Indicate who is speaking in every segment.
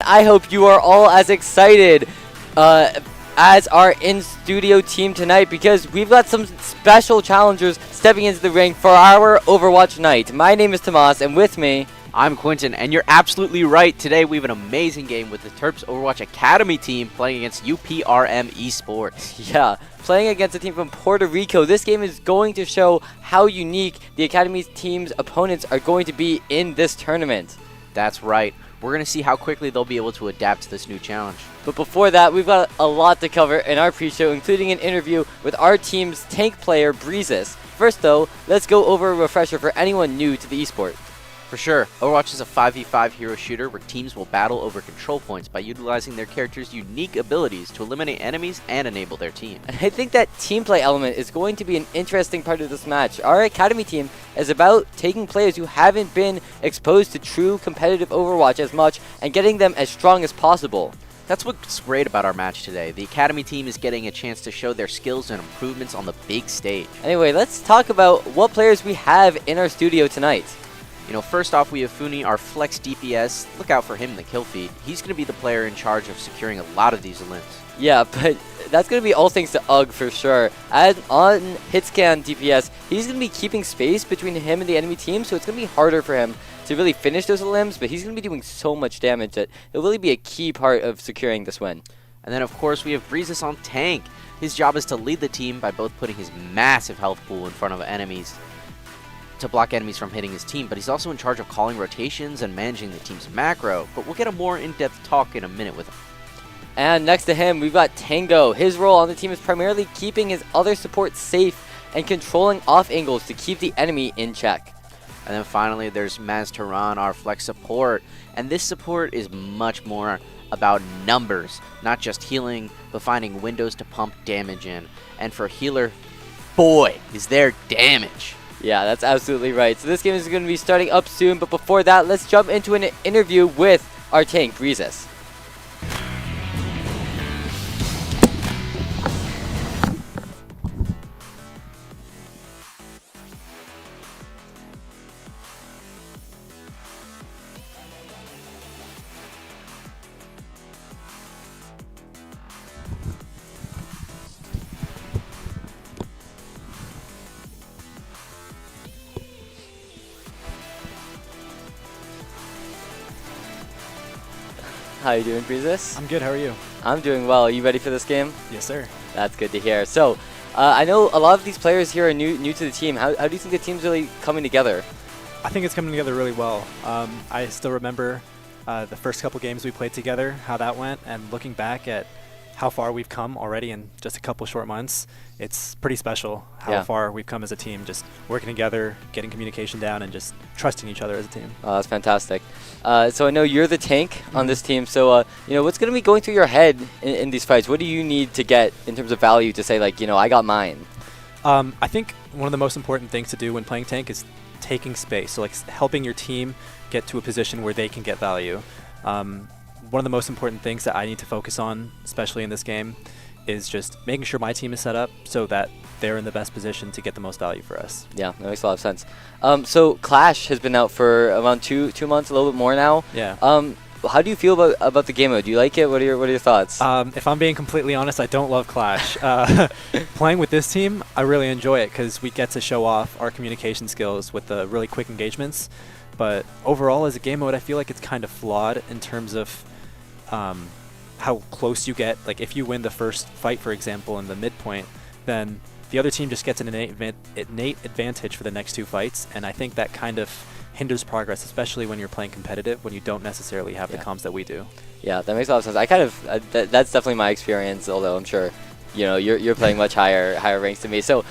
Speaker 1: I hope you are all as excited as our in-studio team tonight, because we've got some special challengers stepping into the ring for our Overwatch night. My name is Tomas, and with me,
Speaker 2: I'm Quentin, and you're absolutely right. Today we have an amazing game with the Terps Overwatch Academy team playing against UPRM Esports.
Speaker 1: Yeah, playing against a team from Puerto Rico. This game is going to show how unique the Academy team's opponents are going to be in this tournament.
Speaker 2: That's right. We're going to see how quickly they'll be able to adapt to this new challenge.
Speaker 1: But before that, we've got a lot to cover in our pre-show, including an interview with our team's tank player, Breezes. First though, let's go over a refresher for anyone new to the esport.
Speaker 2: For sure, Overwatch is a 5v5 hero shooter where teams will battle over control points by utilizing their characters' unique abilities to eliminate enemies and enable their team.
Speaker 1: And I think that team play element is going to be an interesting part of this match. Our Academy team is about taking players who haven't been exposed to true competitive Overwatch as much and getting them as strong as possible.
Speaker 2: That's what's great about our match today. The Academy team is getting a chance to show their skills and improvements on the big stage.
Speaker 1: Anyway, let's talk about what players we have in our studio tonight.
Speaker 2: You know, first off, we have Funi, our flex DPS. Look out for him in the kill feed. He's going to be the player in charge of securing a lot of these limbs.
Speaker 1: Yeah, but that's going to be all thanks to UG for sure. As on hitscan DPS, he's going to be keeping space between him and the enemy team, so it's going to be harder for him to really finish those limbs, but he's going to be doing so much damage that it'll really be a key part of securing this win.
Speaker 2: And then, of course, we have Breezes on tank. His job is to lead the team by both putting his massive health pool in front of enemies to block enemies from hitting his team, but he's also in charge of calling rotations and managing the team's macro. But we'll get a more in-depth talk in a minute with him.
Speaker 1: And next to him, we've got Tango. His role on the team is primarily keeping his other support safe and controlling off angles to keep the enemy in check.
Speaker 2: And then finally, there's Maz Tehran, our flex support. And this support is much more about numbers, not just healing, but finding windows to pump damage in. And for a healer, boy, is there damage.
Speaker 1: Yeah, that's absolutely right. So this game is going to be starting up soon, but before that, let's jump into an interview with our tank, Breezes. How you doing, Breezes?
Speaker 3: I'm good, how are you?
Speaker 1: I'm doing well. Are you ready for this game?
Speaker 3: Yes, sir.
Speaker 1: That's good to hear. So, I know a lot of these players here are new to the team. How do you think the team's really coming together?
Speaker 3: I think it's coming together really well. I still remember the first couple games we played together, how that went, and looking back at how far we've come already in just a couple short months, it's pretty special how far we've come as a team, just working together, getting communication down, and just trusting each other as a team.
Speaker 1: That's fantastic. So I know you're the tank on this team, so you know, what's going to be going through your head in these fights? What do you need to get in terms of value to say, like, you know, I got mine?
Speaker 3: I think one of the most important things to do when playing tank is taking space, so like helping your team get to a position where they can get value. One of the most important things that I need to focus on, especially in this game, is just making sure my team is set up so that they're in the best position to get the most value for us. Yeah,
Speaker 1: that makes a lot of sense. So Clash has been out for around two months, a little bit more now.
Speaker 3: Yeah.
Speaker 1: How do you feel about the game mode? Do you like it? What are your thoughts?
Speaker 3: If I'm being completely honest, I don't love Clash. Playing with this team, I really enjoy it because we get to show off our communication skills with the really quick engagements. But overall, as a game mode, I feel like it's kind of flawed in terms of how close you get. Like if you win the first fight, for example, in the midpoint, then the other team just gets an innate advantage for the next two fights, and I think that kind of hinders progress, especially when you're playing competitive, when you don't necessarily have the comms that we do.
Speaker 1: Yeah, that makes a lot of sense. I kind of that's definitely my experience, although I'm sure you know you're playing much higher ranks than me. So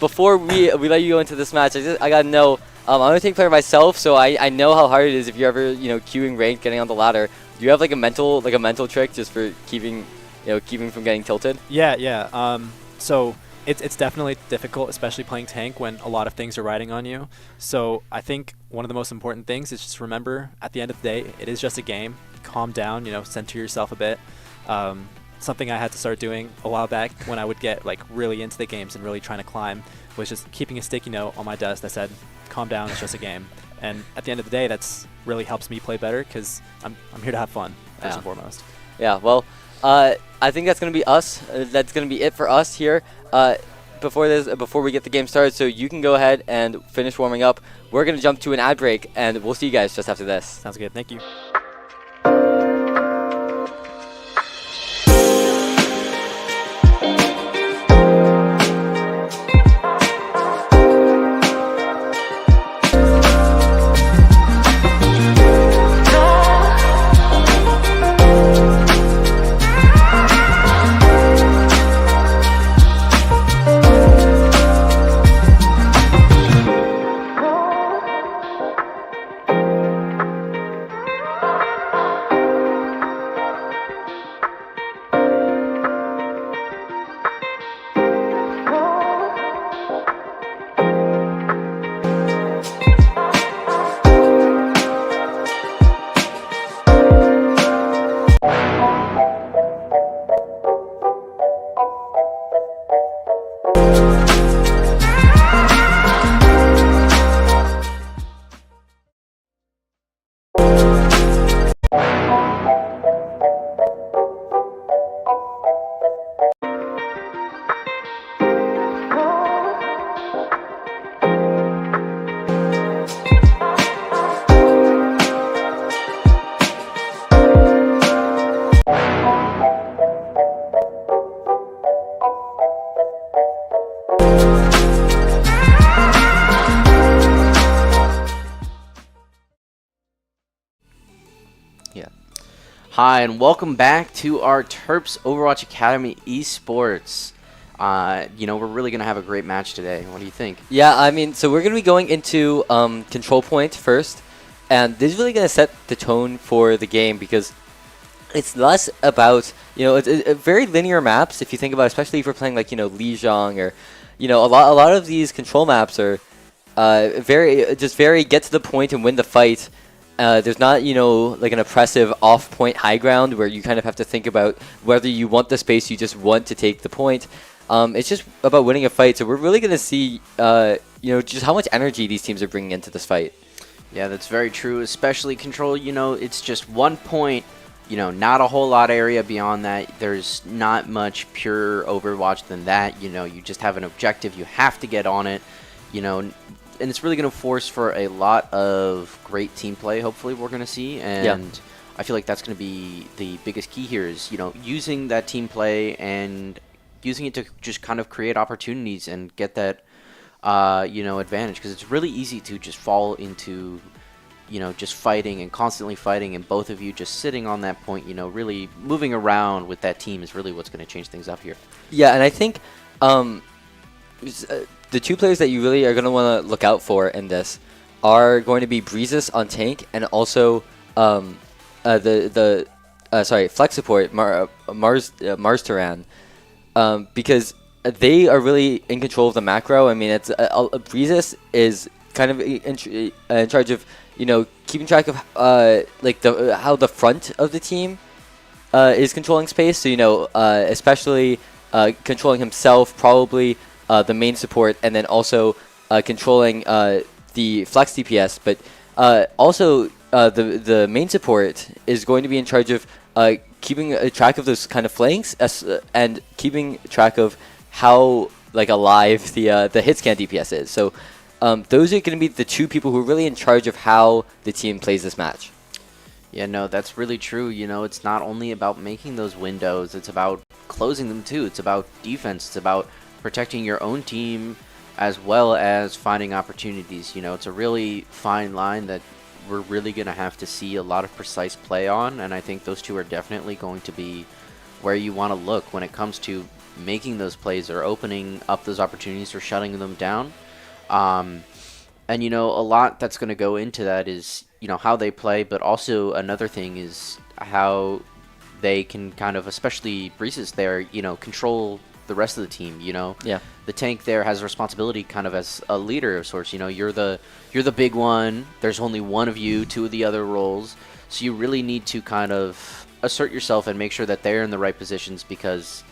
Speaker 1: before we let you go into this match, I gotta know. I'm a tank player myself, so I know how hard it is if you're ever queuing ranked, getting on the ladder. Do you have like a mental trick just for keeping from getting tilted?
Speaker 3: Yeah. So it's definitely difficult, especially playing tank when a lot of things are riding on you. So I think one of the most important things is just remember, at the end of the day, it is just a game. Calm down, center yourself a bit. Something I had to start doing a while back when I would get like really into the games and really trying to climb was just keeping a sticky note on my desk that said, calm down, it's just a game. And at the end of the day, that's really helps me play better because I'm here to have fun. first and foremost.
Speaker 1: Yeah, well, I think that's going to be us. That's going to be it for us here. Before we get the game started, so you can go ahead and finish warming up. We're going to jump to an ad break, and we'll see you guys just after this.
Speaker 3: Sounds good. Thank you.
Speaker 2: Hi, and welcome back to our Terps Overwatch Academy Esports. We're really going to have a great match today. What do you think?
Speaker 1: Yeah, I mean, so we're going to be going into control point first, and this is really going to set the tone for the game because it's less about, it's very linear maps if you think about it, especially if you're playing like, Lijiang or, a lot of these control maps are very get to the point and win the fight. There's not, like an oppressive off-point high ground where you kind of have to think about whether you want the space, you just want to take the point. It's just about winning a fight. So we're really going to see, just how much energy these teams are bringing into this fight.
Speaker 2: Yeah, that's very true, especially control. It's just 1 point, not a whole lot of area beyond that. There's not much pure Overwatch than that. You just have an objective. You have to get on it, and it's really going to force for a lot of great team play, hopefully, we're going to see. And I feel like that's going to be the biggest key here is, using that team play and using it to just kind of create opportunities and get that, advantage. Because it's really easy to just fall into, just fighting and constantly fighting. And both of you just sitting on that point, really moving around with that team is really what's going to change things up here.
Speaker 1: Yeah, and I think the two players that you really are going to want to look out for in this are going to be Breezes on tank and also Flex support Mars Turan, because they are really in control of the macro. I mean, it's Breezes is kind of in charge of keeping track of how the front of the team is controlling space. So especially controlling himself, probably. The main support, and then also controlling the flex DPS, but also the main support is going to be in charge of keeping track of those kind of flanks and keeping track of how alive the hit scan DPS is. So those are going to be the two people who are really in charge of how the team plays this match.
Speaker 2: Yeah, no, that's really true. It's not only about making those windows, it's about closing them too. It's about defense. It's about protecting your own team as well as finding opportunities. It's a really fine line that we're really going to have to see a lot of precise play on, and I think those two are definitely going to be where you want to look when it comes to making those plays or opening up those opportunities or shutting them down. And a lot that's going to go into that is how they play, but also another thing is how they can kind of, especially Breezes there, control the rest of the team.
Speaker 1: Yeah,
Speaker 2: the tank there has a responsibility kind of as a leader of sorts. You're the big one. There's only one of you, two of the other roles, so you really need to kind of assert yourself and make sure that they're in the right positions, because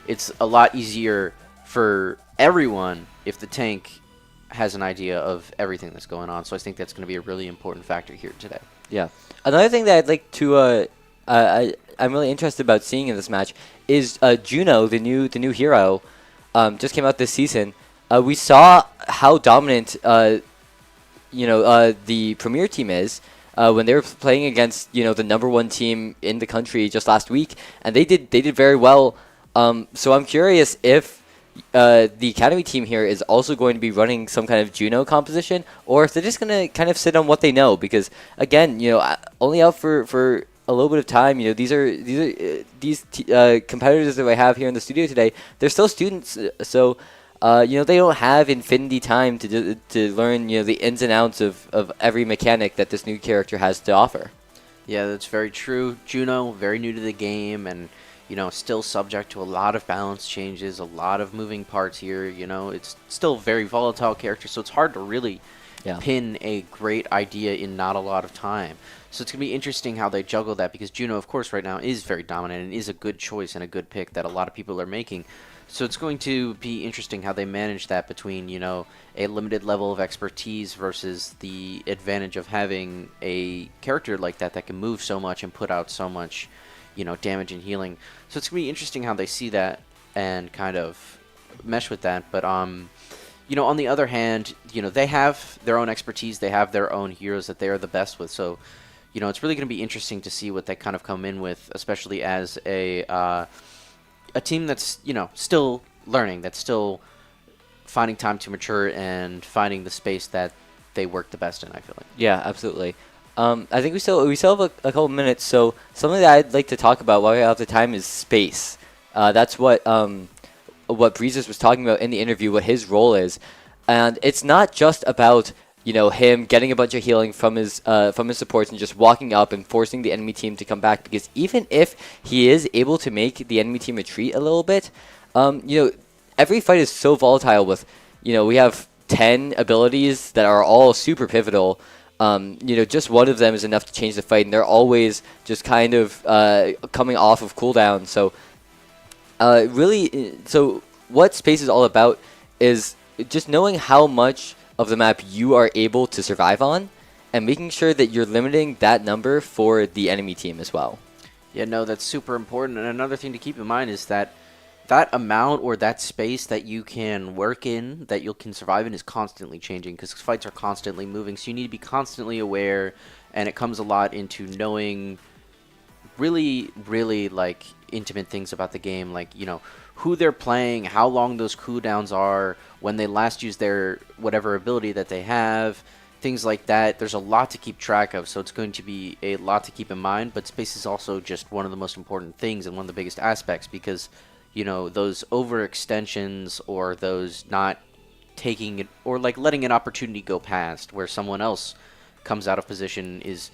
Speaker 2: it's a lot easier for everyone if the tank has an idea of everything that's going on. So I think that's going to be a really important factor here today.
Speaker 1: Yeah, another thing that I'd like to I'm really interested about seeing in this match is Juno, the new hero, just came out this season. We saw how dominant the Premier team is when they were playing against the #1 team in the country just last week, and they did very well. So I'm curious if the Academy team here is also going to be running some kind of Juno composition, or if they're just going to kind of sit on what they know. Because again, only out for a little bit of time. These competitors that I have here in the studio today, they're still students, so. They don't have infinity time to learn, the ins and outs of every mechanic that this new character has to offer.
Speaker 2: Yeah, that's very true. Juno, very new to the game, and, still subject to a lot of balance changes, a lot of moving parts here. It's still a very volatile character, so it's hard to really pin a great idea in not a lot of time. So it's going to be interesting how they juggle that, because Juno, of course, right now is very dominant and is a good choice and a good pick that a lot of people are making. So it's going to be interesting how they manage that between, a limited level of expertise versus the advantage of having a character like that can move so much and put out so much, damage and healing. So it's going to be interesting how they see that and kind of mesh with that. But, on the other hand, they have their own expertise. They have their own heroes that they are the best with. So, it's really going to be interesting to see what they kind of come in with, especially as a team that's, still learning, that's still finding time to mature and finding the space that they work the best in, I feel like.
Speaker 1: Yeah, absolutely. I think we still have a couple minutes, so something that I'd like to talk about while we have the time is space. That's what Breezes was talking about in the interview, what his role is. And it's not just about him getting a bunch of healing from his supports and just walking up and forcing the enemy team to come back. Because even if he is able to make the enemy team retreat a little bit, every fight is so volatile. With we have 10 abilities that are all super pivotal. Just one of them is enough to change the fight, and they're always just kind of coming off of cooldown. So so what space is all about is just knowing how much of the map you are able to survive on, and making sure that you're limiting that number for the enemy team as well.
Speaker 2: Yeah, no, that's super important. And another thing to keep in mind is that that amount or that space that you can work in, that you can survive in, is constantly changing, because fights are constantly moving. So you need to be constantly aware, and it comes a lot into knowing really, really like intimate things about the game, like who they're playing, how long those cooldowns are, when they last use their whatever ability that they have, things like that. There's a lot to keep track of, so it's going to be a lot to keep in mind. But space is also just one of the most important things and one of the biggest aspects, because those overextensions or those not taking it, or like letting an opportunity go past where someone else comes out of position, is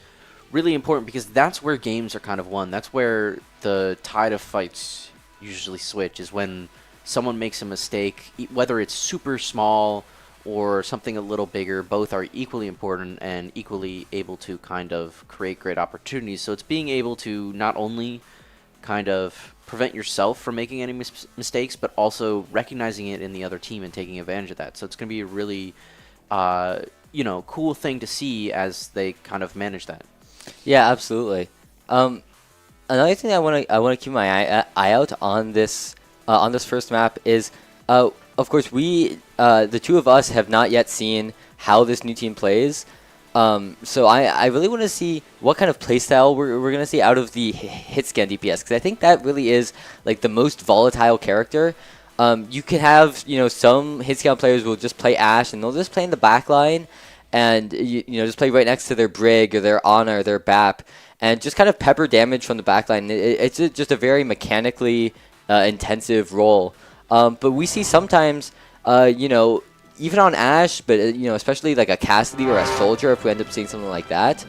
Speaker 2: really important, because that's where games are kind of won. That's where the tide of fights usually switch, is when someone makes a mistake, whether it's super small or something a little bigger. Both are equally important and equally able to kind of create great opportunities. So it's being able to not only kind of prevent yourself from making any mistakes, but also recognizing it in the other team and taking advantage of that. So it's going to be a really cool thing to see as they kind of manage that.
Speaker 1: Yeah, absolutely. Another thing I want to keep my eye out on this first map is, of course, the two of us have not yet seen how this new team plays. So I really want to see what kind of playstyle we're going to see out of the hit scan DPS, because I think that really is like the most volatile character. You can have some hit scan players will just play Ashe, and they'll just play in the back line, and just play right next to their Brig or their Ana or their BAP, and just kind of pepper damage from the backline. It's just a very mechanically intensive role. But we see sometimes, even on Ashe, but especially like a Cassidy or a Soldier, if we end up seeing something like that,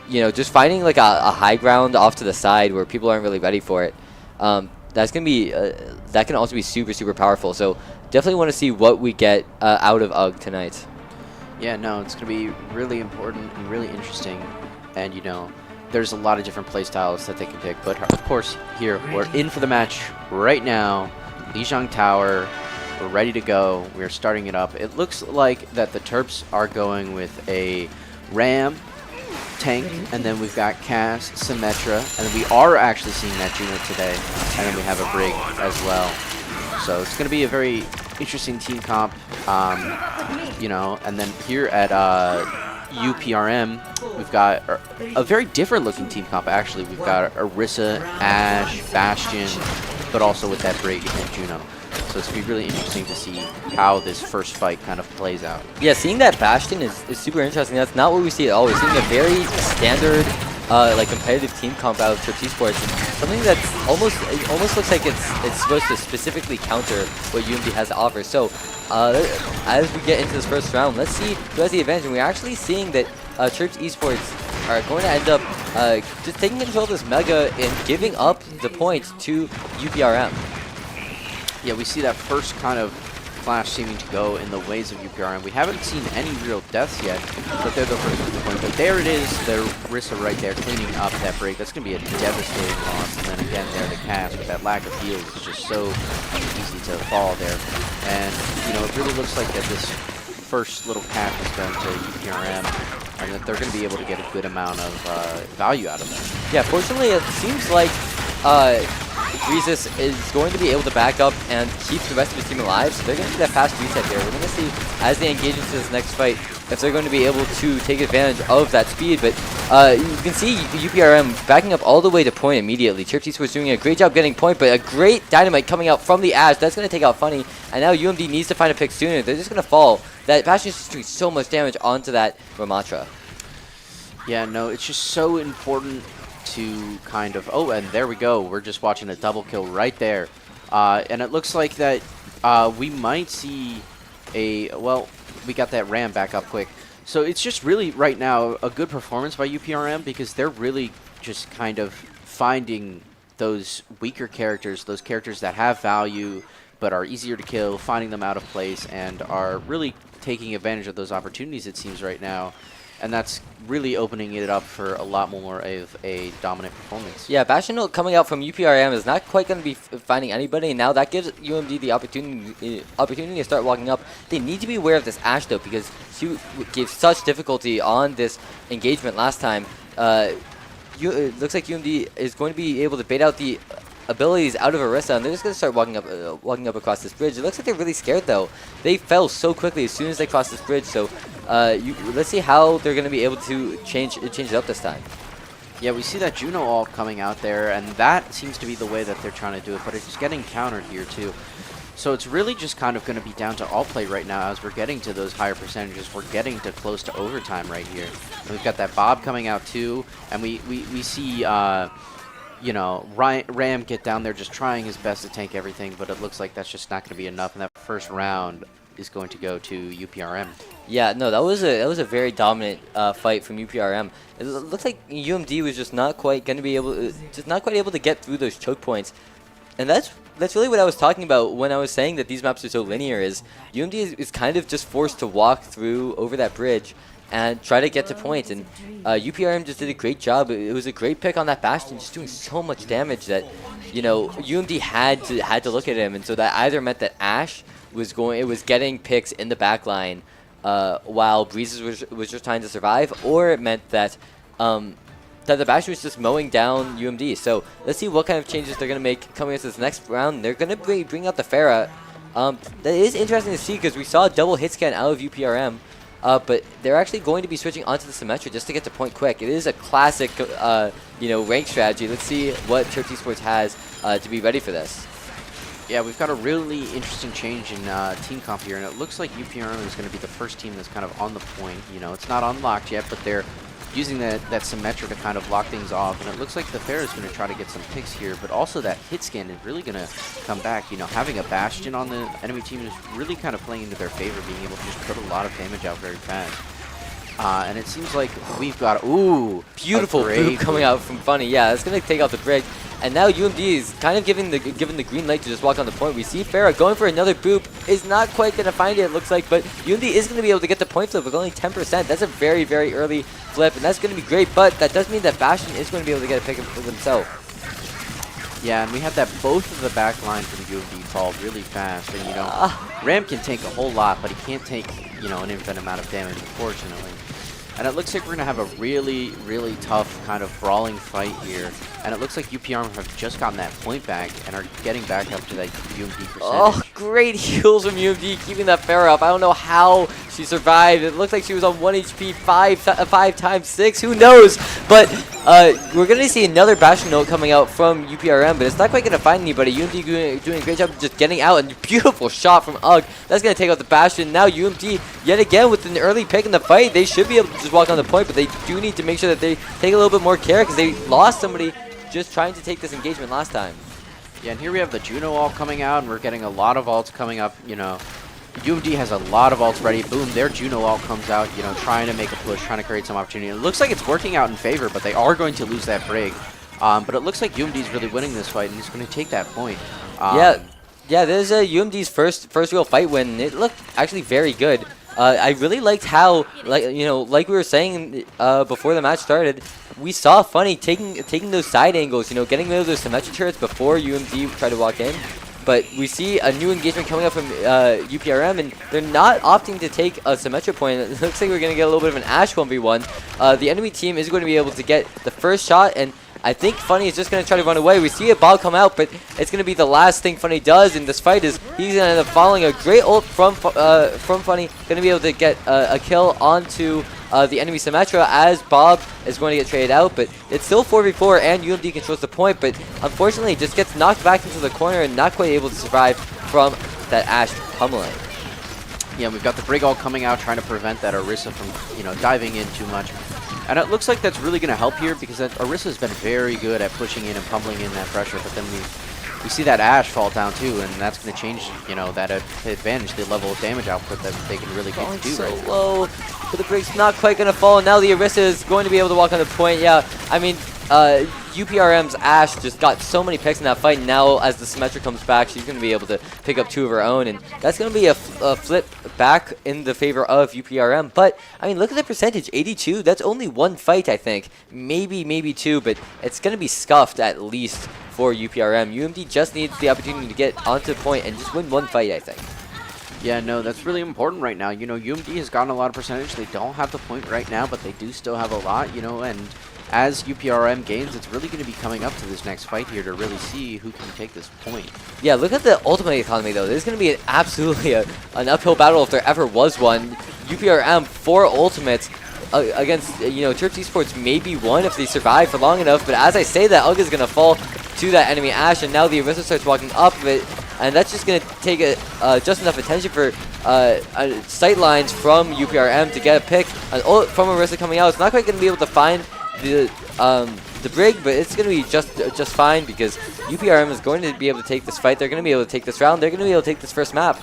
Speaker 1: just finding like a high ground off to the side where people aren't really ready for it. That's gonna be that can also be super, super powerful. So definitely want to see what we get out of UG tonight.
Speaker 2: Yeah, no, it's going to be really important and really interesting. And, there's a lot of different playstyles that they can pick. But, of course, here, we're in for the match right now. Lijiang Tower, we're ready to go. We're starting it up. It looks like that the Terps are going with a Ram Tank, and then we've got Cass, Symmetra, and we are actually seeing that Juno today, and then we have a Brig as well. So it's going to be a very interesting team comp, you know, and then here at UPRM, we've got a very different looking team comp, actually. We've got Orisa, Ashe, Bastion, but also with that Brig and Juno. So it's going to be really interesting to see how this first fight kind of plays out.
Speaker 1: Yeah, seeing that Bastion is super interesting. That's not what we see at all. We're seeing a very standard, like competitive team comp out of Terps Esports. Something that's almost looks like it's supposed to specifically counter what UMD has to offer. So as we get into this first round, let's see who has the advantage. And we're actually seeing that Terps Esports are going to end up just taking control of this Mega and giving up the points to UPRM.
Speaker 2: Yeah, we see that first kind of Clash seeming to go in the ways of UPRM. We haven't seen any real deaths yet, but they're the first to the point. But there it is, their Orisa right there, cleaning up that break. That's going to be a devastating loss. And then again there, the Cass with that lack of heals is just so easy to fall there. And, you know, it really looks like that this first little Cash is going to UPRM, and that they're going to be able to get a good amount of value out of them.
Speaker 1: Yeah, fortunately, it seems like Breezes is going to be able to back up and keep the rest of his team alive, so they're going to do that fast reset here. We're going to see, as they engage into this next fight, if they're going to be able to take advantage of that speed. But you can see UPRM backing up all the way to point immediately. Terps Esports doing a great job getting point, but a great dynamite coming out from the Ashe. That's going to take out Funny, and now UMD needs to find a pick sooner. They're just going to fall. That Bastion is just doing so much damage onto that Ramatra.
Speaker 2: Yeah, no, it's just so important to kind of, oh, and there we go. We're just watching a double kill right there. And it looks like that we might see a, well, we got that Ram back up quick. So it's just really right now a good performance by UPRM, because they're really just kind of finding those weaker characters, those characters that have value but are easier to kill, finding them out of place, and are really taking advantage of those opportunities, it seems, right now. And that's really opening it up for a lot more of a dominant performance.
Speaker 1: Yeah, Bastion coming out from UPRM is not quite going to be finding anybody, and now that gives UMD the opportunity to start walking up. They need to be aware of this Ashe, though, because she gave such difficulty on this engagement last time. It looks like UMD is going to be able to bait out the abilities out of Orisa, and they're just going to start walking up across this bridge. It looks like they're really scared, though. They fell so quickly as soon as they crossed this bridge, so let's see how they're going to be able to change it up this time.
Speaker 2: Yeah, we see that Juno ult coming out there, and that seems to be the way that they're trying to do it, but it's getting countered here, too. So it's really just kind of going to be down to all play right now as we're getting to those higher percentages. We're getting to close to overtime right here. And we've got that Bob coming out, too, and we see you know, Ram get down there just trying his best to tank everything, but it looks like that's just not going to be enough, and that first round is going to go to UPRM.
Speaker 1: Yeah, no, that was a very dominant fight from UPRM. It looks like UMD was just not quite going to be able, able to get through those choke points, and that's really what I was talking about when I was saying that these maps are so linear. Is UMD is kind of just forced to walk through over that bridge and try to get to points, and UPRM just did a great job. It was a great pick on that Bastion, just doing so much damage that, you know, UMD had to look at him, and so that either meant that Ashe was getting picks in the back line while Breezes was just trying to survive, or it meant that that the Bastion was just mowing down UMD. So let's see what kind of changes they're going to make coming into this next round. They're going to bring out the Pharah. That is interesting to see, because we saw a double hit scan out of UPRM. But they're actually going to be switching onto the Symmetra just to get to point quick. It is a classic, you know, rank strategy. Let's see what Terps Esports has to be ready for this.
Speaker 2: Yeah, we've got a really interesting change in team comp here, and it looks like UPRM is going to be the first team that's kind of on the point. You know, it's not unlocked yet, but they're using that Symmetra to kind of lock things off, and it looks like the Pharah is going to try to get some picks here, but also that hit scan is really going to come back. You know, having a Bastion on the enemy team is really kind of playing into their favor, being able to just put a lot of damage out very fast. And it seems like we've got, ooh,
Speaker 1: beautiful boop coming out from Funny. Yeah, it's going to take out the Brig. And now UMD is kind of given the green light to just walk on the point. We see Pharah going for another boop. Is not quite going to find it, it looks like, but UMD is going to be able to get the point flip with only 10%. That's a very, very early flip, and that's going to be great, but that does mean that Bastion is going to be able to get a pick for themselves.
Speaker 2: Yeah, and we had that both of the back line from UMD fall really fast, and, you know, Ram can take a whole lot, but he can't take, you know, an infinite amount of damage, unfortunately. And it looks like we're going to have a really, really tough kind of brawling fight here. And it looks like UPRM have just gotten that point back and are getting back up to that UMD percentage.
Speaker 1: Oh, great heals from UMD, keeping that Pharah up. I don't know how she survived. It looked like she was on 1 HP 5 times 6. Who knows? But we're going to see another Bastion note coming out from UPRM, but it's not quite going to find anybody. UMD doing a great job just getting out. And beautiful shot from UG. That's going to take out the Bastion. Now UMD, yet again, with an early pick in the fight, they should be able to just walk on the point, but they do need to make sure that they take a little bit more care because they lost somebody just trying to take this engagement last time.
Speaker 2: Yeah, and here we have the Juno ult coming out, and we're getting a lot of ults coming up, you know. UMD has a lot of ults ready. Boom, their Juno ult comes out, you know, trying to make a push, trying to create some opportunity. It looks like it's working out in favor, but they are going to lose that Brig. But it looks like UMD is really winning this fight, and he's going to take that point.
Speaker 1: Yeah, there's UMD's first real fight win. It looked actually very good. I really liked how, like we were saying before the match started, we saw Funny taking those side angles, getting rid of those symmetric turrets before UMD tried to walk in. But we see a new engagement coming up from UPRM, and they're not opting to take a symmetric point. It looks like we're going to get a little bit of an Ashe 1v1. The enemy team is going to be able to get the first shot, and I think Funny is just going to try to run away. We see a Bob come out, but it's going to be the last thing Funny does in this fight is he's going to end up following a great ult from Funny, going to be able to get a kill onto the enemy Symmetra as Bob is going to get traded out, but it's still 4v4 and UMD controls the point, but unfortunately just gets knocked back into the corner and not quite able to survive from that Ashe pummeling.
Speaker 2: Yeah, we've got the Brig ult coming out trying to prevent that Orisa from, diving in too much. And it looks like that's really going to help here because that Orisa's been very good at pushing in and pummeling in that pressure, but then we see that Ashe fall down too, and that's going to change, that advantage, the level of damage output that they can really get to do right now.
Speaker 1: Low, but the Brig's not quite going to fall. Now the Orisa is going to be able to walk on the point. Yeah, I mean, UPRM's Ashe just got so many picks in that fight. Now, as the Symmetra comes back, she's going to be able to pick up 2 of her own, and that's going to be a flip back in the favor of UPRM. But, I mean, look at the percentage, 82. That's only 1 fight, I think. Maybe 2, but it's going to be scuffed at least for UPRM. UMD just needs the opportunity to get onto the point and just win 1 fight, I think.
Speaker 2: Yeah, no, that's really important right now. UMD has gotten a lot of percentage. They don't have the point right now, but they do still have a lot, and as UPRM gains, it's really going to be coming up to this next fight here to really see who can take this point. Yeah,
Speaker 1: look at the ultimate economy, though. There's going to be absolutely an uphill battle if there ever was one. UPRM, 4 ultimates against, Terps Esports maybe 1 if they survive for long enough. But as I say that, UG is going to fall to that enemy Ashe, and now the Orisa starts walking up of it. And that's just going to take just enough attention for sight lines from UPRM to get a pick. An ult from Orisa coming out. It's not quite going to be able to find the Brig, but it's going to be just fine because UPRM is going to be able to take this fight. They're going to be able to take this round. They're going to be able to take this first map.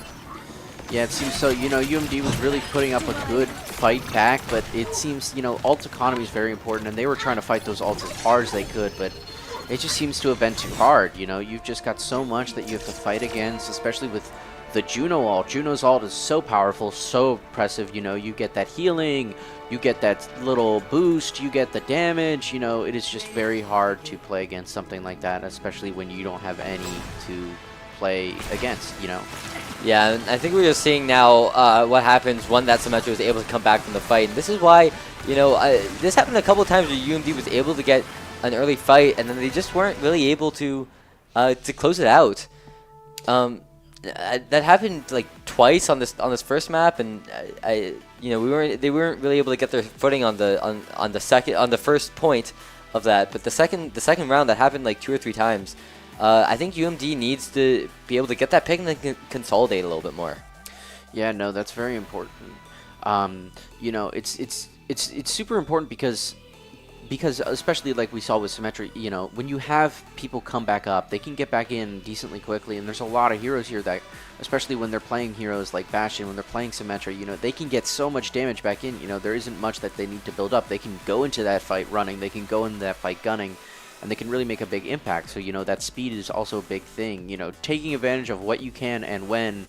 Speaker 2: Yeah, it seems so. UMD was really putting up a good fight back, but it seems, ult economy is very important, and they were trying to fight those ults as hard as they could, but it just seems to have been too hard. You've just got so much that you have to fight against, especially with the Juno ult. Juno's ult is so powerful, so impressive. You get that healing, you get that little boost, you get the damage. It is just very hard to play against something like that, especially when you don't have any to play against,
Speaker 1: Yeah, and I think we're just seeing now what happens when that Symmetra was able to come back from the fight. And this is why, this happened a couple times where UMD was able to get an early fight, and then they just weren't really able to close it out. That happened like twice on this first map, and they weren't really able to get their footing on the first point of that. But the second round, that happened like 2 or 3 times. I think UMD needs to be able to get that pick and then consolidate a little bit more.
Speaker 2: Yeah, no, that's very important. It's super important because especially like we saw with Symmetry, when you have people come back up, they can get back in decently quickly, and there's a lot of heroes here that, especially when they're playing heroes like Bastion, when they're playing Symmetry, they can get so much damage back in. There isn't much that they need to build up. They can go into that fight running, they can go into that fight gunning, and they can really make a big impact. So, that speed is also a big thing, taking advantage of what you can and when,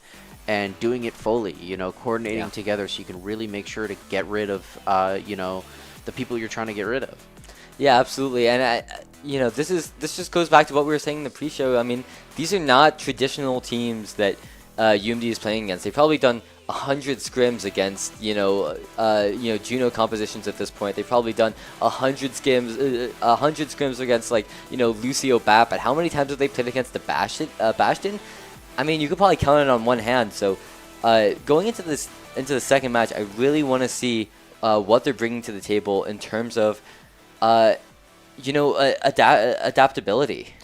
Speaker 2: and doing it fully, coordinating together so you can really make sure to get rid of, the people you're trying to get rid of.
Speaker 1: Yeah, absolutely. And this just goes back to what we were saying in the pre-show. I mean, these are not traditional teams that UMD is playing against. They've probably done 100 scrims against, Juno compositions at this point. They've probably done 100 scrims against, like, Lucio Bap. But how many times have they played against the Bastion? I mean, you could probably count it on one hand. So going into the second match, I really want to see what they're bringing to the table in terms of, adaptability.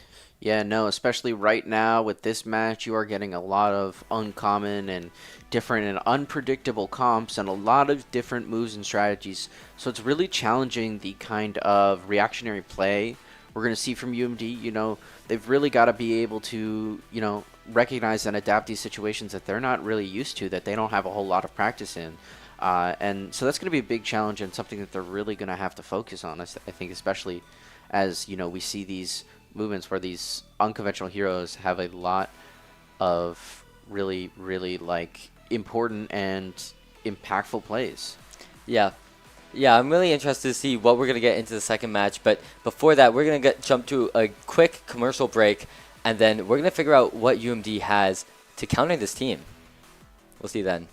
Speaker 2: Yeah, no, especially right now with this match, you are getting a lot of uncommon and different and unpredictable comps and a lot of different moves and strategies. So it's really challenging the kind of reactionary play we're going to see from UMD. They've really got to be able to, recognize and adapt these situations that they're not really used to, that they don't have a whole lot of practice in. And so that's going to be a big challenge and something that they're really going to have to focus on, I think, especially as, we see these movements where these unconventional heroes have a lot of really, really, important and impactful plays.
Speaker 1: Yeah, I'm really interested to see what we're going to get into the second match. But before that, we're going to jump to a quick commercial break, and then we're going to figure out what UMD has to counter this team. We'll see you then.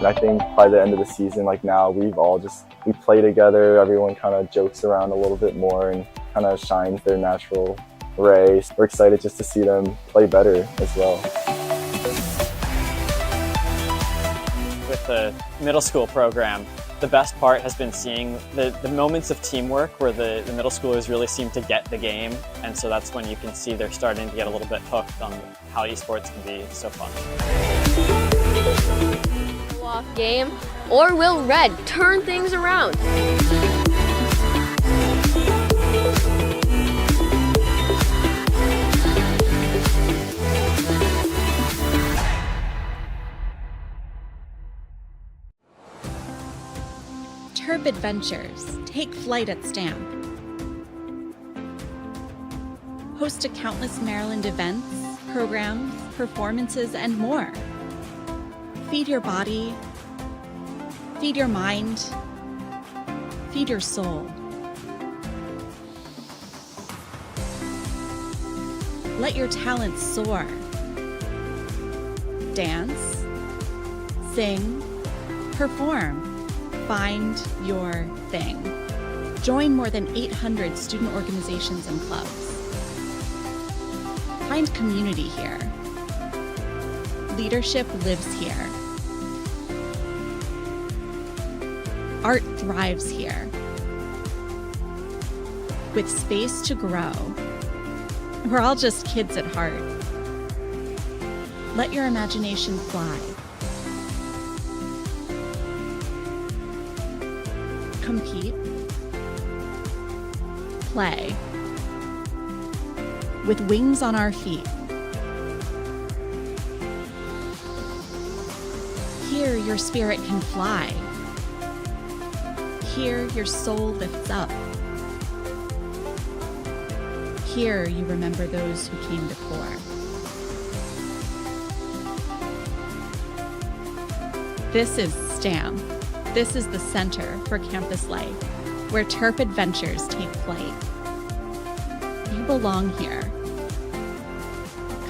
Speaker 4: I think by the end of the season, now, we play together, everyone kind of jokes around a little bit more and kind of shines their natural ray. We're excited just to see them play better as well.
Speaker 5: With the middle school program, the best part has been seeing the moments of teamwork where the middle schoolers really seem to get the game, and so that's when you can see they're starting to get a little bit hooked on how esports can be so fun.
Speaker 6: Off game, or will Red turn things around?
Speaker 7: Terp Adventures. Take flight at Stamp. Host to countless Maryland events, programs, performances, and more. Feed your body, feed your mind, feed your soul. Let your talents soar. Dance, sing, perform, find your thing. Join more than 800 student organizations and clubs. Find community here. Leadership lives here. Art thrives here. With space to grow. We're all just kids at heart. Let your imagination fly. Compete. Play. With wings on our feet. Here your spirit can fly. Here your soul lifts up. Here you remember those who came before. This is STAM. This is the center for campus life, where Terp adventures take flight. You belong here.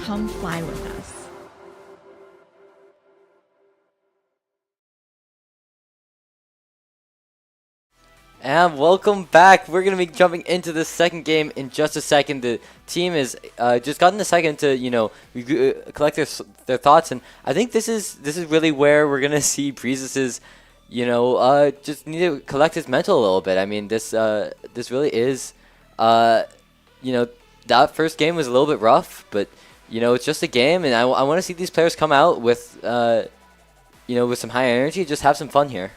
Speaker 7: Come fly with us.
Speaker 1: And welcome back. We're going to be jumping into the second game in just a second. The team is just gotten a second to, collect their thoughts. And I think this is really where we're going to see Breezes' just need to collect his mental a little bit. I mean, this really is, that first game was a little bit rough, but, it's just a game. And I want to see these players come out with, with some high energy, just have some fun here.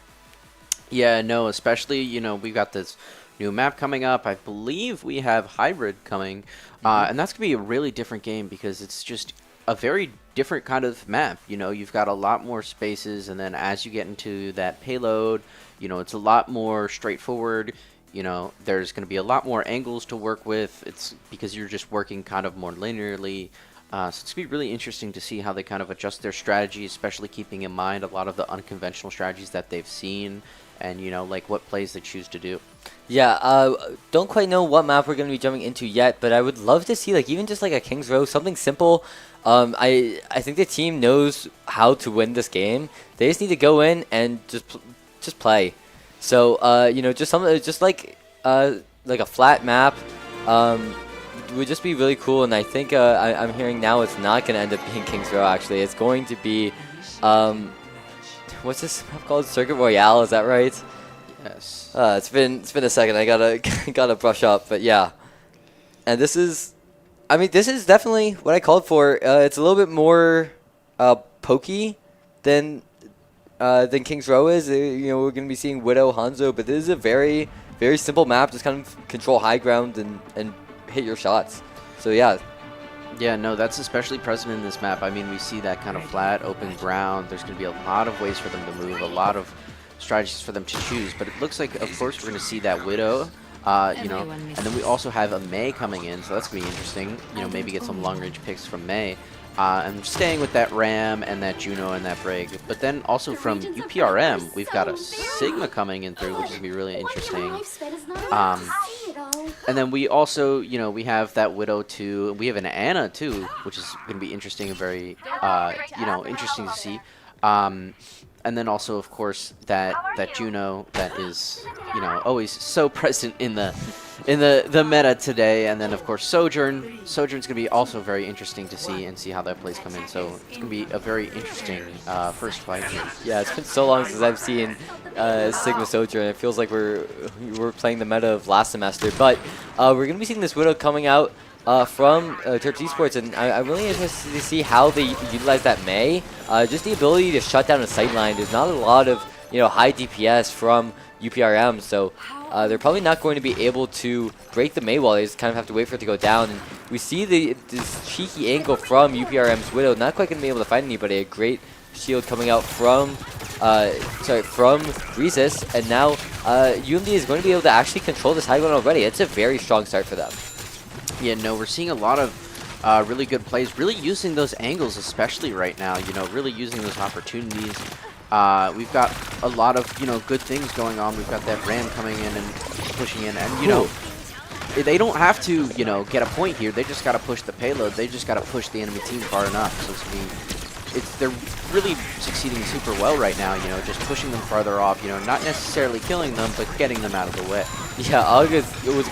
Speaker 2: Yeah, no, especially, we've got this new map coming up. I believe we have Hybrid coming, and that's going to be a really different game because it's just a very different kind of map. You've got a lot more spaces, and then as you get into that payload, it's a lot more straightforward. There's going to be a lot more angles to work with. It's because you're just working kind of more linearly. So it's going to be really interesting to see how they kind of adjust their strategy, especially keeping in mind a lot of the unconventional strategies that they've seen. and you know, like what plays they choose to do.
Speaker 1: Yeah, don't quite know what map we're going to be jumping into yet, but I would love to see like even just like a King's Row, something simple. I think the team knows how to win this game. They just need to go in and just play. So you know, just like a flat map would just be really cool. And I think I'm hearing now it's not going to end up being King's Row. Actually, it's going to be what's this map called? Circuit Royale. Is that right?
Speaker 2: Yes.
Speaker 1: It's been a second. I gotta brush up, but yeah. And this is, I mean, this is definitely what I called for. It's a little bit more pokey than King's Row is. You know, we're gonna be seeing Widow, Hanzo, but this is a very simple map. Just kind of control high ground and hit your shots. So yeah.
Speaker 2: Yeah, no, that's especially present in this map. I mean, we see that kind of flat, open ground. There's going to be a lot of ways for them to move, a lot of strategies for them to choose. But it looks like, of course, we're going to see that Widow, you know, and then we also have a Mei coming in, so that's going to be interesting. You know, maybe get some long-range picks from Mei. And staying with that Ram and that Juno and that Brig. But then also from UPRM, we've got a Sigma coming in through, which is going to be really interesting. And then we also, you know, we have that Widow too. We have an Ana too, which is going to be interesting and very, you know, interesting to see. And then also, of course, that Juno that is, you know, always so present in the meta today. And then, of course, Sojourn. Sojourn's going to be also very interesting to see how that plays come in. So it's going to be a very interesting first fight here.
Speaker 1: Yeah, it's been so long since I've seen Sigma Sojourn. It feels like we're playing the meta of last semester. But we're going to be seeing this Widow coming out from Terps Esports, and I'm really interested to see how they utilize that Mei. Just the ability to shut down a sightline. There's not a lot of, you know, high DPS from UPRM, so they're probably not going to be able to break the Mei wall. They just kind of have to wait for it to go down. And we see this cheeky angle from UPRM's Widow. Not quite going to be able to find anybody. A great shield coming out from Breezes, and now UMD is going to be able to actually control this high ground already. It's a very strong start for them.
Speaker 2: Yeah, no, we're seeing a lot of really good plays, really using those angles, especially right now, you know, really using those opportunities. We've got a lot of, you know, good things going on. We've got that Ram coming in and pushing in, and, you know, they don't have to, you know, get a point here. They just got to push the payload. They just got to push the enemy team far enough. So they're really succeeding super well right now, you know, just pushing them farther off, you know, not necessarily killing them, but getting them out of the way.
Speaker 1: Yeah, August was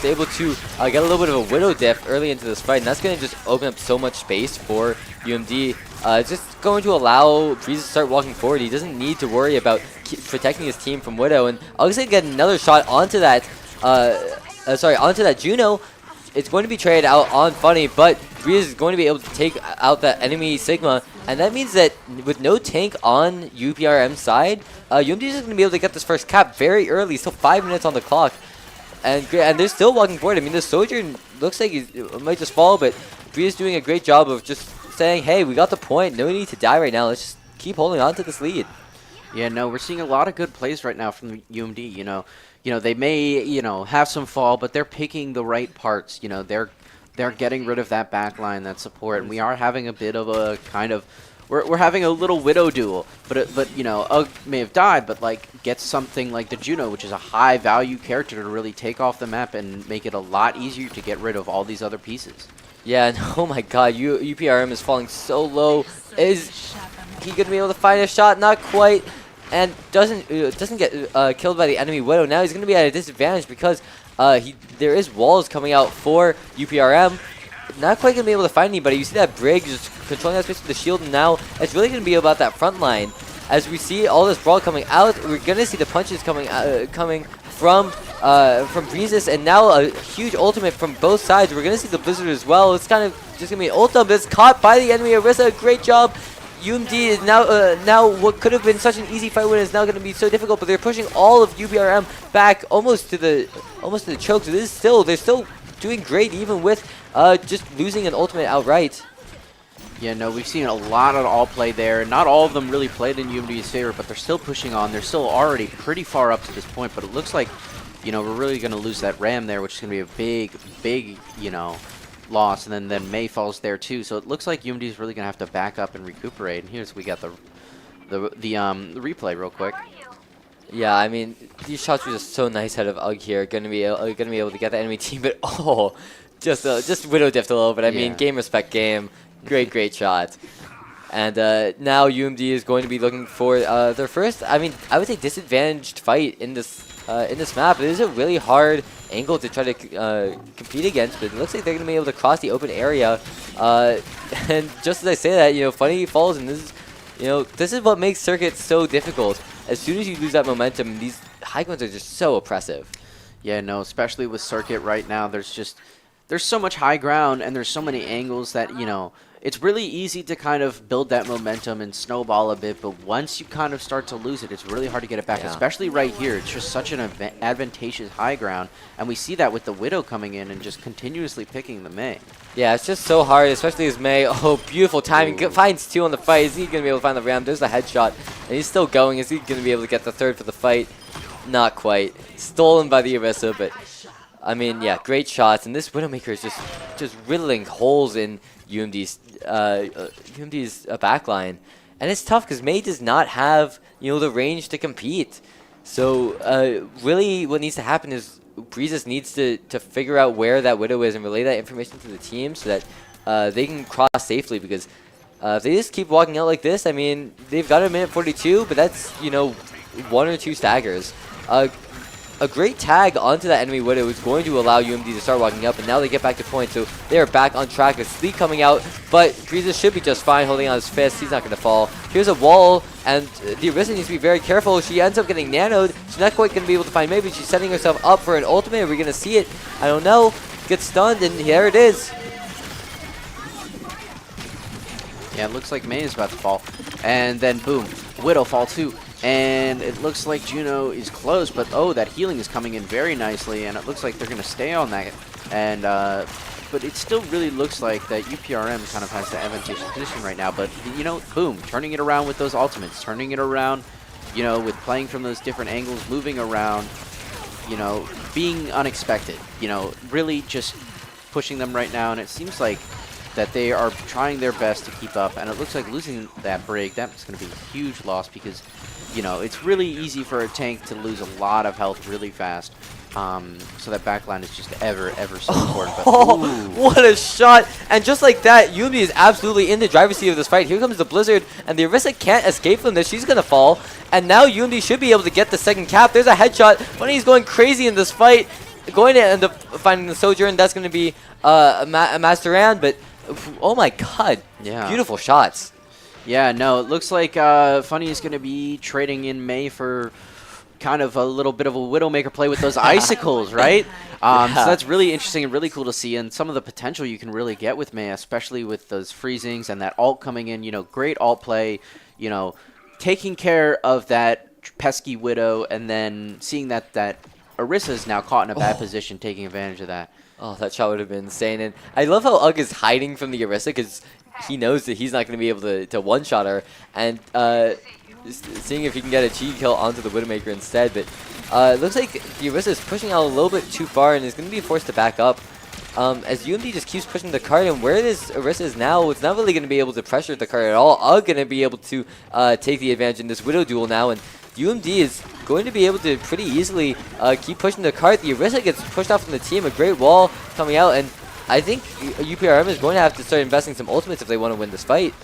Speaker 1: able to get a little bit of a Widow diff early into this fight, and that's going to just open up so much space for UMD. It's just going to allow Breeze to start walking forward. He doesn't need to worry about protecting his team from Widow, and August going to get another shot onto that, onto that Juno. It's going to be traded out on Funny, but Breeze is going to be able to take out that enemy Sigma, and that means that with no tank on UPRM's side, UMD is going to be able to get this first cap very early, still 5 minutes on the clock, and they're still walking forward. I mean, the Sojourn looks like he might just fall, but Breeze is doing a great job of just saying, hey, we got the point, no need to die right now, let's just keep holding on to this lead.
Speaker 2: Yeah, no, we're seeing a lot of good plays right now from UMD, you know, they may, you know, have some fall, but they're picking the right parts. You know, they're getting rid of that backline, that support, and we are having a bit of a kind of, we're having a little Widow duel. But you know, Ugg may have died, but like gets something like the Juno, which is a high value character to really take off the map and make it a lot easier to get rid of all these other pieces.
Speaker 1: Yeah, and oh my God, UPRM is falling so low. Is he gonna be able to find a shot? Not quite. And doesn't get killed by the enemy Widow. Now he's going to be at a disadvantage because there is walls coming out for UPRM. Not quite going to be able to find anybody. You see that Brig just controlling that space with the shield, and now it's really going to be about that front line. As we see all this brawl coming out, we're going to see the punches coming from Breezes, and now a huge ultimate from both sides. We're going to see the Blizzard as well. It's kind of just going to be an ultimate, but it's caught by the enemy Orisa. Great job. UMD is now what could have been such an easy fight win is now going to be so difficult, but they're pushing all of UPRM back almost to the choke. So they're still doing great even with just losing an ultimate outright.
Speaker 2: Yeah, no, we've seen a lot of all play there. Not all of them really played in UMD's favor, but they're still pushing on. They're still already pretty far up to this point, but it looks like, you know, we're really going to lose that Ram there, which is going to be a big, you know, loss, and then Mei falls there too. So it looks like UMD is really gonna have to back up and recuperate. And we got the replay real quick.
Speaker 1: Yeah, I mean, these shots were just so nice out of UG here. Gonna be able to get the enemy team, but just widow diffed a little bit. I mean,
Speaker 2: Yeah.
Speaker 1: game respect game. Great shot. And now UMD is going to be looking for their first, I mean, I would say disadvantaged fight in this map. It is a really hard angle to try to compete against, but it looks like they're going to be able to cross the open area. And just as I say that, you know, Funny falls, and this is what makes Circuit so difficult. As soon as you lose that momentum, these high grounds are just so oppressive.
Speaker 2: Yeah, no, especially with Circuit right now, there's so much high ground and there's so many angles that, you know, it's really easy to kind of build that momentum and snowball a bit, but once you kind of start to lose it, it's really hard to get it back,
Speaker 1: Yeah.
Speaker 2: especially right here. It's just such an advantageous high ground, and we see that with the Widow coming in and just continuously picking the Mei.
Speaker 1: Yeah, it's just so hard, especially as Mei. Oh, beautiful timing.
Speaker 2: Ooh.
Speaker 1: Finds 2 on the fight. Is he going to be able to find the ram? There's the headshot. And he's still going. Is he going to be able to get the 3rd for the fight? Not quite. Stolen by the Orisa, but I mean, yeah, great shots. And this Widowmaker is just riddling holes in UMD's backline. And it's tough because Mei does not have, you know, the range to compete. So really what needs to happen is Breezes needs to figure out where that Widow is and relay that information to the team so that they can cross safely, because if they just keep walking out like this, I mean, they've got a minute 42, but that's, you know, 1 or 2 staggers. A great tag onto that enemy Widow is going to allow UMD to start walking up, and now they get back to point, so they are back on track. With Sleek coming out, but Breezes should be just fine holding on his fist. He's not going to fall. Here's a wall, and the Orisa needs to be very careful. She ends up getting nanoed. She's not quite going to be able to find Mei, but she's setting herself up for an ultimate. Are we going to see it? I don't know. Gets stunned, and here it is.
Speaker 2: Yeah, it looks like Mei is about to fall. And then, boom, Widow fall too. And it looks like Juno is close, but oh, that healing is coming in very nicely, and it looks like they're going to stay on that. And but it still really looks like that UPRM kind of has the advantageous position right now. But, you know, boom, turning it around with those ultimates, turning it around, you know, with playing from those different angles, moving around, you know, being unexpected, you know, really just pushing them right now. And it seems like that they are trying their best to keep up, and it looks like losing that Brig, that's going to be a huge loss, because, you know, it's really easy for a tank to lose a lot of health really fast. So that backline is just ever so important. But,
Speaker 1: Oh, what a shot! And just like that, UMD is absolutely in the driver's seat of this fight. Here comes the Blizzard, and the Orisa can't escape from this. She's going to fall, and now UMD should be able to get the second cap. There's a headshot. Funny's going crazy in this fight, going to end up finding the Sojourn. That's going to be a Masteran, but oh my god,
Speaker 2: yeah,
Speaker 1: beautiful shots.
Speaker 2: Yeah, no, it looks like Funny is going to be trading in Mei for kind of a little bit of a Widowmaker play with those icicles, right? So that's really interesting and really cool to see, and some of the potential you can really get with Mei, especially with those freezings and that ult coming in, you know, great ult play, you know, taking care of that pesky Widow, and then seeing that Orisa is now caught in a bad position, taking advantage of that.
Speaker 1: Oh, that shot would have been insane. And I love how UG is hiding from the Orisa, because he knows that he's not going to be able to one-shot her, and seeing if he can get a cheat kill onto the Widowmaker instead. But it looks like the Orisa is pushing out a little bit too far and is going to be forced to back up. As UMD just keeps pushing the cart, and where this Orisa is now, it's not really going to be able to pressure the cart at all. UG going to be able to take the advantage in this Widow duel now, and UMD is going to be able to pretty easily keep pushing the cart. The Orisa gets pushed off from the team, a great wall coming out, and I think UPRM is going to have to start investing some ultimates if they want to win this fight.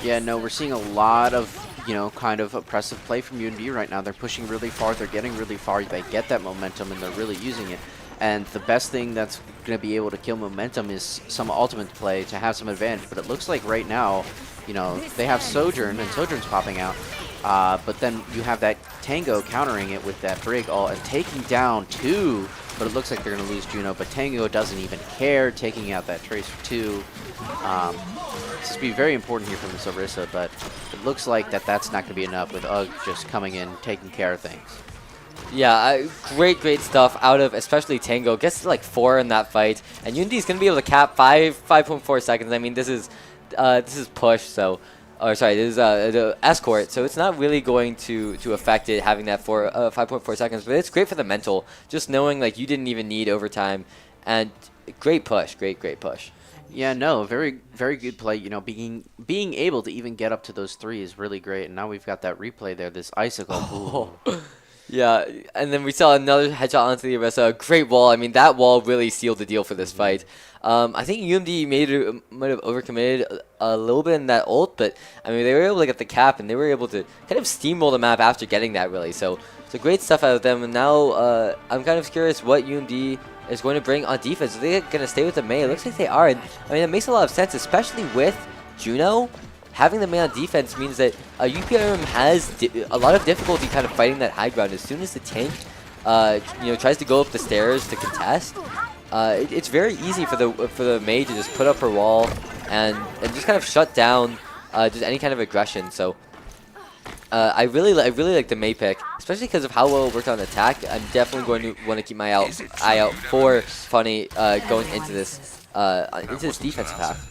Speaker 2: Yeah, no, we're seeing a lot of, you know, kind of oppressive play from UMD right now. They're pushing really far, they're getting really far, they get that momentum, and they're really using it. And the best thing that's going to be able to kill momentum is some ultimate play to have some advantage. But it looks like right now, you know, they have Sojourn, and Sojourn's popping out. But then you have that Tango countering it with that Brig ult and taking down 2. But it looks like they're going to lose Juno. But Tango doesn't even care, taking out that Trace for 2. This will be very important here from this Orisa, but it looks like that's not going to be enough with UG just coming in, taking care of things.
Speaker 1: Yeah, great stuff out of especially Tango. Gets to like 4 in that fight, and UMD is going to be able to cap 5.4 seconds. I mean, this is push, so, or sorry, this is the escort, so it's not really going to affect it having that 5.4 seconds. But it's great for the mental, just knowing like you didn't even need overtime, and great push, great push.
Speaker 2: Yeah, no, very good play. You know, being able to even get up to those 3 is really great. And now we've got that replay there, this icicle. Ooh.
Speaker 1: Yeah, and then we saw another headshot onto the Orisa. Great wall. I mean, that wall really sealed the deal for this fight. I think UMD might have overcommitted a little bit in that ult, but I mean, they were able to get the cap, and they were able to kind of steamroll the map after getting that, really. So great stuff out of them. And now I'm kind of curious what UMD is going to bring on defense. Are they going to stay with the Mei? It looks like they are. And I mean, it makes a lot of sense, especially with Juno. Having the Mei on defense means that UPRM has a lot of difficulty kind of fighting that high ground. As soon as the tank, tries to go up the stairs to contest, it's very easy for the Mei to just put up her wall and just kind of shut down just any kind of aggression. So I really like the Mei pick, especially because of how well it worked on attack. I'm definitely going to want to keep my eye out for Funny going into this defensive path.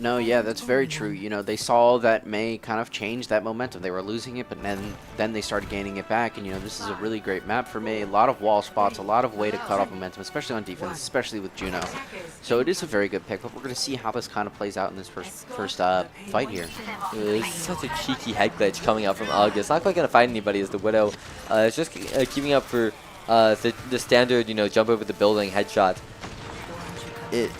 Speaker 2: No, yeah, that's very true. You know, they saw that Mei kind of change that momentum. They were losing it, but then they started gaining it back. And, you know, this is a really great map for Mei. A lot of wall spots, a lot of way to cut off momentum, especially on defense, especially with Juno. So it is a very good pick, but we're going to see how this kind of plays out in this first fight here.
Speaker 1: It's such a cheeky head glitch coming out from Ugg. It's not quite going to find anybody as the Widow. It's just keeping up for the standard, jump over the building headshot.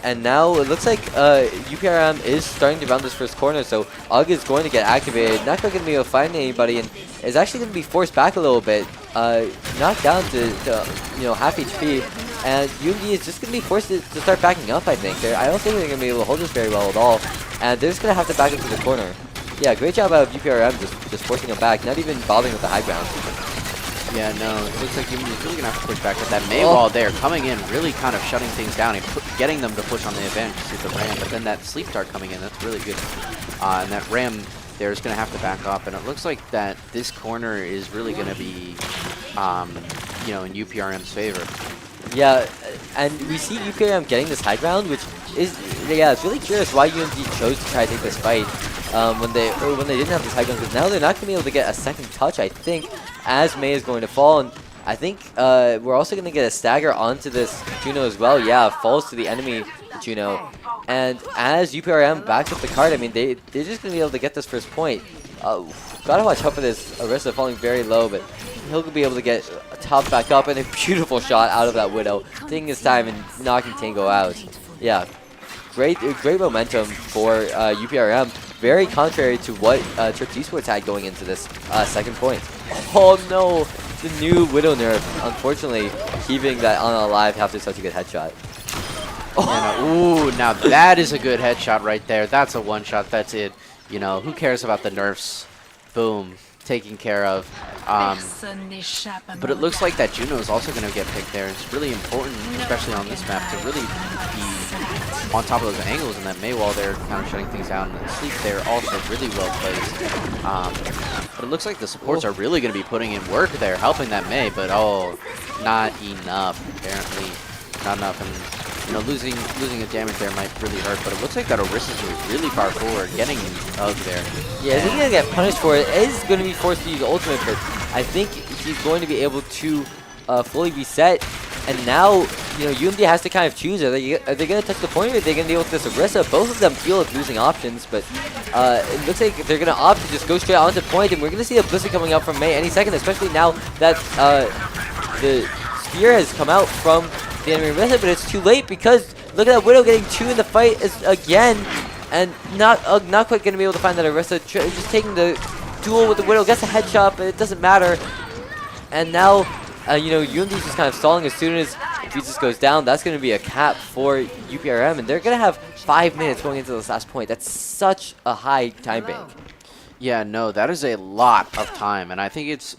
Speaker 1: And now it looks like UPRM is starting to round this first corner, so UG is going to get activated. Not going to be able to find anybody, and is actually going to be forced back a little bit, knocked down to half HP. And UMD is just going to be forced to start backing up, I think. I don't think they're going to be able to hold this very well at all, and they're just going to have to back into the corner. Yeah, great job out of UPRM just forcing them back, not even bothering with the high ground.
Speaker 2: Yeah, no, it looks like UMD is really going to have to push back with that Mei wall there, coming in, really kind of shutting things down and getting them to push on the advantage with the Ram, but then that sleep dart coming in, that's really good. And that Ram there is going to have to back up, and it looks like that this corner is really going to be, in UPRM's favor.
Speaker 1: Yeah, and we see UPRM getting this high ground, which is, it's really curious why UMD chose to try to take this fight when they didn't have this high ground, because now they're not going to be able to get a second touch, I think, as Mei is going to fall. And I think we're also going to get a stagger onto this Juno as well. Yeah, falls to the enemy Juno. And as UPRM backs up the card, I mean, they're just going to be able to get this first point. Gotta watch out for this Orisa falling very low, but he'll be able to get top back up, and a beautiful shot out of that Widow, taking his time and knocking Tango out. Yeah, great momentum for UPRM. Very contrary to what Terps Esports had going into this second point. Oh no, the new Widow nerf, unfortunately, keeping that on alive after such a good headshot.
Speaker 2: Oh. Ooh, now that is a good headshot right there. That's a one shot, that's it. Who cares about the nerfs? Boom, taken care of. But it looks like that Juno is also going to get picked there. It's really important, especially on this map, to really be on top of those angles, and that Mei wall there kind of shutting things down. And the sleep there also really well placed. But it looks like the supports are really going to be putting in work there, helping that Mei, but not enough, apparently. Not enough, and losing a damage there might really hurt, but it looks like that Orisa is really far forward, getting Ugg there.
Speaker 1: Yeah, I think he's going to get punished for it. Is going to be forced to use ultimate, but I think he's going to be able to fully reset. And now, UMD has to kind of choose. Are they going to touch the point, or are they going to deal with this Orisa? Both of them feel like losing options, but it looks like they're going to opt to just go straight onto point, and we're going to see a Blizzard coming out from Mei any second, especially now that the Spear has come out from the enemy Orisa, but it's too late because look at that Widow getting 2 in the fight again, and not quite going to be able to find that Orisa. Just taking the duel with the Widow, gets a headshot, but it doesn't matter. And now, UMD's just kind of stalling. As soon as Jesus goes down, that's going to be a cap for UPRM, and they're going to have 5 minutes going into this last point. That's such a high time bank.
Speaker 2: Yeah, no, that is a lot of time, and I think it's,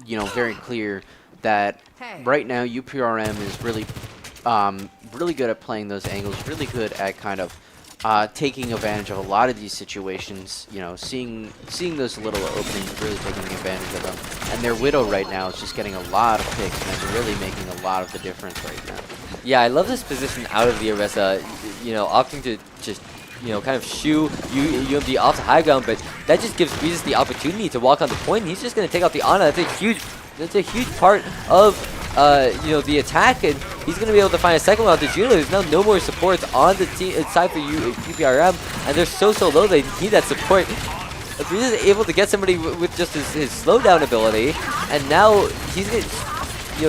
Speaker 2: very clear that right now UPRM is really really good at playing those angles, really good at kind of taking advantage of a lot of these situations, seeing those little openings, really taking advantage of them. And their Widow right now is just getting a lot of picks, and it's really making a lot of the difference right now.
Speaker 1: Yeah, I love this position out of the Orisa, opting to just kind of shoo UMD off the high ground, but that just gives Breezes the opportunity to walk on the point, and he's just going to take out the Ana. That's a huge part of the attack, and he's going to be able to find a second one out to Juno. There's now no more supports on the team side for UPRM, and they're so low. They need that support. Breeze is able to get somebody with just his slowdown ability, and now he's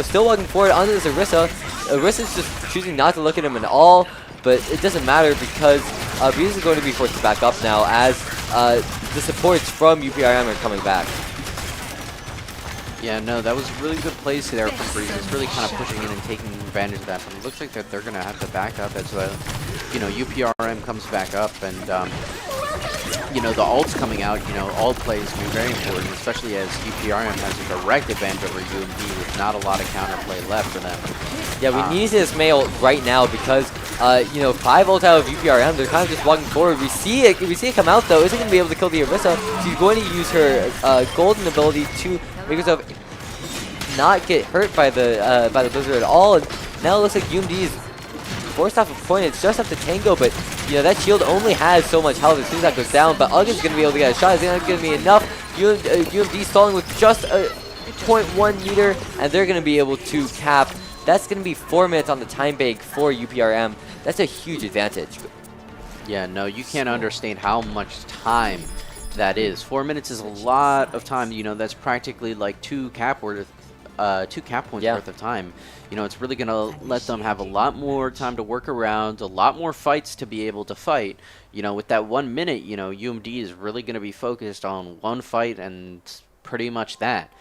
Speaker 1: still walking forward onto this Orisa. Orisa's just choosing not to look at him at all, but it doesn't matter because Breeze is going to be forced to back up now as the supports from UPRM are coming back.
Speaker 2: Yeah, no, that was really good plays there from Breeze. It's really kind of pushing in and taking advantage of that. But it looks like that they're going to have to back up as UPRM comes back up, and the ults coming out. Ult play is going to be very important, especially as UPRM has a direct advantage over UMD with not a lot of counterplay left for them.
Speaker 1: Yeah, we need to see this Mail right now because 5 ult out of UPRM. They're kind of just walking forward. We see it come out though. Isn't going to be able to kill the Orisa. She's going to use her golden ability to make herself not get hurt by the Blizzard at all. And now it looks like UMD is forced off a point. It's just up to Tango, but that shield only has so much health as soon as that goes down. But Uggin's going to be able to get a shot. It's not going to be enough. UMD stalling with just a 0.1 meter, and they're going to be able to cap. That's going to be 4 minutes on the time bank for UPRM. That's a huge advantage.
Speaker 2: Yeah, no, you can't understand how much time that is. 4 minutes is a lot of time. That's practically like 2 cap points worth of time. It's really going to let them have a lot more time to work around, a lot more fights to be able to fight. With that 1 minute, UMD is really going to be focused on one fight and pretty much that.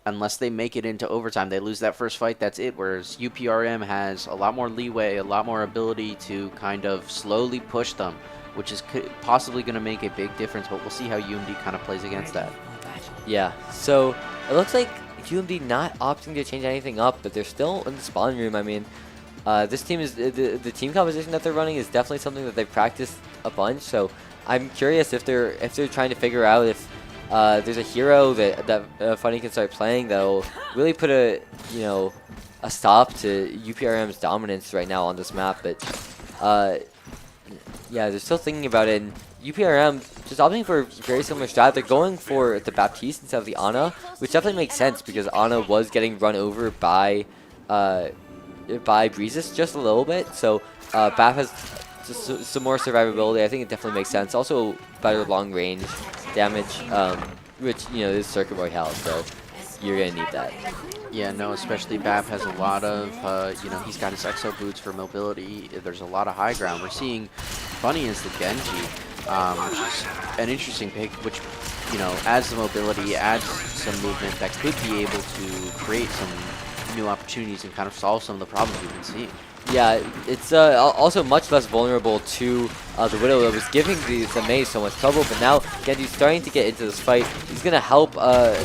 Speaker 2: Unless they make it into overtime, they lose that first fight, that's it. Whereas UPRM has a lot more leeway, a lot more ability to kind of slowly push them, which is possibly going to make a big difference, but we'll see how UMD kind of plays against that.
Speaker 1: Yeah, so it looks like UMD not opting to change anything up, but they're still in the spawn room. I mean, this team is the team composition that they're running is definitely something that they've practiced a bunch. So I'm curious if they're trying to figure out if there's a hero that Funny can start playing that'll really put a stop to UPRM's dominance right now on this map. But yeah, they're still thinking about it. And UPRM just opting for a very similar strat. They're going for the Baptiste instead of the Ana, which definitely makes sense because Ana was getting run over by Breezes just a little bit. So Bap has just some more survivability. I think it definitely makes sense. Also better long range damage, which is Circuit Boy health, so you're gonna need that.
Speaker 2: Yeah, no, especially Bap has a lot of, he's got his exo boots for mobility. There's a lot of high ground. We're seeing Funny as the Genji, which is an interesting pick, which, adds the mobility, adds some movement that could be able to create some new opportunities and kind of solve some of the problems we've been seeing.
Speaker 1: Yeah, it's also much less vulnerable to the Widow that was giving the Mei so much trouble, but now Genji's starting to get into this fight. He's going to help the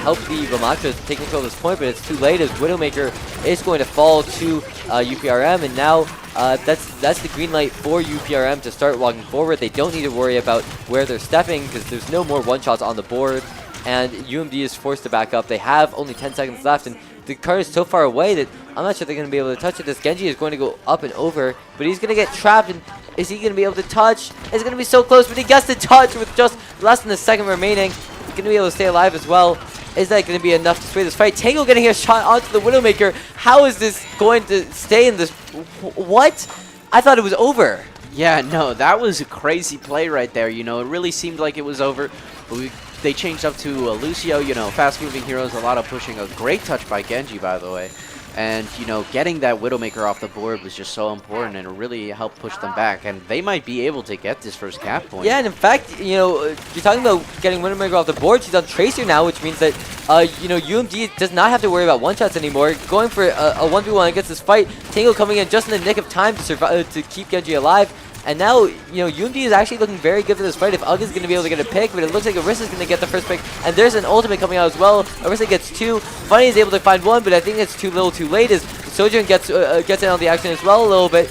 Speaker 1: Ramattra take control of this point, but it's too late as Widowmaker is going to fall to UPRM, and now that's the green light for UPRM to start walking forward. They don't need to worry about where they're stepping because there's no more one-shots on the board, and UMD is forced to back up. They have only 10 seconds left, and the card is so far away that I'm not sure they're going to be able to touch it. This Genji is going to go up and over, but he's going to get trapped, and is he going to be able to touch? It's going to be so close, but he gets to touch with just less than a second remaining. He's going to be able to stay alive as well. Is that going to be enough to sway this fight? Tango getting a shot onto the Widowmaker. How is this going to stay in this? What? I thought it was over.
Speaker 2: Yeah, no, that was a crazy play right there. It really seemed like it was over. But they changed up to Lucio, fast-moving heroes, a lot of pushing. A great touch by Genji, by the way. And, getting that Widowmaker off the board was just so important, and it really helped push them back. And they might be able to get this first cap point.
Speaker 1: Yeah, and in fact, you're talking about getting Widowmaker off the board. She's on Tracer now, which means that, UMD does not have to worry about one-shots anymore. Going for a 1v1 against this fight. Tango coming in just in the nick of time to survive, to keep Genji alive. And now, UMD is actually looking very good for this fight if Ugg is going to be able to get a pick, but it looks like Orisa's going to get the first pick. And there's an ultimate coming out as well. Orisa gets 2. Funny is able to find 1, but I think it's too little too late as Sojourn gets in on the action as well a little bit.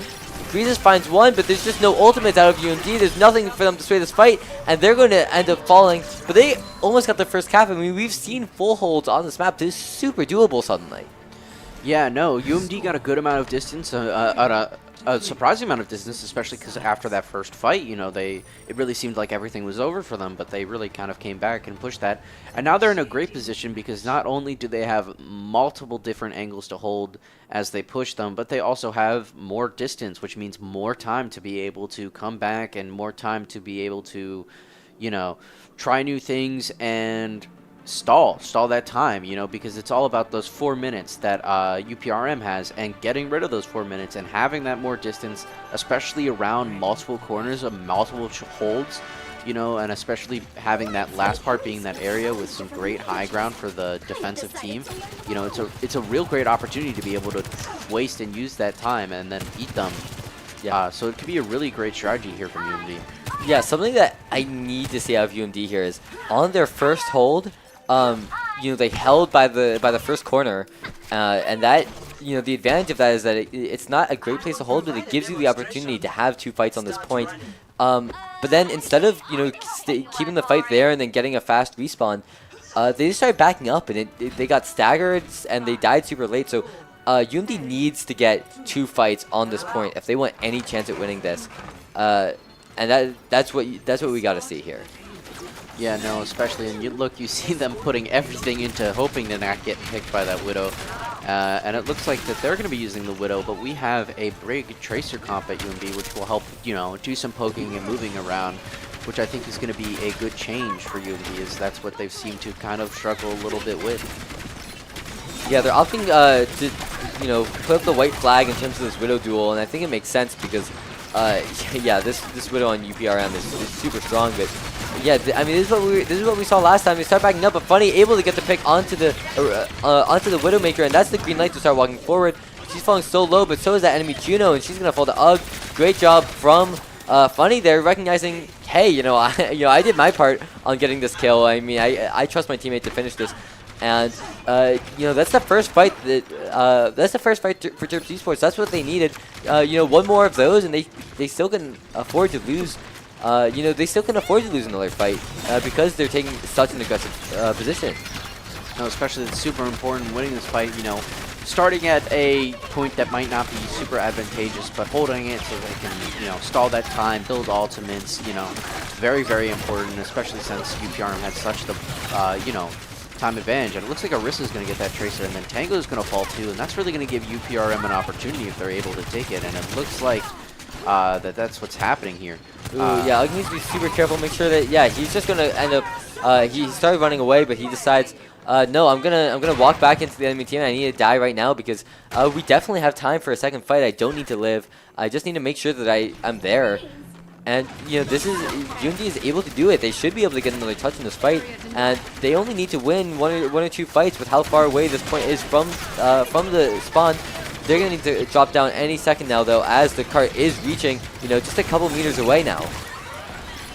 Speaker 1: Breezes finds 1, but there's just no ultimates out of UMD. There's nothing for them to sway this fight, and they're going to end up falling. But they almost got the first cap. I mean, we've seen full holds on this map. This is super doable suddenly.
Speaker 2: Yeah, no, UMD got a good amount of distance, a surprising amount of distance, especially because after that first fight, you know, it really seemed like everything was over for them, but they really kind of came back and pushed that. And now they're in a great position because not only do they have multiple different angles to hold as they push them, but they also have more distance, which means more time to be able to come back and more time to be able to, you know, try new things and stall that time, you know, because it's all about those 4 minutes that UPRM has, and getting rid of those 4 minutes and having that more distance, especially around multiple corners of multiple holds, you know, and especially having that last part being that area with some great high ground for the defensive team. You know, it's a real great opportunity to be able to waste and use that time and then beat them. Yeah, so it could be a really great strategy here from UMD.
Speaker 1: Yeah, something that I need to see out of UMD here is on their first hold, you know, they held by the first corner, and that, you know, the advantage of that is that it's not a great place to hold, but it gives you the opportunity to have 2 fights on this point. But then instead of, you know, keeping the fight there and then getting a fast respawn, they just started backing up, and they got staggered and they died super late. So UMD needs to get 2 fights on this point if they want any chance at winning this, and that's what we got to see here.
Speaker 2: Yeah, no, especially, and you see them putting everything into hoping to not get picked by that Widow. And it looks like that they're going to be using the Widow, but we have a Brig Tracer comp at UMB, which will help, you know, do some poking and moving around, which I think is going to be a good change for UMB, as that's what they've seemed to kind of struggle a little bit with.
Speaker 1: Yeah, they're opting to, you know, put up the white flag in terms of this Widow duel, and I think it makes sense because, yeah, this Widow on UPRM is super strong, but yeah, I mean, this is what we saw last time. They start backing up, but Funny able to get the pick onto the Widowmaker, and that's the green light to start walking forward. She's falling so low, but so is that enemy Juno, and she's gonna fall to UG. Great job from Funny there, recognizing, hey, you know, I did my part on getting this kill. I mean, I trust my teammate to finish this, and you know, that's the first fight for Terps Esports. That's what they needed. You know, one more of those, and they still can afford to lose. You know, they still can afford to lose another fight because they're taking such an aggressive position.
Speaker 2: No, especially it's super important winning this fight, you know, starting at a point that might not be super advantageous, but holding it so they can, you know, stall that time, build ultimates, you know, very, very important, especially since UPRM had such the, you know, time advantage. And it looks like Arissa's going to get that Tracer, and then Tango's going to fall too, and that's really going to give UPRM an opportunity if they're able to take it, and it looks like that's what's happening here.
Speaker 1: Ooh, yeah, UG needs to be super careful, make sure that, yeah, he's just going to end up, he started running away, but he decides, no, I'm gonna walk back into the enemy team, and I need to die right now because we definitely have time for a second fight. I don't need to live. I just need to make sure that I'm there. And, you know, this is, UMD is able to do it. They should be able to get another touch in this fight, and they only need to win one or two fights with how far away this point is from the spawn. They're going to need to drop down any second now, though, as the cart is reaching, you know, just a couple meters away now.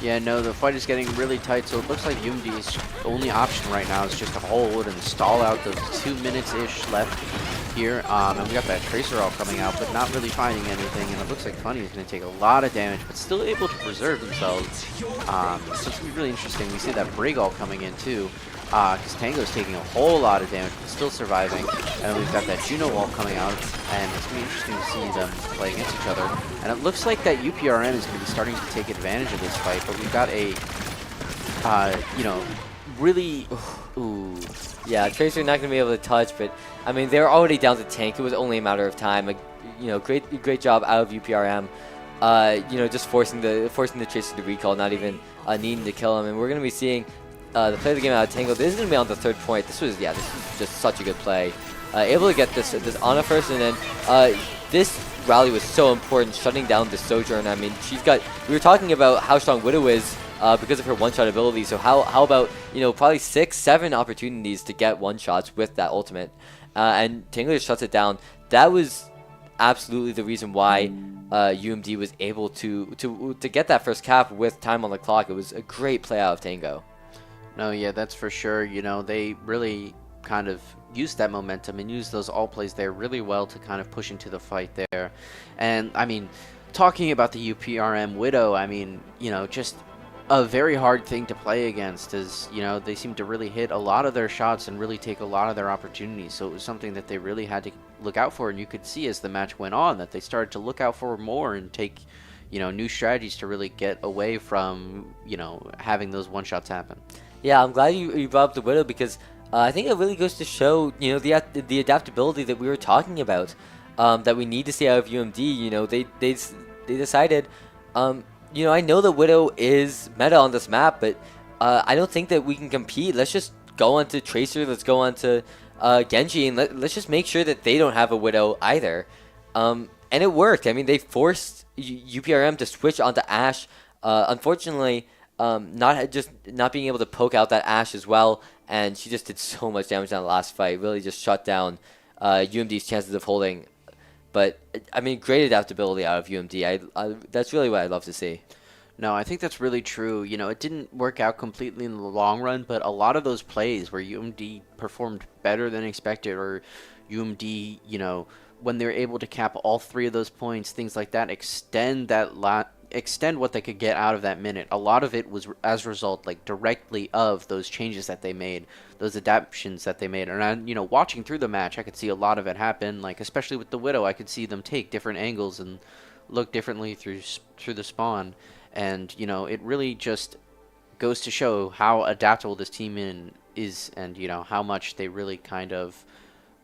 Speaker 2: Yeah, no, the fight is getting really tight, so it looks like UMD's only option right now is just to hold and stall out the 2 minutes-ish left here. And we got that Tracer all coming out, but not really finding anything, and it looks like Funny is going to take a lot of damage, but still able to preserve themselves. So it's going to be really interesting. We see that Brig all coming in, too, because Tango's taking a whole lot of damage, but still surviving. And we've got that Juno wall coming out, and it's going to be interesting to see them play against each other. And it looks like that UPRM is going to be starting to take advantage of this fight, but we've got a, you know, really, ooh.
Speaker 1: Yeah, Tracer not going to be able to touch, but, I mean, they're already down to tank. It was only a matter of time. Like, you know, great job out of UPRM. You know, just forcing the Tracer to recall, not even needing to kill him. And we're going to be seeing the play of the game out of Tango. This is going to be on the third point. This was just such a good play. Able to get this Ana first, and then this rally was so important, shutting down the Sojourn. I mean, we were talking about how strong Widow is because of her one-shot ability, so how about, you know, probably 6-7 opportunities to get one-shots with that ultimate, and Tango just shuts it down. That was absolutely the reason why UMD was able to get that first cap with time on the clock. It was a great play out of Tango.
Speaker 2: No, yeah, that's for sure. You know, they really kind of used that momentum and used those all plays there really well to kind of push into the fight there. And, I mean, talking about the UPRM Widow, I mean, you know, just a very hard thing to play against, as they seem to really hit a lot of their shots and really take a lot of their opportunities. So it was something that they really had to look out for, and you could see as the match went on that they started to look out for more and take new strategies to really get away from having those one shots happen.
Speaker 1: Yeah, I'm glad you brought up the Widow, because I think it really goes to show the adaptability that we were talking about, that we need to see out of UMD. They decided. I know the Widow is meta on this map, but I don't think that we can compete. Let's just go on to Tracer, let's go on to Genji, and let's just make sure that they don't have a Widow either. And it worked. I mean, they forced UPRM to switch onto Ashe. Unfortunately, not being able to poke out that Ashe as well, and she just did so much damage on the last fight. Really just shut down UMD's chances of holding. But, I mean, great adaptability out of UMD. That's really what I'd love to see.
Speaker 2: No, I think that's really true. It didn't work out completely in the long run, but a lot of those plays where UMD performed better than expected, or UMD, when they're able to cap all 3 of those points, things like that, extend what they could get out of that minute. A lot of it was as a result, directly of those changes that they made, those adaptations that they made. And watching through the match, I could see a lot of it happen. Especially with the Widow, I could see them take different angles and look differently through the spawn. And it really just goes to show how adaptable this team is, and how much they really kind of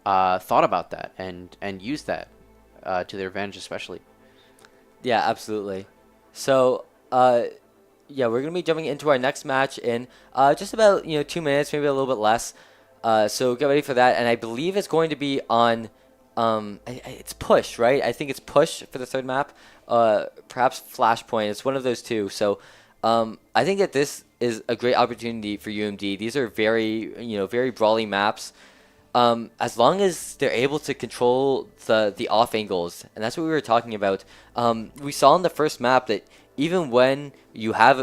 Speaker 2: thought about that and used that to their advantage, especially.
Speaker 1: Yeah, absolutely. So, yeah, we're going to be jumping into our next match in just about 2 minutes, maybe a little bit less. So get ready for that. And I believe it's going to be on, it's Push, right? I think it's Push for the third map. Perhaps Flashpoint. It's one of those two. So I think that this is a great opportunity for UMD. These are very, very brawly maps. As long as they're able to control the off angles, and that's what we were talking about. We saw in the first map that even when you have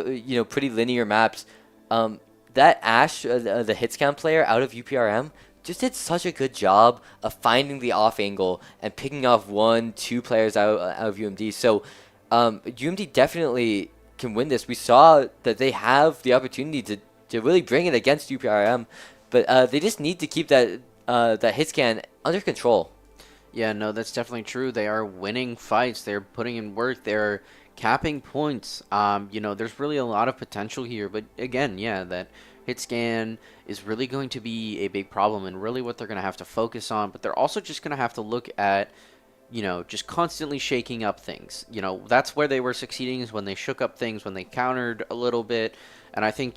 Speaker 1: pretty linear maps, that Ashe, the hitscan player out of UPRM, just did such a good job of finding the off angle and picking off 1-2 players out of UMD. So UMD definitely can win this. We saw that they have the opportunity to really bring it against UPRM, but they just need to keep that hit scan under control.
Speaker 2: Yeah, no, that's definitely true. They are winning fights. They're putting in work. They're capping points. There's really a lot of potential here. But again, yeah, that hit scan is really going to be a big problem, and really what they're going to have to focus on. But they're also just going to have to look at, just constantly shaking up things. That's where they were succeeding, is when they shook up things, when they countered a little bit. And I think,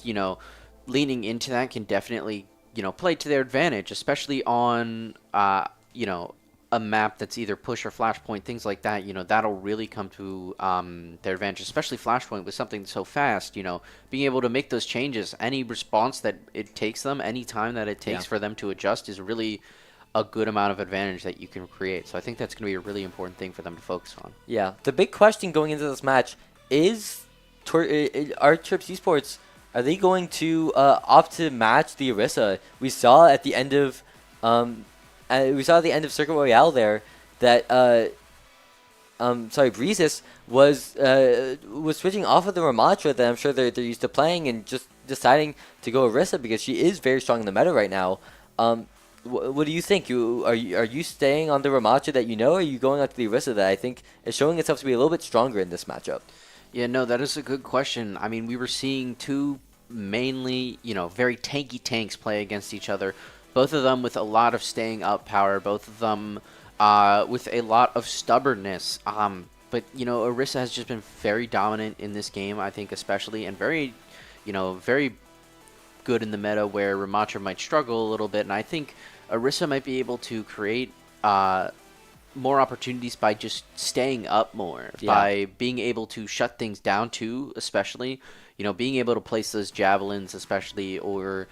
Speaker 2: leaning into that can definitely play to their advantage, especially on, a map that's either Push or Flashpoint, things like that. That'll really come to their advantage, especially Flashpoint with something so fast. Being able to make those changes, any response that it takes them, any time that it takes for them to adjust, is really a good amount of advantage that you can create. So I think that's going to be a really important thing for them to focus on.
Speaker 1: Yeah, the big question going into this match is, are Terps Esports, are they going to opt to match the Orisa? We saw at the end of Circuit Royale there that Breezes was switching off of the Ramatra that I'm sure they're used to playing, and just deciding to go Orisa because she is very strong in the meta right now. What do you think? Are you staying on the Ramatra that or are you going out to the Orisa that I think is showing itself to be a little bit stronger in this matchup?
Speaker 2: Yeah, no, that is a good question. I mean, we were seeing two mainly, very tanky tanks play against each other. Both of them with a lot of staying up power. Both of them with a lot of stubbornness. But, Orisa has just been very dominant in this game, I think especially, and very, very good in the meta where Ramatra might struggle a little bit. And I think Orisa might be able to create more opportunities by just staying up more, by being able to shut things down too, especially, being able to place those javelins especially, or,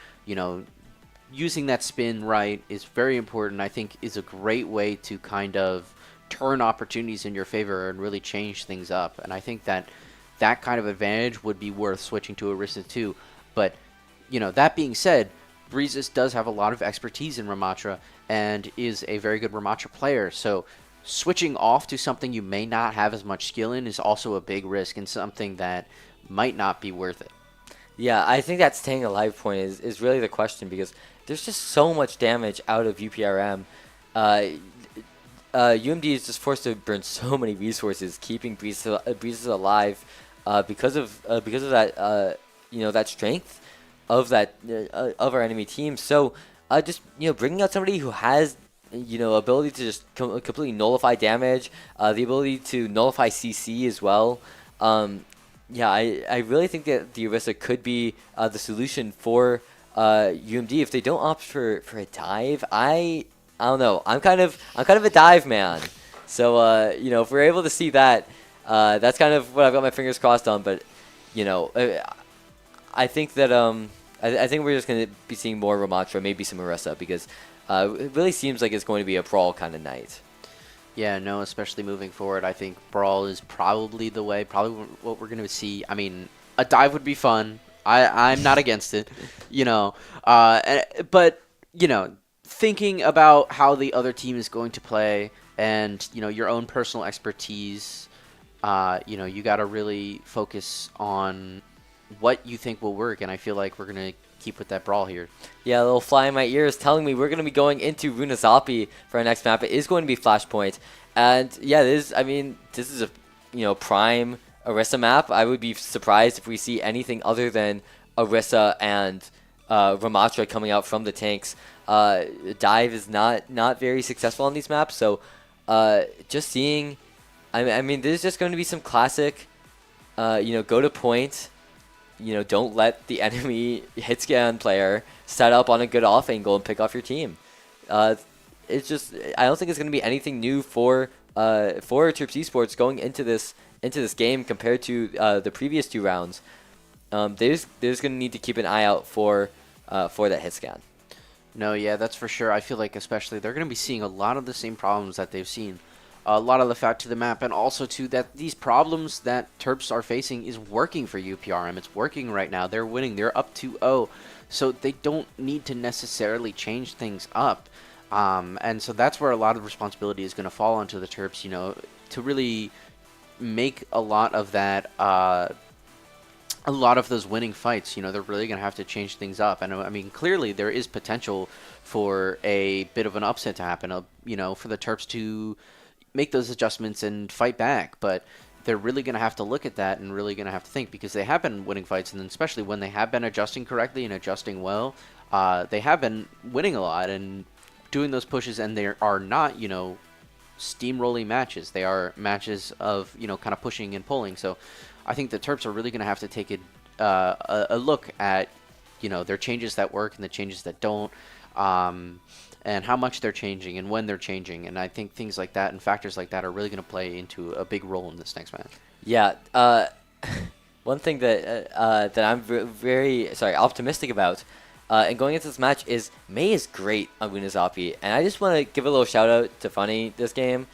Speaker 2: using that spin right is very important. I think is a great way to kind of turn opportunities in your favor and really change things up. And I think that kind of advantage would be worth switching to Orisa too. But, that being said, Breezes does have a lot of expertise in Ramatra and is a very good Ramatra player. So switching off to something you may not have as much skill in is also a big risk and something that might not be worth it.
Speaker 1: Yeah, I think that staying alive point is really the question because there's just so much damage out of UPRM. UMD is just forced to burn so many resources, keeping Breezes alive because of that that strength of of our enemy team. So just bringing out somebody who has ability to just completely nullify damage, the ability to nullify CC as well. Yeah, I really think that the Orisa could be the solution for UMD if they don't opt for a dive. I don't know. I'm kind of a dive man. So if we're able to see that, that's kind of what I've got my fingers crossed on. But I think that I think we're just going to be seeing more Ramatra, maybe some Orisa, because it really seems like it's going to be a brawl kind of night.
Speaker 2: Yeah, no, especially moving forward, I think Brawl is probably the way, probably what we're going to see. I mean, a dive would be fun. I'm not against it, but, thinking about how the other team is going to play and, your own personal expertise, you got to really focus on what you think will work, and I feel like we're going to keep with that Brawl here.
Speaker 1: Yeah, a little fly in my ear is telling me we're going to be going into Runazapi for our next map. It is going to be Flashpoint. And yeah, this is a prime Orisa map. I would be surprised if we see anything other than Orisa and Ramatra coming out from the tanks. Dive is not very successful on these maps, so just seeing, I mean, there's just going to be some classic, go to point. Don't let the enemy hit scan player set up on a good off angle and pick off your team. It's just, I don't think it's going to be anything new for Terps Esports going into this game compared to the previous 2 rounds. There's going to need to keep an eye out for that hit scan.
Speaker 2: No, yeah, that's for sure. I feel like especially they're going to be seeing a lot of the same problems that they've seen. A lot of the fact to the map, and also to that these problems that Terps are facing is working for UPRM. It's working right now. They're winning. They're up 2-0. So they don't need to necessarily change things up. And so that's where a lot of responsibility is going to fall onto the Terps, to really make a lot of that, a lot of those winning fights. They're really going to have to change things up. And I mean, clearly there is potential for a bit of an upset to happen, for the Terps to make those adjustments and fight back, but they're really going to have to look at that and really going to have to think, because they have been winning fights, and then especially when they have been adjusting correctly and adjusting well, they have been winning a lot and doing those pushes, and they are not, steamrolling matches. They are matches of, kind of pushing and pulling. So I think the Terps are really going to have to take a look at, their changes that work and the changes that don't, and how much they're changing and when they're changing. And I think things like that and factors like that are really going to play into a big role in this next match.
Speaker 1: Yeah. One thing that I'm very optimistic about and going into this match is Mei is great on Runazapi. And I just want to give a little shout out to Funny this game,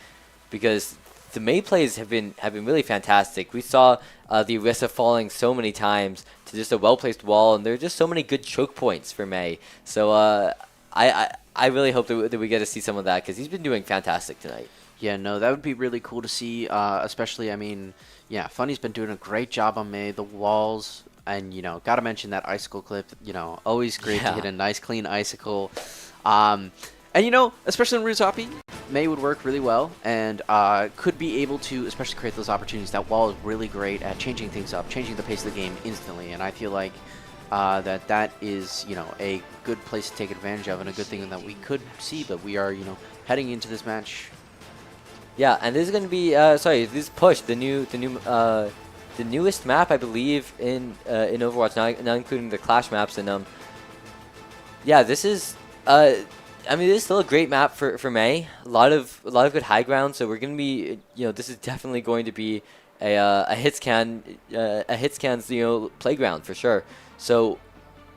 Speaker 1: because the Mei plays have been really fantastic. We saw the Orisa falling so many times to just a well-placed wall, and there are just so many good choke points for Mei. So I really hope that we get to see some of that, because he's been doing fantastic tonight.
Speaker 2: Yeah, no, that would be really cool to see, especially, I mean, yeah, Funny's been doing a great job on Mei, the walls, and, got to mention that icicle clip, always great to hit a nice, clean icicle. And, especially in Runazapi, Mei would work really well and could be able to especially create those opportunities. That wall is really great at changing things up, changing the pace of the game instantly, and I feel like that is, a good place to take advantage of and a good thing that we could see, but we are, heading into this match.
Speaker 1: Yeah, and this is going to be, this push, the newest map, I believe, in Overwatch, not including the Clash maps, and yeah, this is, this is still a great map for Mei. A lot of good high ground, so we're going to be, this is definitely going to be a hitscan's playground for sure. So,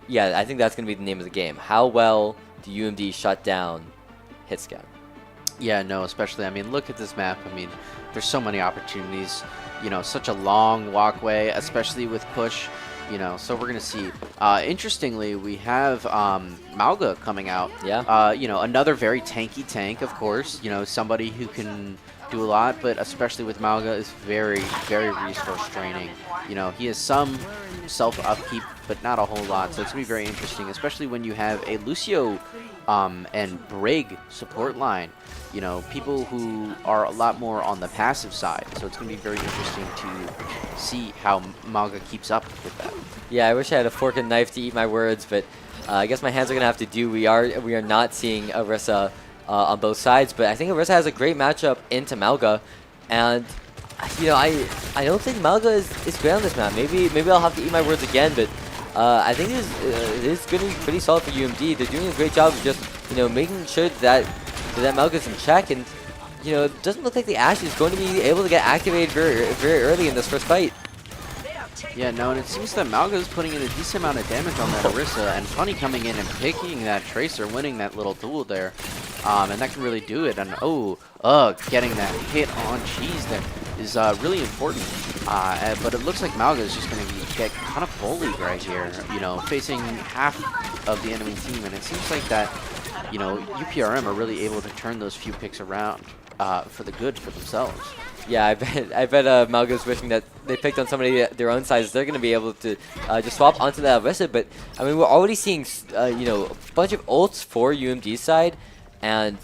Speaker 1: yeah, I think that's going to be the name of the game. How well do UMD shut down hitscan?
Speaker 2: Yeah, no, especially, look at this map. There's so many opportunities, such a long walkway, especially with push, so we're going to see. Interestingly, we have Mauga coming out.
Speaker 1: Yeah.
Speaker 2: Another very tanky tank, of course, somebody who can do a lot, but especially with Malga is very, very resource draining. You know, he has some self-upkeep, but not a whole lot, so it's going to be very interesting, especially when you have a Lucio and Brig support line. You know, people who are a lot more on the passive side, so it's going to be very interesting to see how Malga keeps up with that.
Speaker 1: Yeah, I wish I had a fork and knife to eat my words, but I guess my hands are going to have to do. We are not seeing Orisa on both sides, but I think Orisa has a great matchup into Malga, and you know, I don't think Malga is great on this map. Maybe I'll have to eat my words again, but I think it is going to be pretty solid for UMD. They're doing a great job of just, you know, making sure that Malga's in check, and you know, it doesn't look like the Ashe is going to be able to get activated very early in this first fight.
Speaker 2: Yeah, no, and it seems that Malga is putting in a decent amount of damage on that Orisa, and Funny coming in and picking that Tracer, winning that little duel there. And that can really do it. And getting that hit on Cheese there is really important. But it looks like Malga is just going to get kind of bullied right here, you know, facing half of the enemy team. And it seems like that, you know, UPRM are really able to turn those few picks around for the good for themselves.
Speaker 1: Yeah, I bet Malga's wishing that they picked on somebody their own size. They're going to be able to just swap onto that Orisa. But I mean, we're already seeing you know, a bunch of ults for UMD's side, and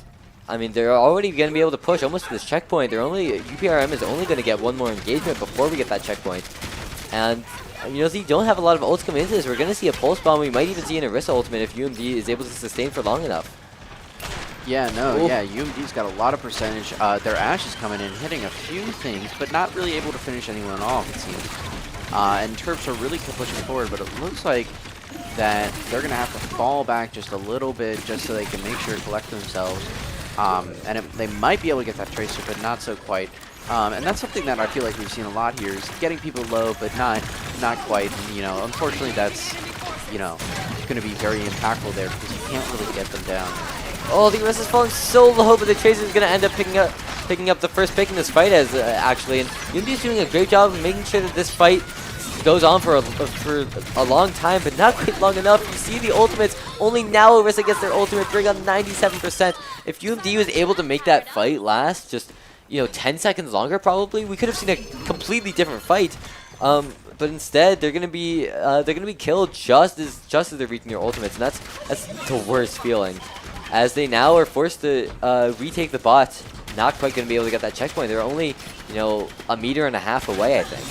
Speaker 1: I mean, they're already going to be able to push almost to this checkpoint. UPRM is only going to get one more engagement before we get that checkpoint, and you know, they don't have a lot of ults coming into this. We're going to see a pulse bomb. We might even see an Orisa ultimate if UMD is able to sustain for long enough.
Speaker 2: Yeah, no, yeah, UMD's got a lot of percentage. Their Ashe is coming in, hitting a few things, but not really able to finish anyone off, it seems. And Terps are really pushing forward, but it looks like that they're going to have to fall back just a little bit just so they can make sure to collect themselves. They might be able to get that Tracer, but not so quite. And that's something that I feel like we've seen a lot here, is getting people low, but not quite. And, you know, unfortunately, that's, you know, going to be very impactful there because you can't really get them down.
Speaker 1: Oh, the Orisa's falling so low, but the Tracer is going to end up picking up the first pick in this fight, as actually. And UMD is doing a great job of making sure that this fight goes on for a long time, but not quite long enough. You see the ultimates. Only now Orisa gets their ultimate, bring on 97%. If UMD was able to make that fight last just, you know, 10 seconds longer, probably we could have seen a completely different fight. But instead, they're gonna be killed just as they're reaching their ultimates, and that's the worst feeling, as they now are forced to retake the bot. Not quite gonna be able to get that checkpoint. They're only, you know, 1.5 meters away, I think.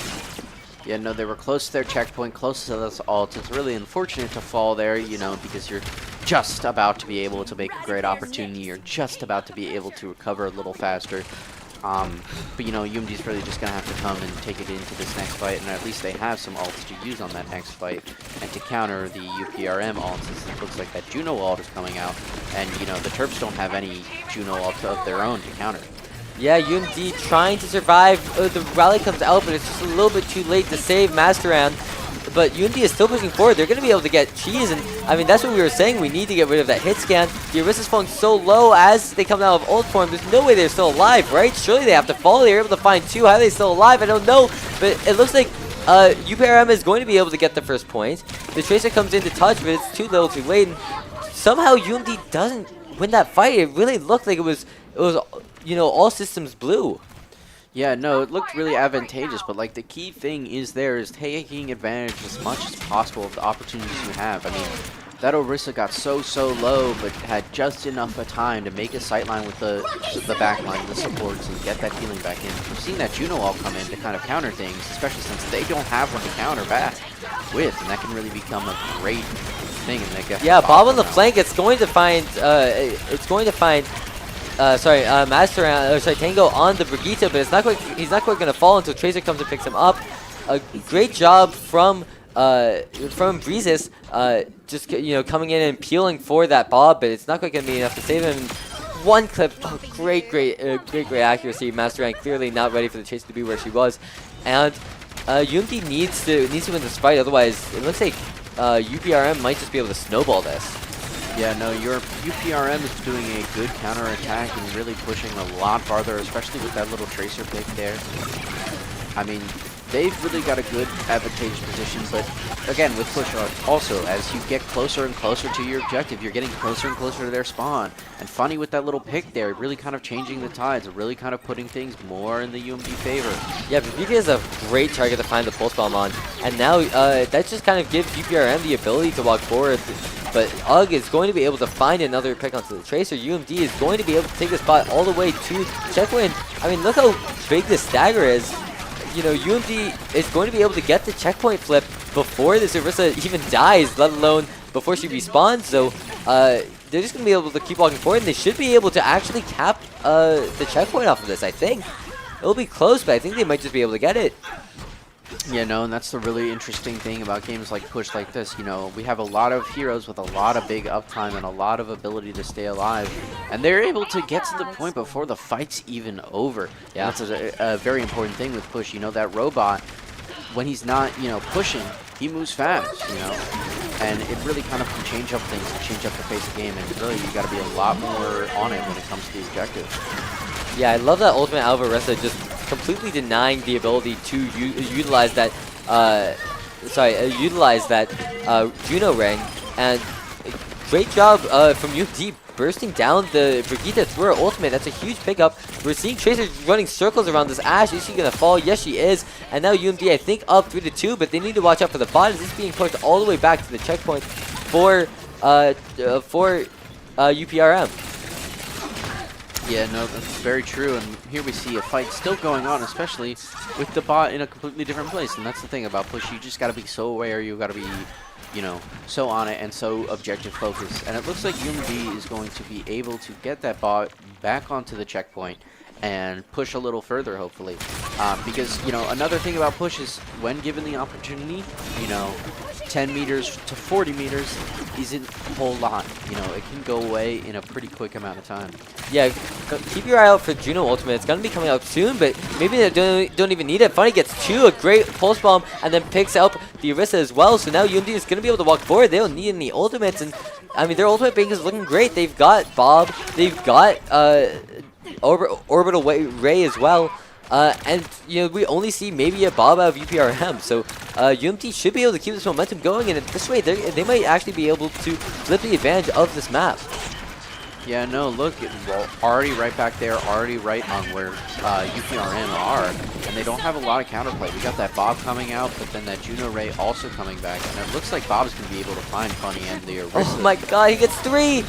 Speaker 2: Yeah, no, they were close to their checkpoint, close to this ult. It's really unfortunate to fall there, you know, because you're just about to be able to make a great opportunity. You're just about to be able to recover a little faster. But, you know, UMD's really just going to have to come and take it into this next fight, and at least they have some ults to use on that next fight. And to counter the UPRM ults, it looks like that Juno ult is coming out. And, you know, the Terps don't have any Juno ults of their own to counter.
Speaker 1: Yeah, UMD trying to survive. The rally comes out, but it's just a little bit too late to save Masteran. But UMD is still pushing forward. They're going to be able to get Cheese, and I mean, that's what we were saying. We need to get rid of that hit scan. The Orisa's falling so low as they come out of ult form. There's no way they're still alive, right? Surely they have to fall. They're able to find two. How are they still alive? I don't know. But it looks like UPRM is going to be able to get the first point. The Tracer comes in to touch, but it's too little too late. And somehow UMD doesn't win that fight. It really looked like it was you know, all systems blue.
Speaker 2: Yeah, no, it looked really advantageous, but like the key thing is taking advantage as much as possible of the opportunities you have. I mean, that Orisa got so low, but had just enough of time to make a sightline with the backline, the supports, and get that healing back in. We've seen that Juno all come in to kind of counter things, especially since they don't have one to counter back with, and that can really become a great thing. And
Speaker 1: yeah, Bob on the flank. It's going to find Tango on the Brigitte, but he's not quite going to fall until Tracer comes and picks him up. A great job from Breezes, just, you know, coming in and peeling for that Bob, but it's not quite going to be enough to save him. One clip, great accuracy. Masteran clearly not ready for the Tracer to be where she was, and UMD needs to win this fight. Otherwise, it looks like UPRM might just be able to snowball this.
Speaker 2: Yeah, no, your UPRM is doing a good counter-attack and really pushing a lot farther, especially with that little Tracer pick there. I mean, they've really got a good advantageous position, but again, with push also, as you get closer and closer to your objective, you're getting closer and closer to their spawn. And funny with that little pick there, really kind of changing the tides, really kind of putting things more in the UMD favor.
Speaker 1: Yeah, BK is a great target to find the pulse bomb on, and now that just kind of gives UPRM the ability to walk forward. But UG is going to be able to find another pick onto the Tracer. UMD is going to be able to take the spot all the way to checkpoint. I mean, look how big this stagger is. You know, UMD is going to be able to get the checkpoint flip before this Orisa even dies, let alone before she respawns. So they're just going to be able to keep walking forward, and they should be able to actually cap the checkpoint off of this, I think. It'll be close, but I think they might just be able to get it.
Speaker 2: Yeah, no, and that's the really interesting thing about games like Push like this. You know, we have a lot of heroes with a lot of big uptime and a lot of ability to stay alive, and they're able to get to the point before the fight's even over.
Speaker 1: Yeah,
Speaker 2: that's a very important thing with Push. You know, that robot, when he's not, you know, pushing, he moves fast, you know, and it really kind of can change up things, change up the pace of the game, and really you got to be a lot more on it when it comes to the objective.
Speaker 1: Yeah, I love that ultimate out of Orisa just completely denying the ability to utilize that, Juno ring, and great job from UMD bursting down the Brigitte through her ultimate. That's a huge pickup. We're seeing Tracer running circles around this Ashe. Is she going to fall? Yes, she is. And now UMD, I think, up 3-2, but they need to watch out for the bot. Is this being pushed all the way back to the checkpoint for UPRM?
Speaker 2: Yeah, no, that's very true, and here we see a fight still going on, especially with the bot in a completely different place, and that's the thing about Push. You just got to be so aware, you got to be, you know, so on it and so objective focused, and it looks like UMD is going to be able to get that bot back onto the checkpoint and push a little further, hopefully, because, you know, another thing about Push is when given the opportunity, you know, 10 meters to 40 meters isn't a whole lot. You know, it can go away in a pretty quick amount of time.
Speaker 1: Yeah, keep your eye out for Juno Ultimate. It's going to be coming out soon, but maybe they don't even need it. Funny gets two, a great pulse bomb, and then picks up the Orisa as well. So now UMD is going to be able to walk forward. They don't need any ultimates, and I mean, their ultimate bank is looking great. They've got Bob, they've got Orbital Ray as well. And, you know, we only see maybe a Bob out of UPRM, so UMT should be able to keep this momentum going, and this way they might actually be able to flip the advantage of this map.
Speaker 2: Yeah, no, look, well, already right back there, already right on where UPRM are, and they don't have a lot of counterplay. We got that Bob coming out, but then that Juno Ray also coming back, and it looks like Bob's going to be able to find Funny and the Orisa.
Speaker 1: Oh my god, he gets 3!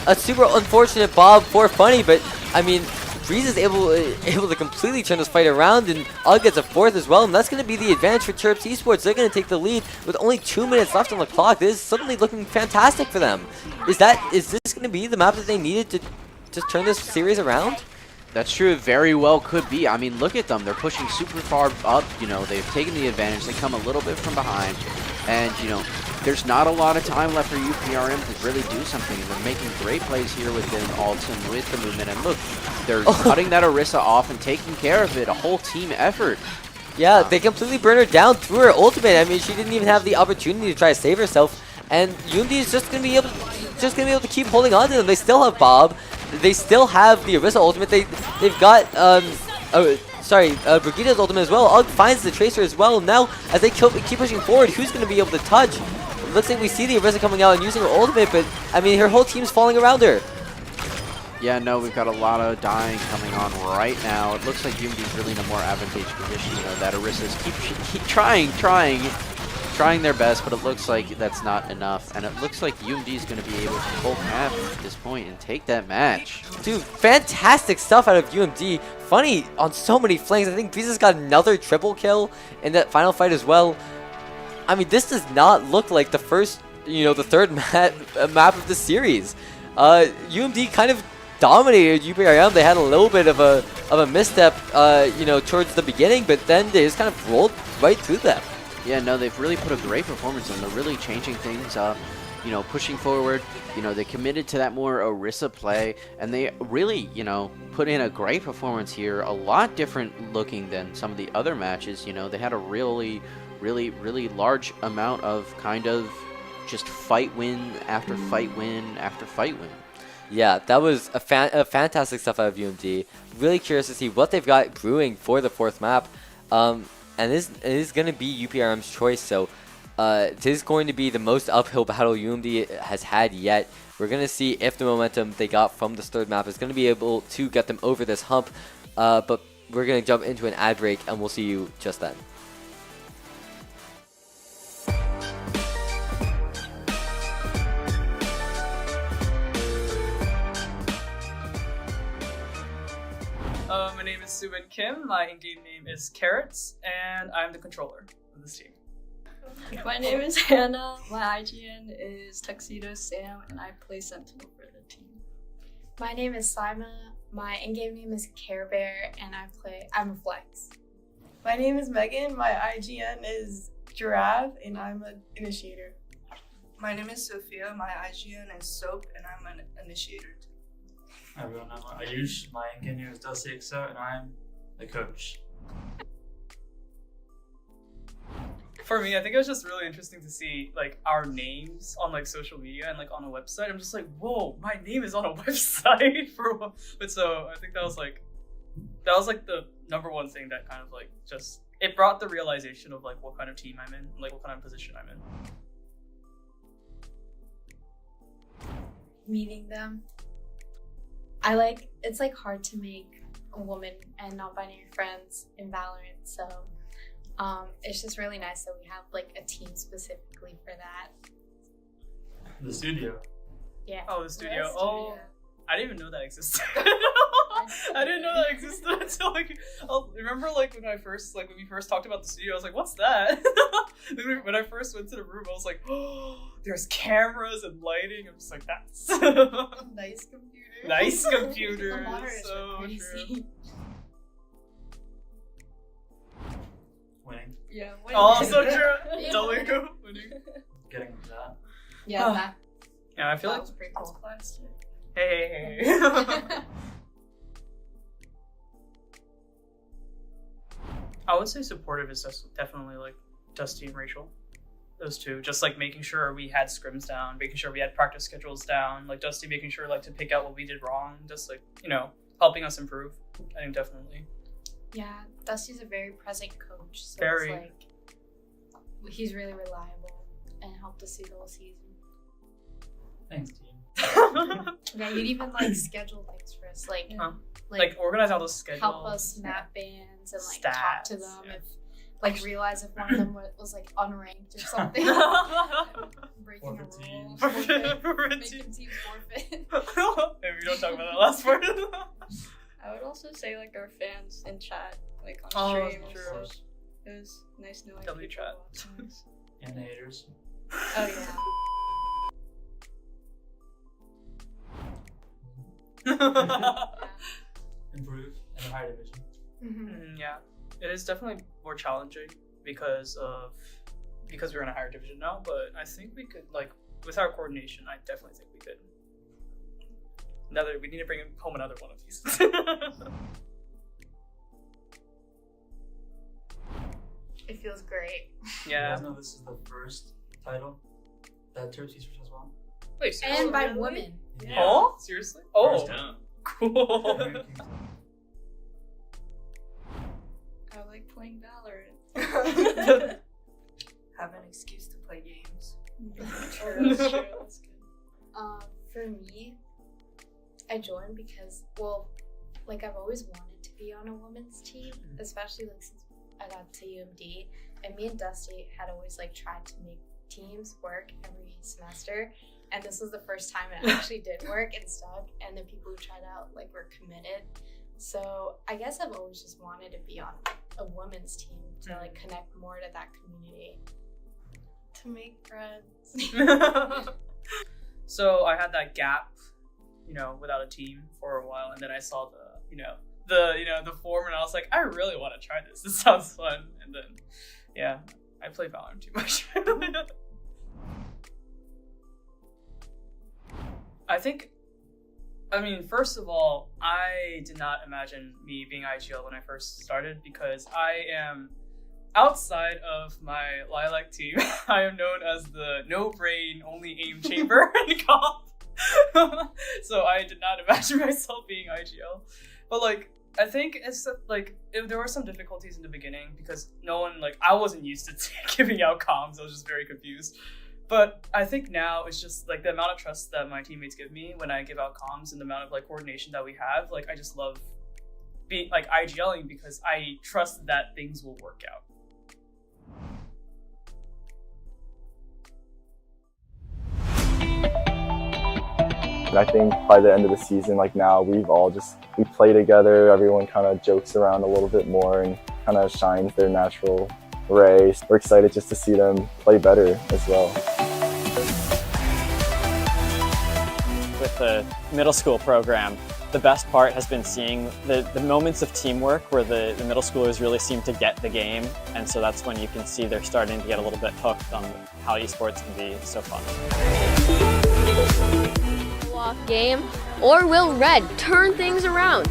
Speaker 1: A super unfortunate Bob for Funny, but, I mean, Breeze is able to completely turn this fight around, and UG gets a 4th as well, and that's going to be the advantage for Terps Esports. They're going to take the lead with only 2 minutes left on the clock. This is suddenly looking fantastic for them. Is this going to be the map that they needed to just turn this series around?
Speaker 2: That's true. It very well could be. I mean, look at them. They're pushing super far up. You know, they've taken the advantage. They come a little bit from behind, and, you know, there's not a lot of time left for UPRM to really do something, and they're making great plays here with the ult and with the movement. And look, they're cutting that Orisa off and taking care of it. A whole team effort.
Speaker 1: Yeah, they completely burned her down through her ultimate. I mean, she didn't even have the opportunity to try to save herself. And UMD is just gonna be able to keep holding on to them. They still have Bob. They still have the Orisa ultimate. They've got Brigitte's ultimate as well. UG finds the Tracer as well. Now, as they keep pushing forward, who's going to be able to touch? Looks like we see the Orisa coming out and using her ultimate, but, I mean, her whole team's falling around her.
Speaker 2: Yeah, no, we've got a lot of dying coming on right now. It looks like UMD's really in a more advantageous position. You know, that Orisa's keep trying their best, but it looks like that's not enough. And it looks like UMD's going to be able to pull half at this point and take that match.
Speaker 1: Dude, fantastic stuff out of UMD. Funny on so many flanks. I think Breeze's got another triple kill in that final fight as well. I mean, this does not look like the first, you know, the third map of the series. UMD kind of dominated UPRM. They had a little bit of a misstep, you know, towards the beginning, but then they just kind of rolled right through them.
Speaker 2: Yeah, no, they've really put a great performance in. They're really changing things up, you know, pushing forward. You know, they committed to that more Orisa play, and they really, you know, put in a great performance here. A lot different looking than some of the other matches. You know, they had a really large amount of kind of just fight win after fight win after fight win.
Speaker 1: Yeah, that was a fantastic stuff out of UMD. Really curious to see what they've got brewing for the 4th map. and this is going to be UPRM's choice. So this is going to be the most uphill battle UMD has had yet. We're going to see if the momentum they got from this third map is going to be able to get them over this hump. But we're going to jump into an ad break, and we'll see you just then.
Speaker 8: My name is Subin Kim, my in-game name is Carrots, and I'm the controller of this team.
Speaker 9: My name is Hannah, my IGN is Tuxedo Sam, and I play Sentinel for the team.
Speaker 10: My name is Sima, my in-game name is Care Bear, and I'm a Flex.
Speaker 11: My name is Megan, my IGN is Giraffe, and I'm an Initiator.
Speaker 12: My name is Sophia, my IGN is Soap, and I'm an Initiator too.
Speaker 13: Hi everyone, I'm Ayush, my in-game name is Dulcexa, and I'm the coach.
Speaker 8: For me, I think it was just really interesting to see like our names on like social media and like on a website. I'm just like, whoa, my name is on a website but so I think that was like the number one thing that kind of like just it brought the realization of like what kind of team I'm in, like what kind of position I'm in.
Speaker 10: Meeting them. It's like hard to make a woman and non-binary friends in Valorant, so it's just really nice that we have like a team specifically for that.
Speaker 13: The studio.
Speaker 10: Yeah.
Speaker 8: Oh, the studio.
Speaker 10: The
Speaker 8: Oh,
Speaker 10: studio.
Speaker 8: I didn't even know that existed. I didn't know that existed until like remember like when we first talked about the studio, I was like, what's that? When I first went to the room, I was like, oh, there's cameras and lighting. I'm just like, that's
Speaker 10: Nice computer.
Speaker 8: Nice computer.
Speaker 10: The monitors
Speaker 8: So
Speaker 10: are crazy.
Speaker 8: true.
Speaker 13: Winning.
Speaker 9: Yeah.
Speaker 8: Oh, so true.
Speaker 10: Yeah.
Speaker 8: Dolingo winning.
Speaker 13: Getting into that.
Speaker 10: Yeah, that
Speaker 8: Yeah, I feel
Speaker 10: that
Speaker 8: like
Speaker 10: was pretty cool.
Speaker 8: hey. I would say supportive is definitely like Dusty and Rachel. Those two, just like making sure we had scrims down, making sure we had practice schedules down, like Dusty making sure like to pick out what we did wrong, just like, you know, helping us improve. I think definitely.
Speaker 10: Yeah, Dusty's a very present coach, so
Speaker 8: Very.
Speaker 10: it's like he's really reliable and helped us through the whole season.
Speaker 13: Thanks, team.
Speaker 10: Yeah, you'd even like schedule things for us, like
Speaker 8: Like organize all those schedules.
Speaker 10: help us map bands and like talk to
Speaker 8: Stats,
Speaker 10: them
Speaker 8: yeah.
Speaker 10: if like realize if one of them was like unranked or something. Breaking a
Speaker 13: Forfeit
Speaker 10: rule,
Speaker 13: teams.
Speaker 8: Forfeit
Speaker 10: making teams forfeit.
Speaker 8: Maybe we don't talk about that last part.
Speaker 9: I would also say like our fans in chat, like on
Speaker 8: Oh,
Speaker 9: stream.
Speaker 8: true.
Speaker 9: It was nice knowing
Speaker 8: W
Speaker 9: people
Speaker 8: chat.
Speaker 9: watching us.
Speaker 13: And the haters.
Speaker 10: Oh yeah.
Speaker 13: Improve in the higher division.
Speaker 8: Yeah, it is definitely more challenging because we're in a higher division now. But I think we could, like, with our coordination, I definitely think we could. We need to bring home another one of these.
Speaker 10: It feels great.
Speaker 13: You
Speaker 8: Yeah.
Speaker 13: guys know this is the first title that Terps Esports has won.
Speaker 8: Wait, seriously?
Speaker 10: And by women.
Speaker 8: Oh, seriously? Oh,
Speaker 13: First time.
Speaker 8: cool.
Speaker 9: I like playing Valorant.
Speaker 12: Have an excuse to play games.
Speaker 9: True, that's true. That's good.
Speaker 10: For me, I joined because, well, like I've always wanted to be on a women's team, especially like since I got to UMD, and me and Dusty had always like tried to make teams work every semester, and this was the first time it actually did work and stuck, and the people who tried out like were committed. So I guess I've always just wanted to be on a women's team to like connect more to that community.
Speaker 11: To make friends.
Speaker 8: So I had that gap, you know, without a team for a while, and then I saw the form, and I was like, I really want to try this. This sounds fun. And then, yeah, I play Valorant too much. I mean, first of all, I did not imagine me being IGL when I first started, because I am, outside of my Lilac team, I am known as the no-brain, only aim chamber in comp. So I did not imagine myself being IGL. But like, I think it's like there were some difficulties in the beginning because no one I wasn't used to giving out comms. I was just very confused. But I think now it's just the amount of trust that my teammates give me when I give out comms and the amount of coordination that we have. I just love being IGLing because I trust that things will work out.
Speaker 4: And I think by the end of the season, now we play together, everyone kind of jokes around a little bit more and kind of shines their natural ray. We're excited just to see them play better as well.
Speaker 5: With the middle school program, the best part has been seeing the moments of teamwork where the middle schoolers really seem to get the game, and so that's when you can see they're starting to get a little bit hooked on how esports can be so fun.
Speaker 6: Off game, or will Red turn things around?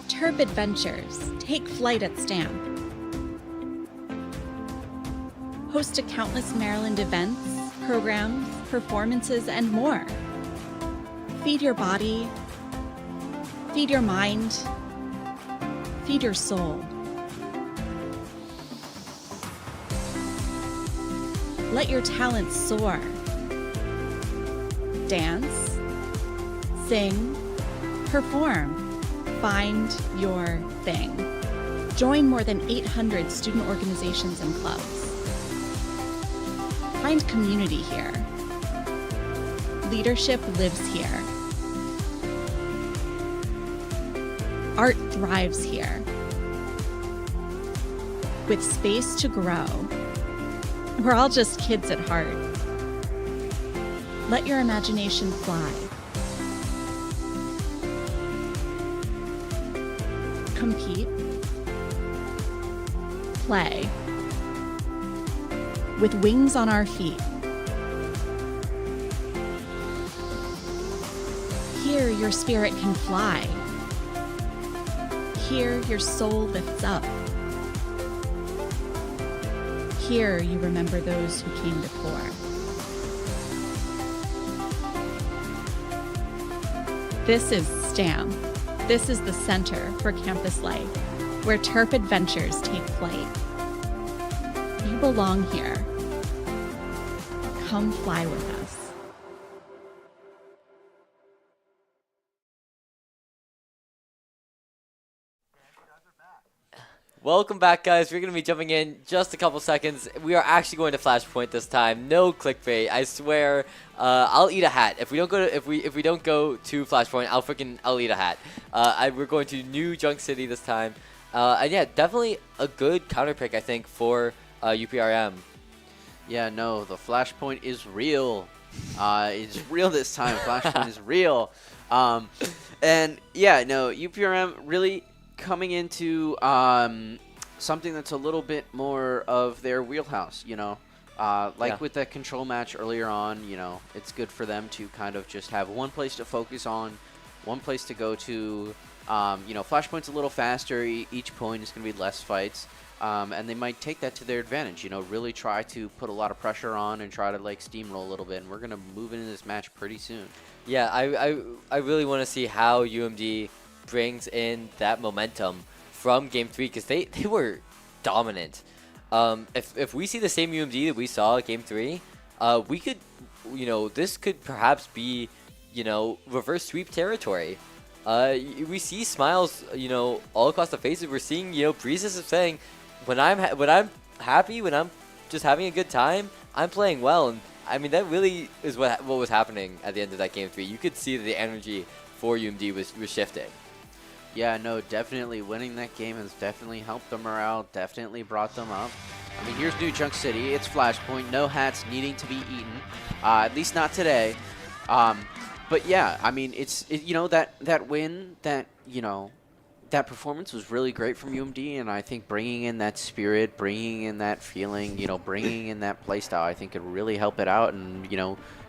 Speaker 7: Terp Adventures take flight at STAM. Host to countless Maryland events, programs, performances, and more. Feed your body, feed your mind, feed your soul. Let your talents soar. Dance, sing, perform. Find your thing. Join more than 800 student organizations and clubs. Find community here. Leadership lives here. Art thrives here. With space to grow. We're all just kids at heart. Let your imagination fly. Compete. Play. With wings on our feet. Here your spirit can fly. Here your soul lifts up. Here you remember those who came before. This is STAM. This is the Center for Campus Life, where Terp adventures take flight. You belong here. Come fly with us.
Speaker 1: Welcome back, guys. We're going to be jumping in just a couple seconds. We are actually going to Flashpoint this time. No clickbait. I swear. I'll eat a hat if we don't go to if we don't go to Flashpoint. I'll eat a hat. We're going to New Junk City this time, and yeah, definitely a good counter pick I think for UPRM.
Speaker 2: Yeah, no, the Flashpoint is real. It's real this time. Flashpoint is real. And yeah, no, UPRM really coming into something that's a little bit more of their wheelhouse, with that control match earlier on, it's good for them to kind of just have one place to focus on, one place to go to. Flashpoint's a little faster. Each point is going to be less fights, and they might take that to their advantage, really try to put a lot of pressure on and try to steamroll a little bit, and we're going to move into this match pretty soon. Yeah,
Speaker 1: I really want to see how UMD brings in that momentum from Game 3 because they were dominant. If we see the same UMD that we saw at Game 3, we could, this could perhaps be, reverse sweep territory. We see smiles, all across the faces. We're seeing, Breezes saying, when I'm happy, when I'm just having a good time, I'm playing well. And I mean, that really is what was happening at the end of that Game 3. You could see that the energy for UMD was shifting.
Speaker 2: Yeah, no, definitely winning that game has definitely helped the morale, definitely brought them up. I mean, here's New Junk City. It's Flashpoint. No hats needing to be eaten, at least not today. But yeah, I mean, that win, that performance was really great from UMD, and I think bringing in that spirit, bringing in that feeling, bringing in that playstyle, I think could really help it out and,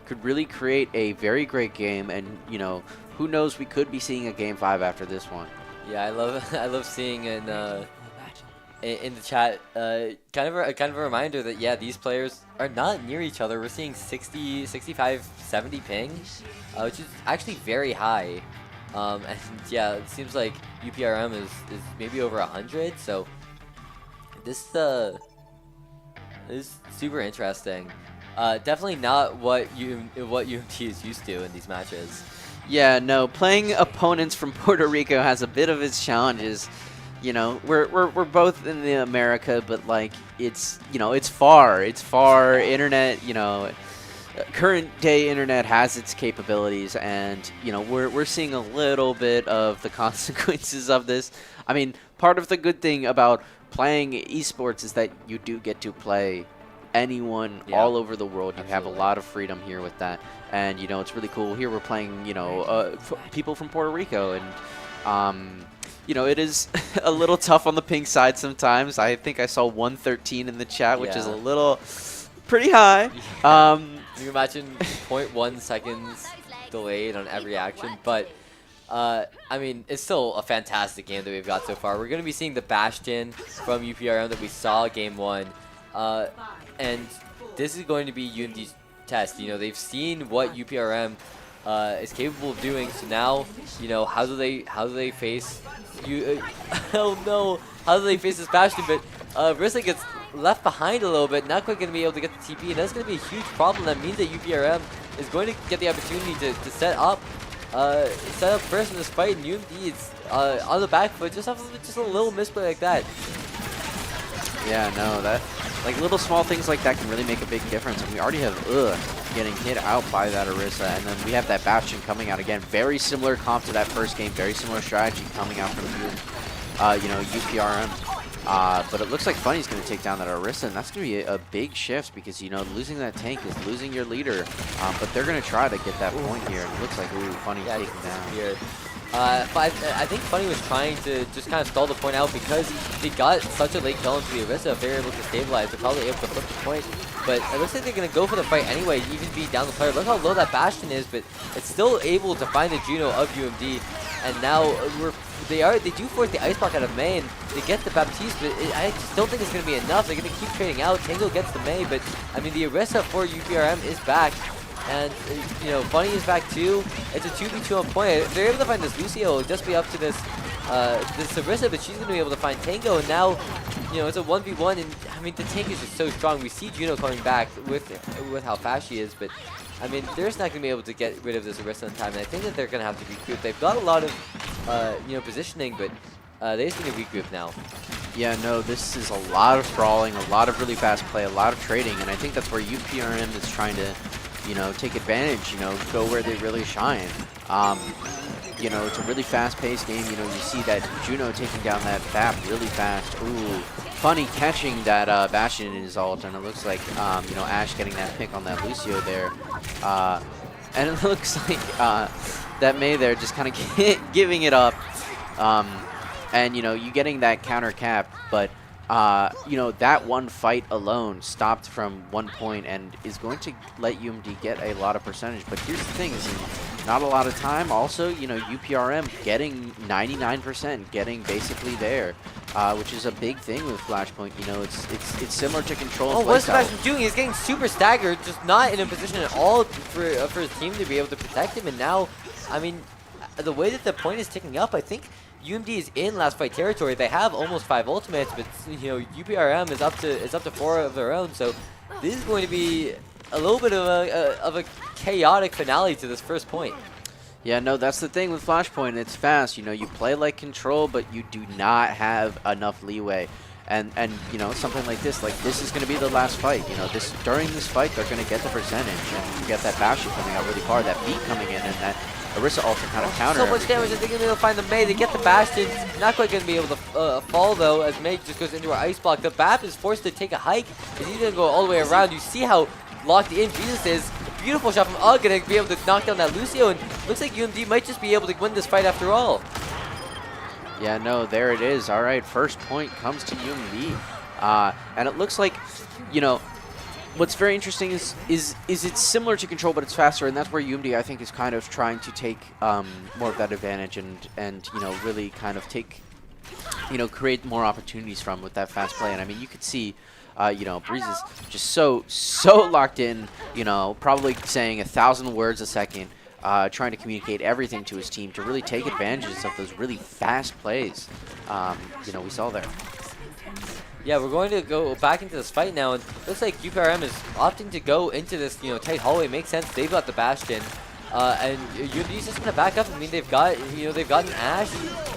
Speaker 2: could really create a very great game. And, who knows, we could be seeing a Game 5 after this one.
Speaker 1: Yeah, I love I love seeing in the chat kind of a reminder that yeah, these players are not near each other. We're seeing 60, 65, 70 ping, which is actually very high. And yeah, it seems like UPRM is maybe over 100. So this is super interesting. Definitely not what UMT is used to in these matches.
Speaker 2: Yeah, no, playing opponents from Puerto Rico has a bit of its challenges. You know, we're both in the America, but like it's far. Internet, current day internet has its capabilities, and we're seeing a little bit of the consequences of this. I mean, part of the good thing about playing esports is that you do get to play anyone all over the world. You have a lot of freedom here with that, and it's really cool. Here we're playing people from Puerto Rico, and it is a little tough on the ping side sometimes. I think I saw 113 in the chat, which is a little pretty high.
Speaker 1: You imagine 0.1 seconds delayed on every action, but I mean, it's still a fantastic game that we've got so far. We're going to be seeing the Bastion from UPRM that we saw game 1. And this is going to be UMD's test. They've seen what UPRM is capable of doing. So now, how do they face you? Oh no! How do they face this Bastion? But Rissa gets left behind a little bit. Not quite going to be able to get the TP, and that's going to be a huge problem. That means that UPRM is going to get the opportunity to set up first in this fight, and UMD is on the back foot. Just a little misplay like that.
Speaker 2: Yeah, no, that little small things like that can really make a big difference. And we already have getting hit out by that Orisa, and then we have that Bastion coming out again. Very similar comp to that first game. Very similar strategy coming out from UPRM. But it looks like Funny's going to take down that Orisa, and that's going to be a big shift because losing that tank is losing your leader. But they're going to try to get that point here, and it looks like Funny's taken down.
Speaker 1: Here. But I think Funny was trying to just kind of stall the point out because they got such a late kill into the Orisa. If they were able to stabilize, they're probably able to flip the point. But it looks like they're going to go for the fight anyway, even be down the player. Look how low that Bastion is, but it's still able to find the Juno of UMD. And now they do force the Ice Block out of May, and they get the Baptiste, but I just don't think it's going to be enough. They're going to keep trading out. Tango gets the May, but I mean, the Orisa for UPRM is back. And, Funny is back too. It's a 2v2 on point. If they're able to find this Lucio, it'll just be up to this Sarissa, but she's going to be able to find Tango. And now, it's a 1v1, and, I mean, the tank is just so strong. We see Juno coming back with how fast she is, but, I mean, they're just not going to be able to get rid of this Sarissa in time. And I think that they're going to have to regroup. They've got a lot of, positioning, but they just need to regroup now.
Speaker 2: Yeah, no, this is a lot of brawling, a lot of really fast play, a lot of trading, and I think that's where UPRM is trying to take advantage, go where they really shine. It's a really fast-paced game. You see that Juno taking down that Bap really fast. Ooh, Funny catching that Bastion in his ult, and it looks like, Ash getting that pick on that Lucio there. And it looks like that May there just kind of giving it up. And, you getting that counter cap, but that one fight alone stopped from 1 point and is going to let UMD get a lot of percentage. But here's the thing, is not a lot of time. Also, UPRM getting 99%, getting basically there, which is a big thing with Flashpoint. It's similar to Control.
Speaker 1: Oh, what's Flashpoint doing? He's getting super staggered, just not in a position at all for his team to be able to protect him. And now, I mean, the way that the point is ticking up, I think UMD is in last fight territory. They have almost 5 ultimates, but UPRM is up to 4 of their own. So this is going to be a little bit of a chaotic finale to this first point.
Speaker 2: Yeah, no, that's the thing with Flashpoint. It's fast. You play like Control, but you do not have enough leeway. And something like this is going to be the last fight. During this fight, they're going to get the percentage, and you get that Bastion coming out really far, that beat coming in, and that Orisa also kind of counter.
Speaker 1: So much damage that they're going to be able to find the May. They get the Bastion. Not quite going to be able to fall, though, as May just goes into her Ice Block. The Bap is forced to take a hike, and he's going to go all the way around. You see how locked in Jesus is. Beautiful shot from Ugg, going to be able to knock down that Lucio, and looks like UMD might just be able to win this fight after all.
Speaker 2: Yeah, no, there it is. All right, first point comes to UMD. And it looks like, what's very interesting is it's similar to Control, but it's faster, and that's where UMD, I think, is kind of trying to take more of that advantage and you know, really kind of take, you know, create more opportunities from with that fast play. And I mean, you could see, you know, Breeze is just so locked in, you know, probably saying 1,000 words a second, trying to communicate everything to his team to really take advantages of those really fast plays, you know, we saw there.
Speaker 1: Yeah, we're going to go back into this fight now, and looks like UPRM is opting to go into this, you know, tight hallway. Makes sense. They've got the Bastion, and UMD's just going to back up. I mean, they've got, you know, they've got an Ash,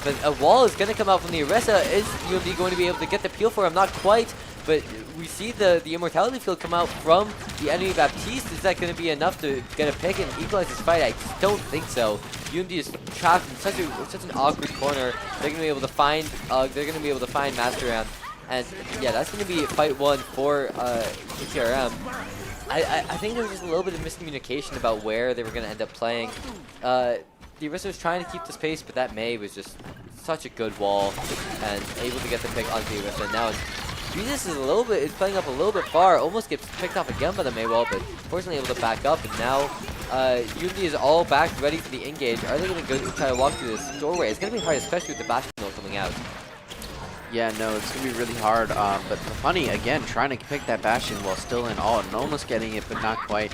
Speaker 1: but a wall is going to come out from the Orisa. Is UMD going to be able to get the peel for him? Not quite, but we see the Immortality field come out from the enemy Baptiste. Is that going to be enough to get a pick and equalize this fight? I just don't think so. UMD is trapped in such an awkward corner. They're going to be able to find. Master Round. And yeah, that's going to be fight 1 for UPRM. I think there was just a little bit of miscommunication about where they were going to end up playing. The Orisa was trying to keep this pace, but that Mei was just such a good wall and able to get the pick onto the Orisa. Now Jesus is playing up a little bit far, almost gets picked off again by the Mei wall, but fortunately able to back up. And now UMD is all back, ready for the engage. Are they going to go try to walk through this doorway? It's going to be hard, especially with the Bastion coming out.
Speaker 2: Yeah, no, it's going to be really hard, but funny, again, trying to pick that Bastion while still in all and almost getting it, but not quite.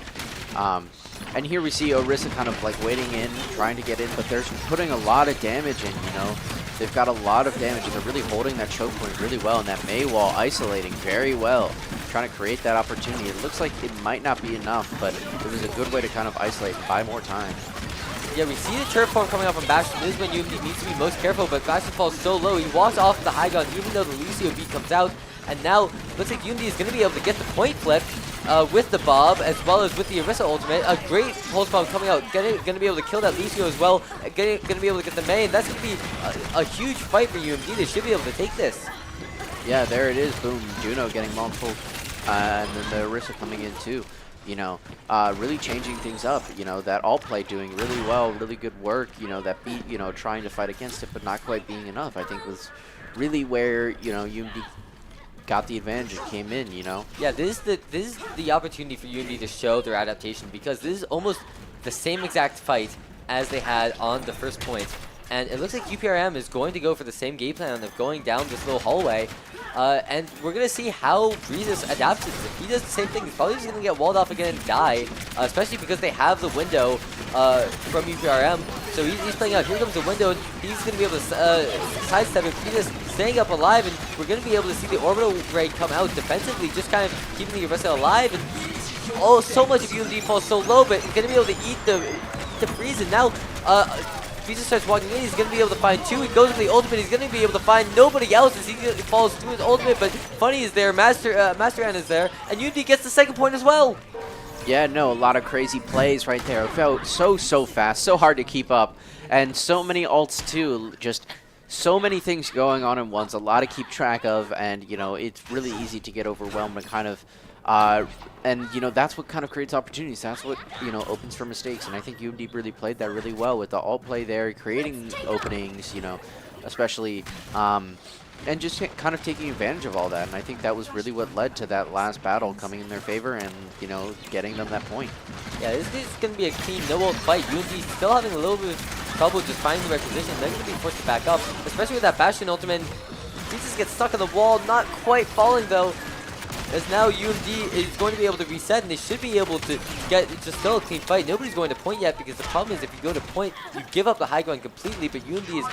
Speaker 2: And here we see Orisa kind of like waiting in, trying to get in, but they're putting a lot of damage in, you know. They've got a lot of damage, and they're really holding that choke point really well, and that Mei wall isolating very well, trying to create that opportunity. It looks like it might not be enough, but it was a good way to kind of isolate and buy more time.
Speaker 1: Yeah, we see the turf form coming up from Bastion. This is when UMD needs to be most careful, but Bastion falls so low. He walks off the high ground, even though the Lucio beat comes out. And now, looks like UMD is going to be able to get the point flip with the Bob, as well as with the Orisa ultimate. A great pulse bomb coming out, going to be able to kill that Lucio as well. Going to be able to get the Mei, and that's going to be a huge fight for UMD. They should be able to take this.
Speaker 2: Yeah, there it is. Boom. Juno getting multiple, and then the Orisa coming in too. You know, really changing things up. You know, that all play doing really well, really good work. You know, that beat, you know, trying to fight against it, but not quite being enough, I think was really where, you know, UMD got the advantage and came in, you know.
Speaker 1: Yeah, this is the opportunity for UMD to show their adaptation, because this is almost the same exact fight as they had on the first point. And it looks like UPRM is going to go for the same game plan of going down this little hallway. And we're going to see how Breezes adapts to this. If he does the same thing, he's probably just going to get walled off again and die, especially because they have the window from UPRM. So he's playing out. Here comes the window, and he's going to be able to sidestep it. Breezes staying up alive, and we're going to be able to see the orbital ray come out defensively, just kind of keeping the Orisa alive. And oh, so much of UMD falls so low, but he's going to be able to eat the freeze. And now Breezes starts walking in, he's going to be able to find 2. He goes for the ultimate, he's going to be able to find nobody else as he falls through his ultimate, but Funny is there, Masteran is there, and UMD gets the second point as well.
Speaker 2: Yeah, no, a lot of crazy plays right there. It felt so fast, so hard to keep up, and so many ults too, just so many things going on at once, a lot to keep track of, and, you know, it's really easy to get overwhelmed and kind of and, you know, that's what kind of creates opportunities. That's what, you know, opens for mistakes. And I think UMD really played that really well with the alt play there, creating openings, you know, especially, and just kind of taking advantage of all that. And I think that was really what led to that last battle coming in their favor and, you know, getting them that point.
Speaker 1: Yeah, this is going to be a clean no-ult fight. UMD still having a little bit of trouble just finding the right position. They're going to be forced to back up, especially with that Bastion ultimate. Jesus gets stuck on the wall, not quite falling though. As now UMD is going to be able to reset, and they should be able to get just still a clean fight. Nobody's going to point yet, because the problem is if you go to point, you give up the high ground completely, but UMD is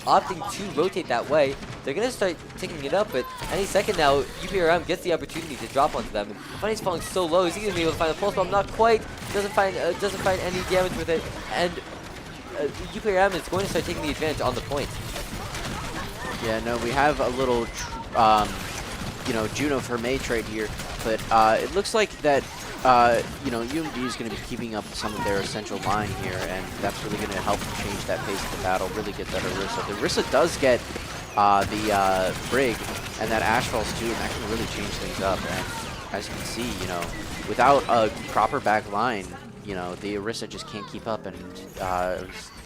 Speaker 1: opting to rotate that way. They're going to start ticking it up, but any second now, UPRM gets the opportunity to drop onto them. Funny's falling so low. Is he going to be able to find the pulse bomb? Not quite. Doesn't find any damage with it, and UPRM is going to start taking the advantage on the point.
Speaker 2: Yeah, no, we have a little you know, Juno for Mei trade here, but it looks like that, you know, UMD is going to be keeping up some of their essential line here, and that's really going to help change that pace of the battle, really get that Orisa. The Orisa does get the Brig, and that Ash falls too, and that can really change things up. And as you can see, you know, without a proper back line, you know, the Orisa just can't keep up, and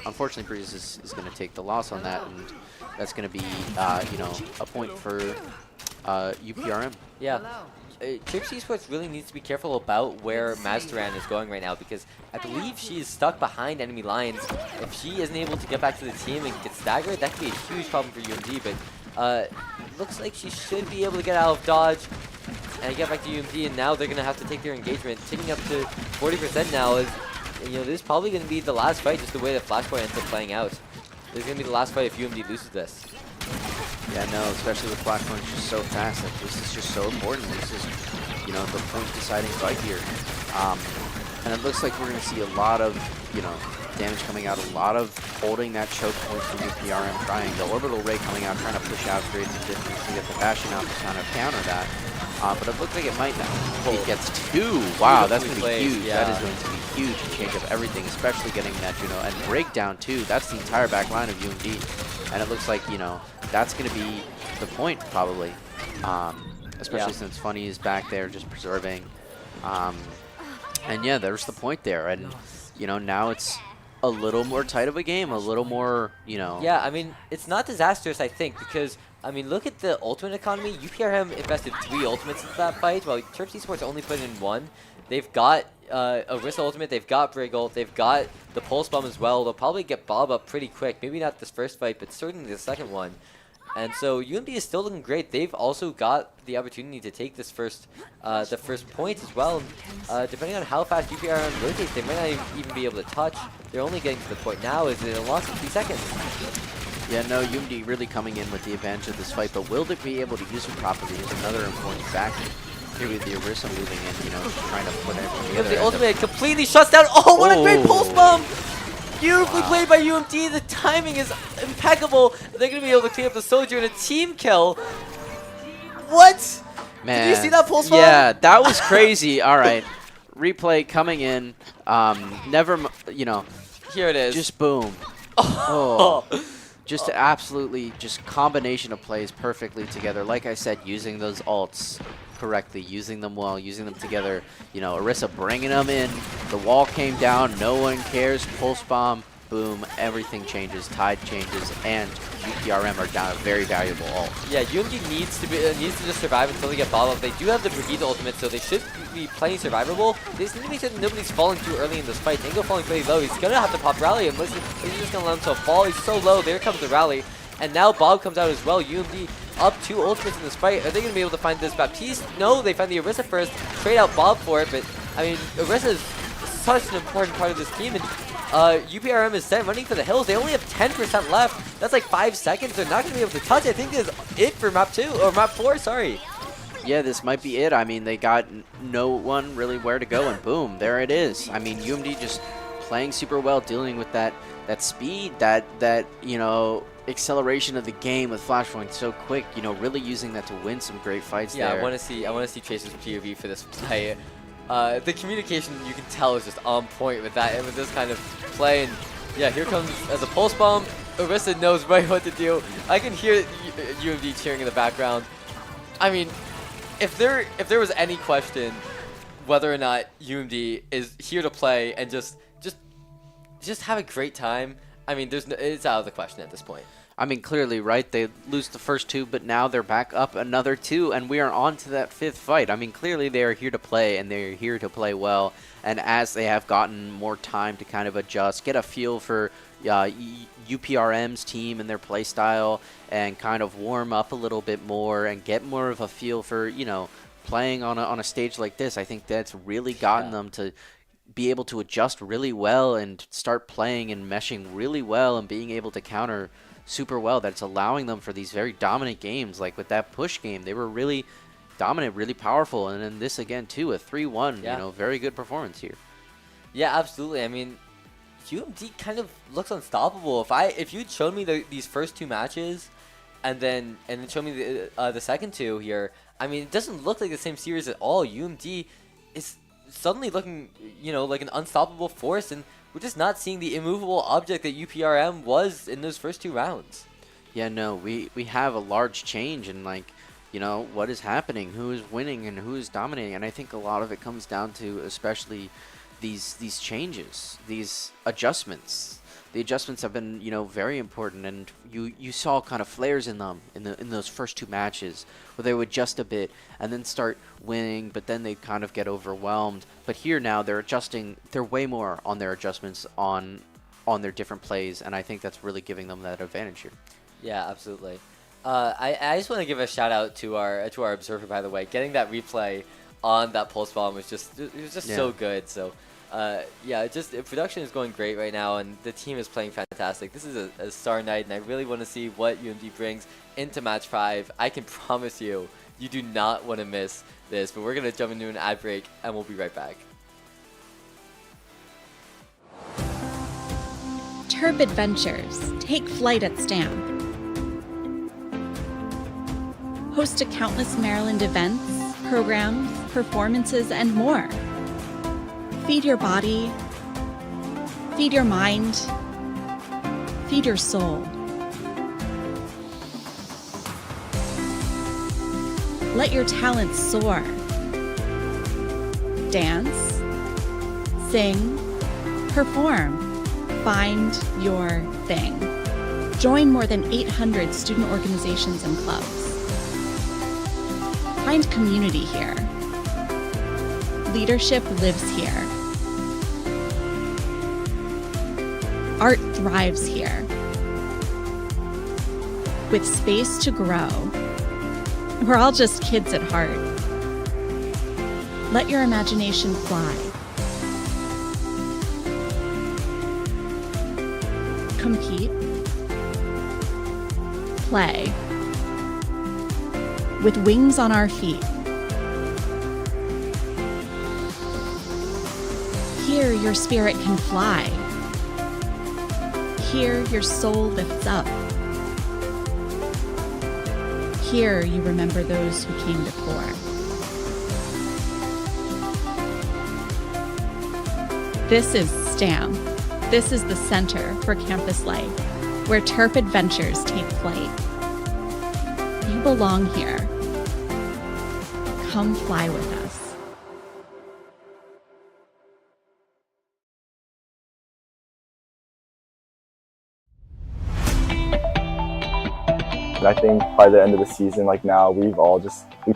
Speaker 2: unfortunately Breeze is going to take the loss on that, and that's going to be, you know, a point for UPRM.
Speaker 1: Yeah. Terps Esports really needs to be careful about where Mazdaran is going right now, because I believe she is stuck behind enemy lines. If she isn't able to get back to the team and get staggered, that could be a huge problem for UMD, but looks like she should be able to get out of dodge and get back to UMD, and now they're going to have to take their engagement, ticking up to 40% now. Is, you know, this is probably going to be the last fight, just the way the Flashpoint ends up playing out. This is going to be the last fight if UMD loses this.
Speaker 2: Yeah, no, especially with Flashpoint just so fast. Like, this is just so important. This is, you know, the point-deciding fight here. And it looks like we're going to see a lot of, you know, damage coming out, a lot of holding that choke point from UPRM, trying the orbital ray coming out, trying to push out, create some distance to get the Bastion out to kind of counter that. But it looks like it might now. He gets 2. Wow, that's going to be huge. Yeah. That is going to be huge to change up everything, especially getting that Juno. And breakdown, too. That's the entire back line of UMD. And it looks like, you know, that's going to be the point, probably. Especially since Funny is back there just preserving. And yeah, there's the point there. And, you know, now it's a little more tight of a game, a little more, you know.
Speaker 1: Yeah, I mean, it's not disastrous, I think, because, I mean, look at the ultimate economy. UPRM invested 3 ultimates into that fight, while Terps Esports only put in 1. They've got Orisa ultimate, they've got Briggle, they've got the Pulse Bomb as well. They'll probably get Bob up pretty quick. Maybe not this first fight, but certainly the second one. And so UMD is still looking great. They've also got the opportunity to take this the first point as well. Depending on how fast UPRM rotates, they might not even be able to touch. They're only getting to the point now is in a loss of 3 seconds.
Speaker 2: Yeah, no, UMD really coming in with the advantage of this fight, but will they be able to use it properly is another important factor. Here with the Orisa moving in, you know, just trying to put everything together.
Speaker 1: The ultimate completely shuts down. Oh, what a great pulse bomb! Beautifully played by UMD. The timing is impeccable. They're going to be able to clean up the Soldier in a team kill. What?
Speaker 2: Man.
Speaker 1: Did you see that pulse bomb?
Speaker 2: Yeah, that was crazy. All right. Replay coming in. You know.
Speaker 1: Here it is.
Speaker 2: Just boom. Oh. Just absolutely just combination of plays perfectly together. Like I said, using those ults correctly, using them well, using them together. You know, Orisa bringing them in. The wall came down. No one cares. Pulse bomb. Boom. Everything changes. Tide changes. And UPRM are down a very valuable ult.
Speaker 1: Yeah, UMD needs to just survive until they get Bob up. They do have the Brigitte ultimate, so they should be plenty survivable. They just need to make sure that nobody's falling too early in this fight. Dingo falling pretty low. He's going to have to pop rally, and he's just going to let himself fall. He's so low. There comes the rally. And now Bob comes out as well. UMD up 2 ultimates in this fight. Are they going to be able to find this Baptiste? No, they find the Orisa first. Trade out Bob for it, but I mean, Orisa is such an important part of this team, and UPRM is set running for the hills. They only have 10% left. That's like 5 seconds. They're not going to be able to touch. I think this is it for map 2, or map 4, sorry.
Speaker 2: Yeah, this might be it. I mean, they got no one really where to go, and boom, there it is. I mean, UMD just playing super well, dealing with that speed, that you know, acceleration of the game with Flashpoint so quick, you know, really using that to win some great fights there.
Speaker 1: Yeah, I want to see Chase's POV for this play. The communication, you can tell, is just on point with that and with this kind of play. And yeah, here comes as a pulse bomb. Orisa knows right what to do. I can hear UMD cheering in the background. I mean, if there was any question whether or not UMD is here to play and just have a great time, I mean, it's out of the question at this point.
Speaker 2: I mean, clearly, right? They lose the first 2, but now they're back up another 2, and we are on to that 5th fight. I mean, clearly they are here to play, and they're here to play well. And as they have gotten more time to kind of adjust, get a feel for UPRM's team and their play style, and kind of warm up a little bit more and get more of a feel for, you know, playing on a stage like this, I think that's really gotten them to be able to adjust really well and start playing and meshing really well and being able to counter super well. That's allowing them for these very dominant games. Like with that push game, they were really dominant, really powerful, and then this again too, a 3-1. You know, very good performance here.
Speaker 1: Yeah, absolutely. I mean, UMD kind of looks unstoppable. If you'd shown me these first 2 matches and then show me the second 2 here, I mean, it doesn't look like the same series at all. UMD is suddenly looking, you know, like an unstoppable force, and we're just not seeing the immovable object that UPRM was in those first 2 rounds.
Speaker 2: Yeah, no, we have a large change in, like, you know, what is happening, who is winning and who is dominating, and I think a lot of it comes down to especially these changes, these adjustments. the adjustments have been, very important, and you saw kind of flares in them in those first 2 matches where they would adjust a bit and then start winning, but then they kind of get overwhelmed. But here now they're adjusting, they're way more on their adjustments on their different plays, and I think that's really giving them that advantage here.
Speaker 1: Yeah, absolutely. I just want to give a shout out to our observer, by the way. Getting that replay on that pulse bomb was just so good. So yeah, production is going great right now, and the team is playing fantastic. This is a star night, and I really want to see what UMD brings into match 5. I can promise you, you do not want to miss this. But we're gonna jump into an ad break, and we'll be right back.
Speaker 7: Terp Adventures take flight at STAM. Host to countless Maryland events, programs, performances, and more. Feed your body, feed your mind, feed your soul. Let your talents soar. Dance, sing, perform, find your thing. Join more than 800 student organizations and clubs. Find community here. Leadership lives here. Art thrives here. With space to grow. We're all just kids at heart. Let your imagination fly. Compete. Play. With wings on our feet. Here your spirit can fly. Here your soul lifts up. Here you remember those who came before. This is STAM. This is the Center for Campus Life, where Terp adventures take flight. You belong here. Come fly with us.
Speaker 4: And I think by the end of the season, like now, we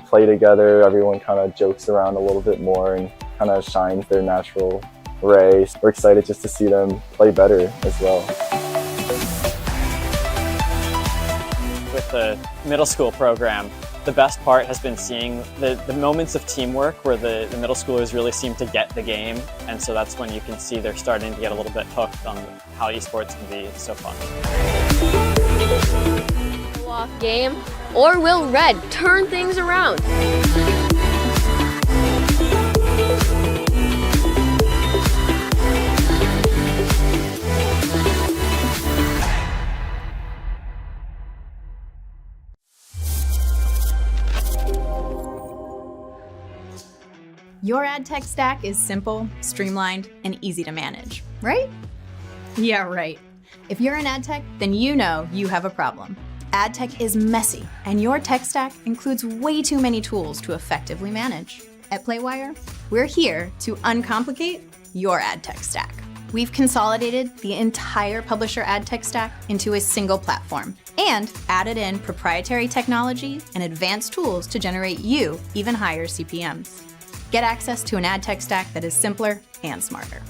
Speaker 4: play together, everyone kind of jokes around a little bit more and kind of shines their natural ray. We're excited just to see them play better as well.
Speaker 5: With the middle school program, the best part has been seeing the moments of teamwork where the middle schoolers really seem to get the game, and so that's when you can see they're starting to get a little bit hooked on how esports can be so fun.
Speaker 6: Off game, or will Red turn things around?
Speaker 14: Your ad tech stack is simple, streamlined, and easy to manage, right? Yeah, right. If you're in ad tech, then you know you have a problem. Ad tech is messy, and your tech stack includes way too many tools to effectively manage. At Playwire, we're here to uncomplicate your ad tech stack. We've consolidated the entire publisher ad tech stack into a single platform and added in proprietary technology and advanced tools to generate you even higher CPMs. Get access to an ad tech stack that is simpler and smarter.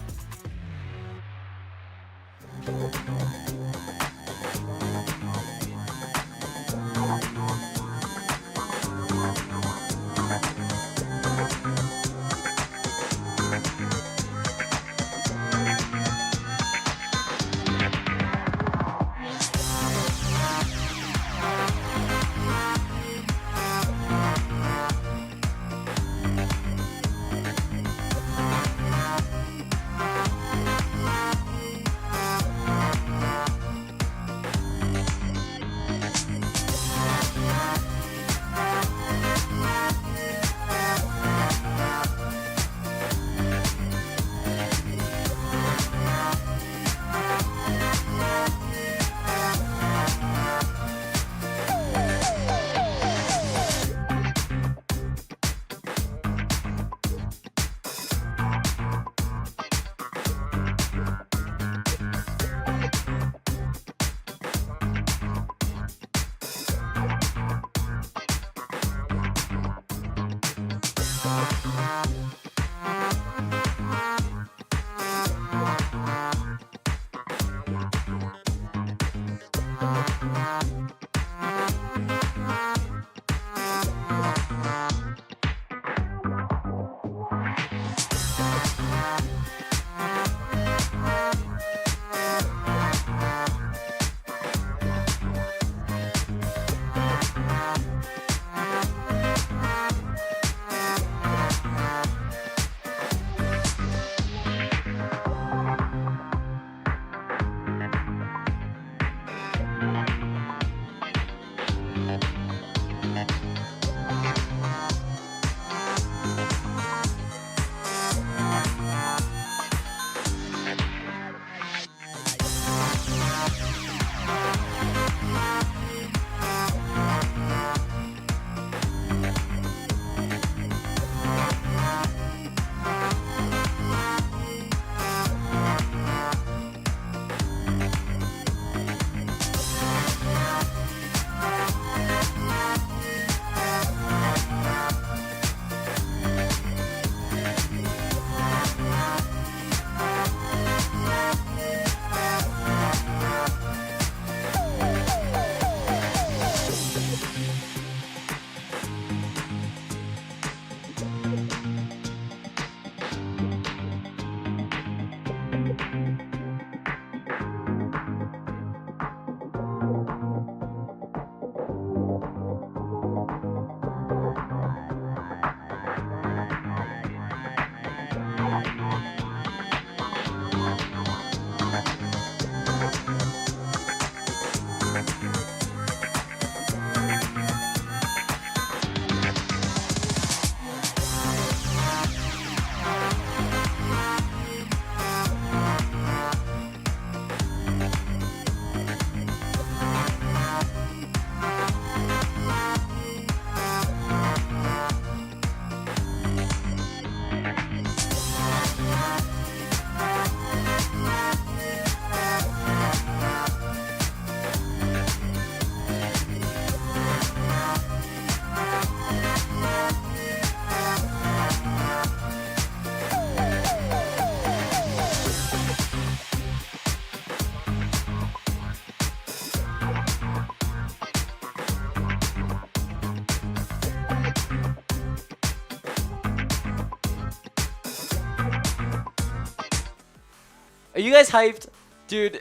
Speaker 1: Are you guys hyped? Dude,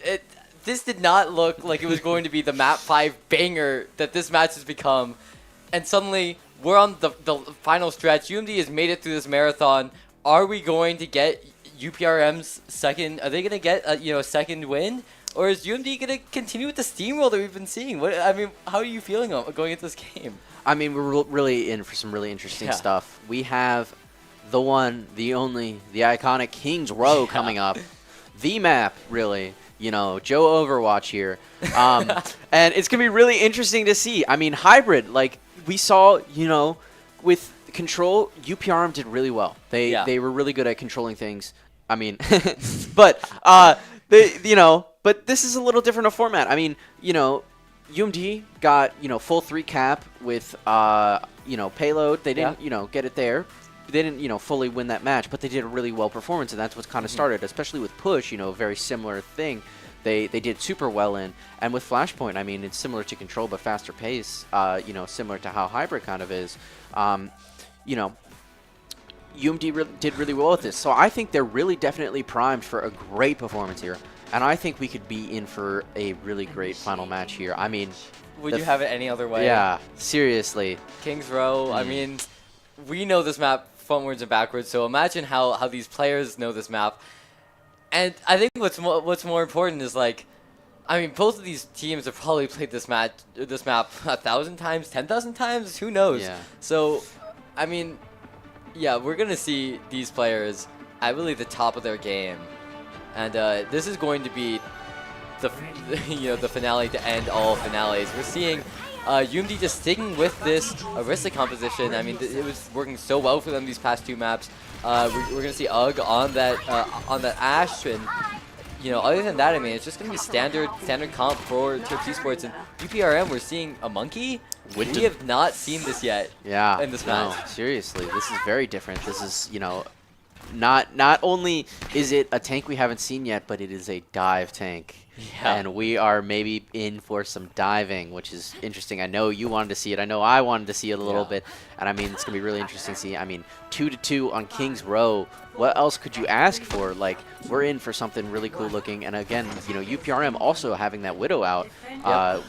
Speaker 1: this did not look like it was going to be the map 5 banger that this match has become. And suddenly, we're on the final stretch. UMD has made it through this marathon. Are we going to get UPRM's second? Are they going to get a second win? Or is UMD going to continue with the steamroll that we've been seeing? How are you feeling going into this game?
Speaker 2: I mean, we're really in for some really interesting stuff. We have the one, the only, the iconic Kings Row coming up. The map, really. You know, Joe Overwatch here. And it's going to be really interesting to see. I mean, hybrid, like we saw, with Control, UPRM did really well. They were really good at controlling things. I mean, but but this is a little different of format. I mean, UMD got, full 3 cap with, payload. They didn't, get it there. They didn't, fully win that match, but they did a really well performance, and that's what's kind of started, especially with Push, very similar thing. They did super well in. And with Flashpoint, I mean, it's similar to Control, but faster pace, similar to how Hybrid kind of is. UMD did really well with this. So I think they're really definitely primed for a great performance here. And I think we could be in for a really great final match here. I mean...
Speaker 1: Would you have it any other way?
Speaker 2: Yeah, seriously.
Speaker 1: Kings Row, I mean, we know this map frontwards and backwards, so imagine how these players know this map. And I think what's more important is, like, I mean, both of these teams have probably played this map 1,000 times, 10,000 times, who knows?
Speaker 2: Yeah.
Speaker 1: So, I mean, yeah, we're going to see these players at really the top of their game. And this is going to be the the finale to end all finales. We're seeing UMD just sticking with this Arista composition. I mean, it was working so well for them these past 2 maps. We're going to see UG on that Ashe, and other than that, I mean, it's just going to be standard comp for Terps Esports. And UPRM, we're seeing a monkey. We have not seen this yet.
Speaker 2: Yeah,
Speaker 1: in this match.
Speaker 2: No, seriously, this is very different. This is not only is it a tank we haven't seen yet, but it is a dive tank.
Speaker 1: Yeah.
Speaker 2: And we are maybe in for some diving, which is interesting. I know you wanted to see it. I know I wanted to see it a little bit. And I mean, it's going to be really interesting to see. I mean, 2-2 on Kings Row. What else could you ask for? Like, we're in for something really cool looking. And again, UPRM also having that Widow out.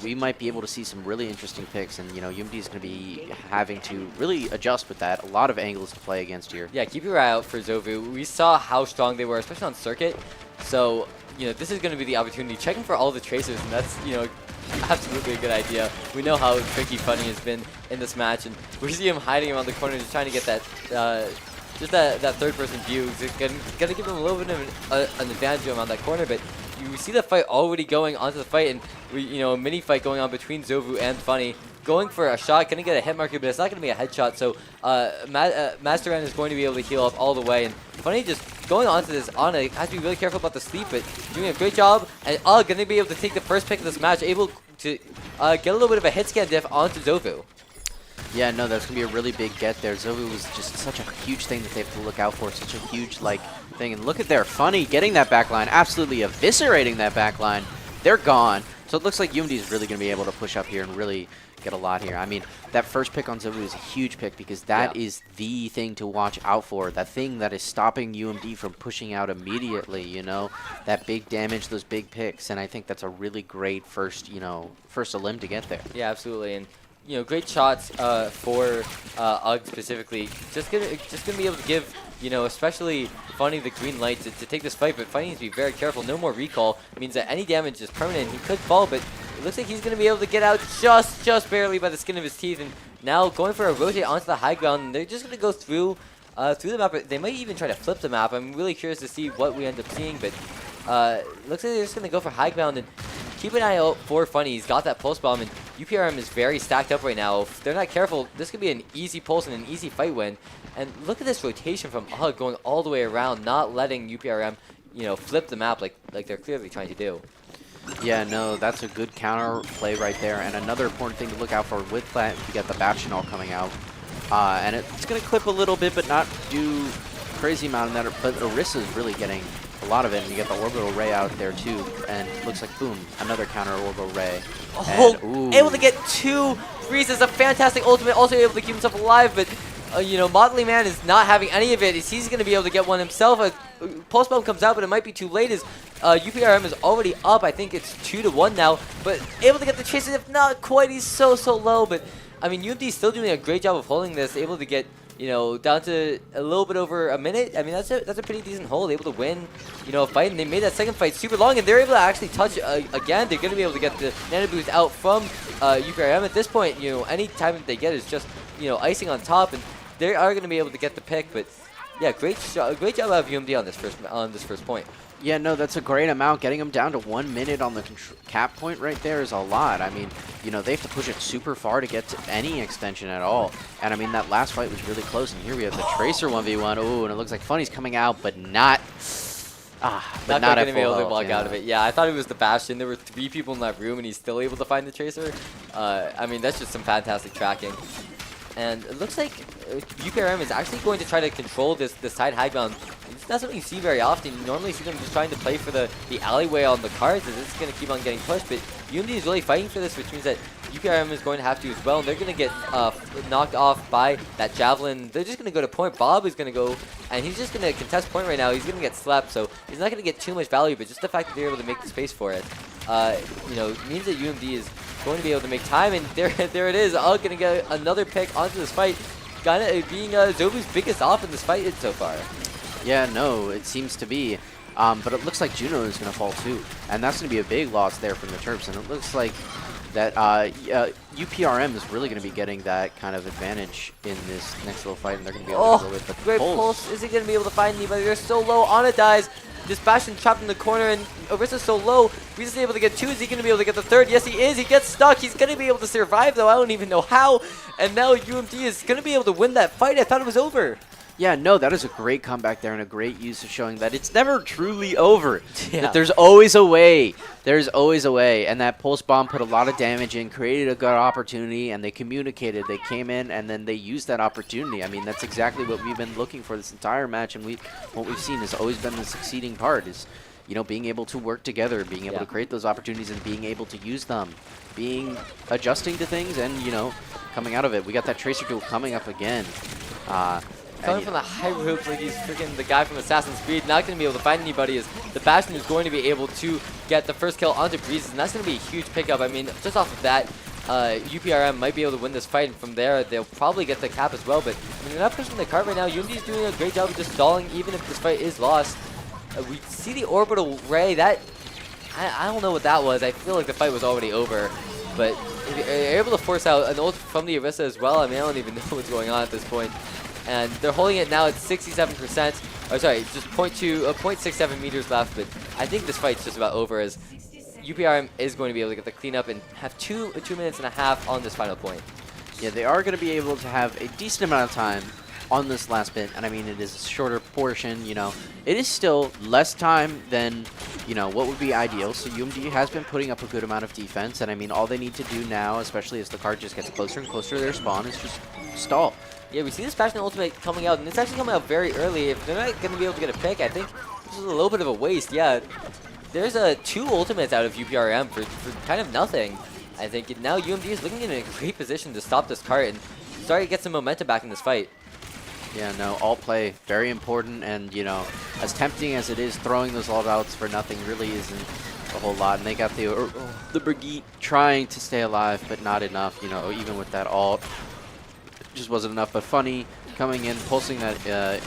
Speaker 2: We might be able to see some really interesting picks. And, UMD is going to be having to really adjust with that. A lot of angles to play against here.
Speaker 1: Yeah, keep your eye out for Zovu. We saw how strong they were, especially on Circuit. So... this is going to be the opportunity. Checking for all the tracers, and that's, absolutely a good idea. We know how tricky Funny has been in this match, and we see him hiding around the corner, just trying to get that, that third-person view. It's going to give him a little bit of an advantage around that corner, but you see the fight already going onto the fight, and a mini fight going on between Zovu and Funny. Going for a shot, going to get a hit marker, but it's not going to be a headshot, so Masteran is going to be able to heal up all the way, and Funny just going onto this Ana, has to be really careful about the sleep, but doing a great job, and going to be able to take the first pick of this match, able to get a little bit of a hit scan diff onto Zovu.
Speaker 2: Yeah, no, that's going to be a really big get there. Zovu was just such a huge thing that they have to look out for, such a huge, thing. And look at their Funny getting that backline, absolutely eviscerating that backline. They're gone. So it looks like UMD is really going to be able to push up here and really get a lot here. I mean, that first pick on Zovu is a huge pick because that is the thing to watch out for. That thing that is stopping UMD from pushing out immediately, that big damage, those big picks. And I think that's a really great first elim to get there.
Speaker 1: Yeah, absolutely. And great shots for UG specifically. Just gonna be able to give, especially Funny the green light to take this fight, but Funny needs to be very careful. No more recall. It means that any damage is permanent. He could fall, but it looks like he's gonna be able to get out just barely by the skin of his teeth. And now going for a rotate onto the high ground, and they're just gonna go through the map. They might even try to flip the map. I'm really curious to see what we end up seeing, but looks like they're just gonna go for high ground and keep an eye out for Funny. He's got that pulse bomb, and UPRM is very stacked up right now. If they're not careful, this could be an easy pulse and an easy fight win. And look at this rotation from UG going all the way around, not letting UPRM, flip the map like they're clearly trying to do.
Speaker 2: Yeah, no, that's a good counter play right there. And another important thing to look out for with that, you got the Bapchinol coming out. And it's going to clip a little bit, but not do crazy amount of that. But Orisa is really getting a lot of it. And you get the Orbital Ray out there, too. And it looks like, boom, another counter Orbital Ray.
Speaker 1: Oh, able to get 2 freezes, a fantastic ultimate, also able to keep himself alive, but Motley Man is not having any of it. He's going to be able to get one himself. A Pulse Bomb comes out, but it might be too late as UPRM is already up. I think it's 2-1 now, but able to get the chases, if not quite. He's so low, but I mean, UMD is still doing a great job of holding this, able to get, you know, down to a little bit over a minute. I mean, that's a pretty decent hold, able to win, you know, a fight, and they made that second fight super long, and they're able to actually touch again. They're going to be able to get the Nano Boost out from UPRM. At this point, you know, any time that they get is just, you know, icing on top, and they are going to be able to get the pick. But yeah, great job out of UMD on this first point.
Speaker 2: Yeah, no, that's a great amount. Getting them down to 1 minute on the cap point right there is a lot. I mean, you know, they have to push it super far to get to any extension at all. And I mean, that last fight was really close. And here we have the Tracer 1v1. Ooh, and it looks like Funny's coming out, but not
Speaker 1: Not going to be able to block out of it. Yeah, I thought it was the Bastion. There were 3 people in that room, and he's still able to find the Tracer. I mean, that's just some fantastic tracking. And it looks like UPRM is actually going to try to control this side high ground. It's not something you see very often. You normally see them just trying to play for the alleyway on the cards, as it's going to keep on getting pushed. But UMD is really fighting for this, which means that UPRM is going to have to as well. And they're going to get knocked off by that Javelin. They're just going to go to point. Bob is going to go, and he's just going to contest point right now. He's going to get slapped, so he's not going to get too much value. But just the fact that they're able to make the space for it, you know, means that UMD is going to be able to make time, and there it is. Going to get another pick onto this fight, kind of being Zobu's biggest off in this fight so far.
Speaker 2: Yeah, no, it seems to be. But it looks like Juno is going to fall too, and that's going to be a big loss there from the Terps. And it looks like that UPRM is really going to be getting that kind of advantage in this next little fight, and they're going to be able to go with the
Speaker 1: great pulse. Is he going to be able to find anybody? They're so low. Ana dies. This Bastion trapped in the corner, and Orisa's so low. Reese's able to get 2. Is he going to be able to get the 3rd? Yes, he is. He gets stuck. He's going to be able to survive, though. I don't even know how. And now UMD is going to be able to win that fight. I thought it was over.
Speaker 2: Yeah, no, that is a great comeback there and a great use of showing that it's never truly over.
Speaker 1: Yeah.
Speaker 2: That there's always a way. There's always a way. And that Pulse Bomb put a lot of damage in, created a good opportunity, and they communicated. They came in, and then they used that opportunity. I mean, that's exactly what we've been looking for this entire match, and what we've seen has always been the succeeding part is, you know, being able to work together, being able to create those opportunities, and being able to use them, adjusting to things, and, you know, coming out of it. We got that Tracer duel coming up again.
Speaker 1: Coming from the high ropes like he's freaking the guy from Assassin's Creed, not going to be able to find anybody, as the Bastion is going to be able to get the first kill onto Breezes, and that's going to be a huge pickup. I mean, just off of that, UPRM might be able to win this fight, and from there, they'll probably get the cap as well. But I mean, they're not pushing the cart right now. UMD is doing a great job of just stalling, even if this fight is lost. We see the orbital ray. That I don't know what that was. I feel like the fight was already over. But they're able to force out an ult from the Orisa as well. I mean, I don't even know what's going on at this point. And they're holding it now at 67%. Or sorry, just 0.67 meters left. But I think this fight's just about over, as UPRM is going to be able to get the cleanup and have 2 minutes and a half on this final point.
Speaker 2: Yeah, they are going to be able to have a decent amount of time on this last bit. And I mean, it is a shorter portion, you know. It is still less time than, you know, what would be ideal. So UMD has been putting up a good amount of defense. And I mean, all they need to do now, especially as the card just gets closer and closer to their spawn, is just stall.
Speaker 1: Yeah, we see this Passion Ultimate coming out, and it's actually coming out very early. If they're not going to be able to get a pick, I think this is a little bit of a waste. Yeah, there's 2 ultimates out of UPRM for kind of nothing. I think now UMD is looking in a great position to stop this cart and start to get some momentum back in this fight.
Speaker 2: Yeah, no, all play, very important, and, you know, as tempting as it is, throwing those loadouts for nothing really isn't a whole lot. And they got the Brigitte trying to stay alive, but not enough, you know, even with that ult. Just wasn't enough. But Funny coming in, pulsing that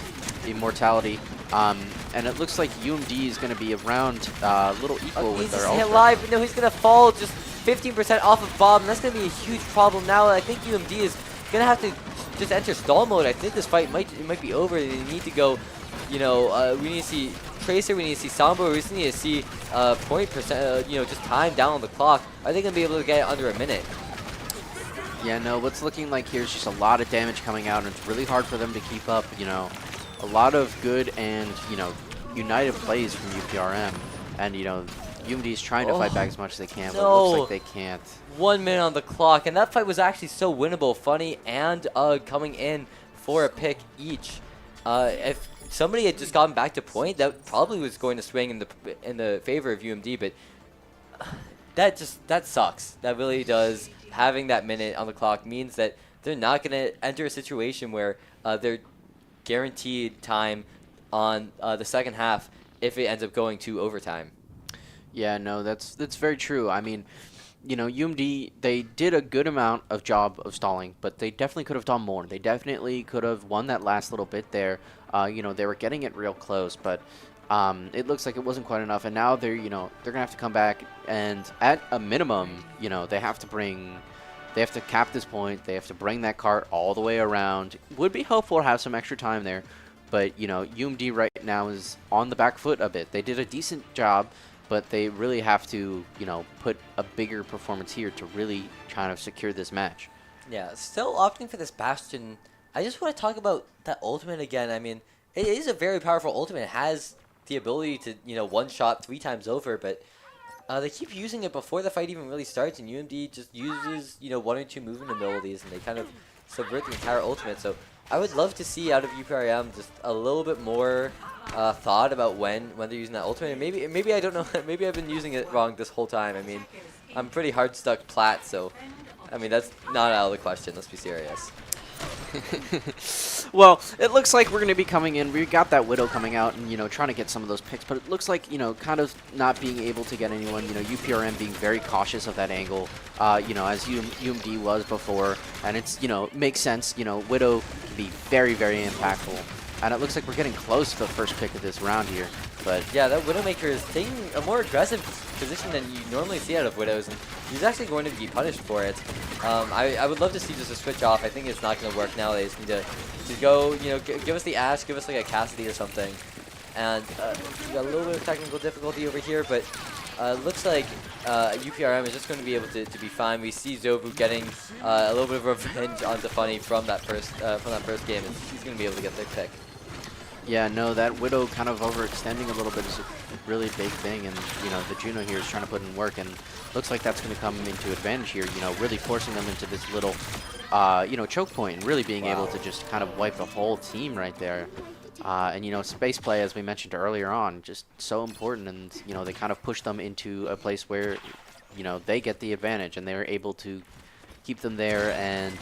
Speaker 2: immortality, and it looks like UMD is going to be around a little equal with their ult.
Speaker 1: He's alive, but no, he's going to fall just 15% off of Bob, and that's going to be a huge problem now. I think UMD is going to have to just enter stall mode. I think this fight might be over. They need to go, you know, we need to see Tracer, we need to see Samba, we just need to see point percent, you know, just time down on the clock. Are they going to be able to get it under a minute?
Speaker 2: Yeah, no, what's looking like here is just a lot of damage coming out, and it's really hard for them to keep up, you know. A lot of good and, you know, united plays from UPRM, and, you know, UMD is trying to fight back as much as they can, but it looks like they can't.
Speaker 1: 1 minute on the clock, and that fight was actually so winnable. Funny and coming in for a pick each. If somebody had just gotten back to point, that probably was going to swing in the favor of UMD, but that sucks. That really does. Having that minute on the clock means that they're not going to enter a situation where they're guaranteed time on the second half if it ends up going to overtime.
Speaker 2: Yeah, no, that's very true. I mean, UMD, they did a good amount of job of stalling, but they definitely could have done more. They definitely could have won that last little bit there. They were getting it real close, but it looks like it wasn't quite enough. And now they're gonna have to come back, and at a minimum, they have to cap this point. They have to bring that cart all the way around. Would be helpful to have some extra time there, but UMD right now is on the back foot a bit. They did a decent job, but they really have to, put a bigger performance here to really kind of secure this match.
Speaker 1: Yeah, still opting for this Bastion. I just want to talk about that ultimate again. I mean, it is a very powerful ultimate. It has the ability to, one-shot 3 times over, but they keep using it before the fight even really starts, and UMD just uses, 1 or 2 movement abilities, and they kind of subvert the entire ultimate. So I would love to see out of UPRM just a little bit more thought about when they're using that ultimate. And maybe I don't know. Maybe I've been using it wrong this whole time. I mean, I'm pretty hard stuck plat, so I mean that's not out of the question. Let's be serious.
Speaker 2: Well, it looks like we're going to be coming in. We got that Widow coming out and, trying to get some of those picks. But it looks like, kind of not being able to get anyone. UPRM being very cautious of that angle, as UMD was before. And it's, makes sense. Widow can be very, very impactful. And it looks like we're getting close to the first pick of this round here. But
Speaker 1: yeah, that Widowmaker is taking a more aggressive position than you normally see out of Widows, and he's actually going to be punished for it. I would love to see just a switch off. I think it's not going to work now. They just need to go, give us the Ashe, give us like a Cassidy or something. And we got a little bit of technical difficulty over here, but looks like UPRM is just going to be able to be fine. We see Zovu getting a little bit of revenge onto Funny from that first game, and he's going to be able to get their pick.
Speaker 2: Yeah, no, that Widow kind of overextending a little bit is a really big thing, and the Juno here is trying to put in work, and looks like that's going to come into advantage here. Really forcing them into this little, choke point, and really being able to just kind of wipe the whole team right there. And space play, as we mentioned earlier on, just so important, and they kind of push them into a place where they get the advantage, and they're able to keep them there and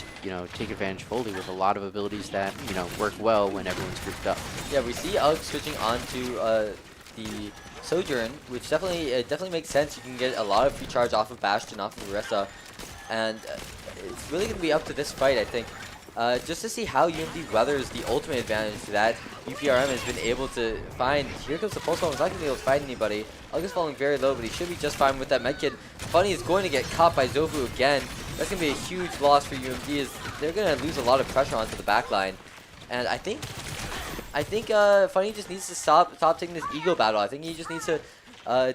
Speaker 2: take advantage fully with a lot of abilities that work well when everyone's grouped up.
Speaker 1: Yeah, we see Ugg switching on to the Sojourn, which definitely makes sense. You can get a lot of free charge off of Bastion, off of Orisa, and it's really going to be up to this fight, I think. Just to see how UMD weathers the ultimate advantage that UPRM has been able to find. Here comes the Pulse Bomb. He's not going to be able to find anybody. Ugg is falling very low, but he should be just fine with that medkit. Funny is going to get caught by Zovu again. That's going to be a huge loss for UMD, as they're going to lose a lot of pressure onto the backline. And I think Funny just needs to stop taking this ego battle. I think he just needs to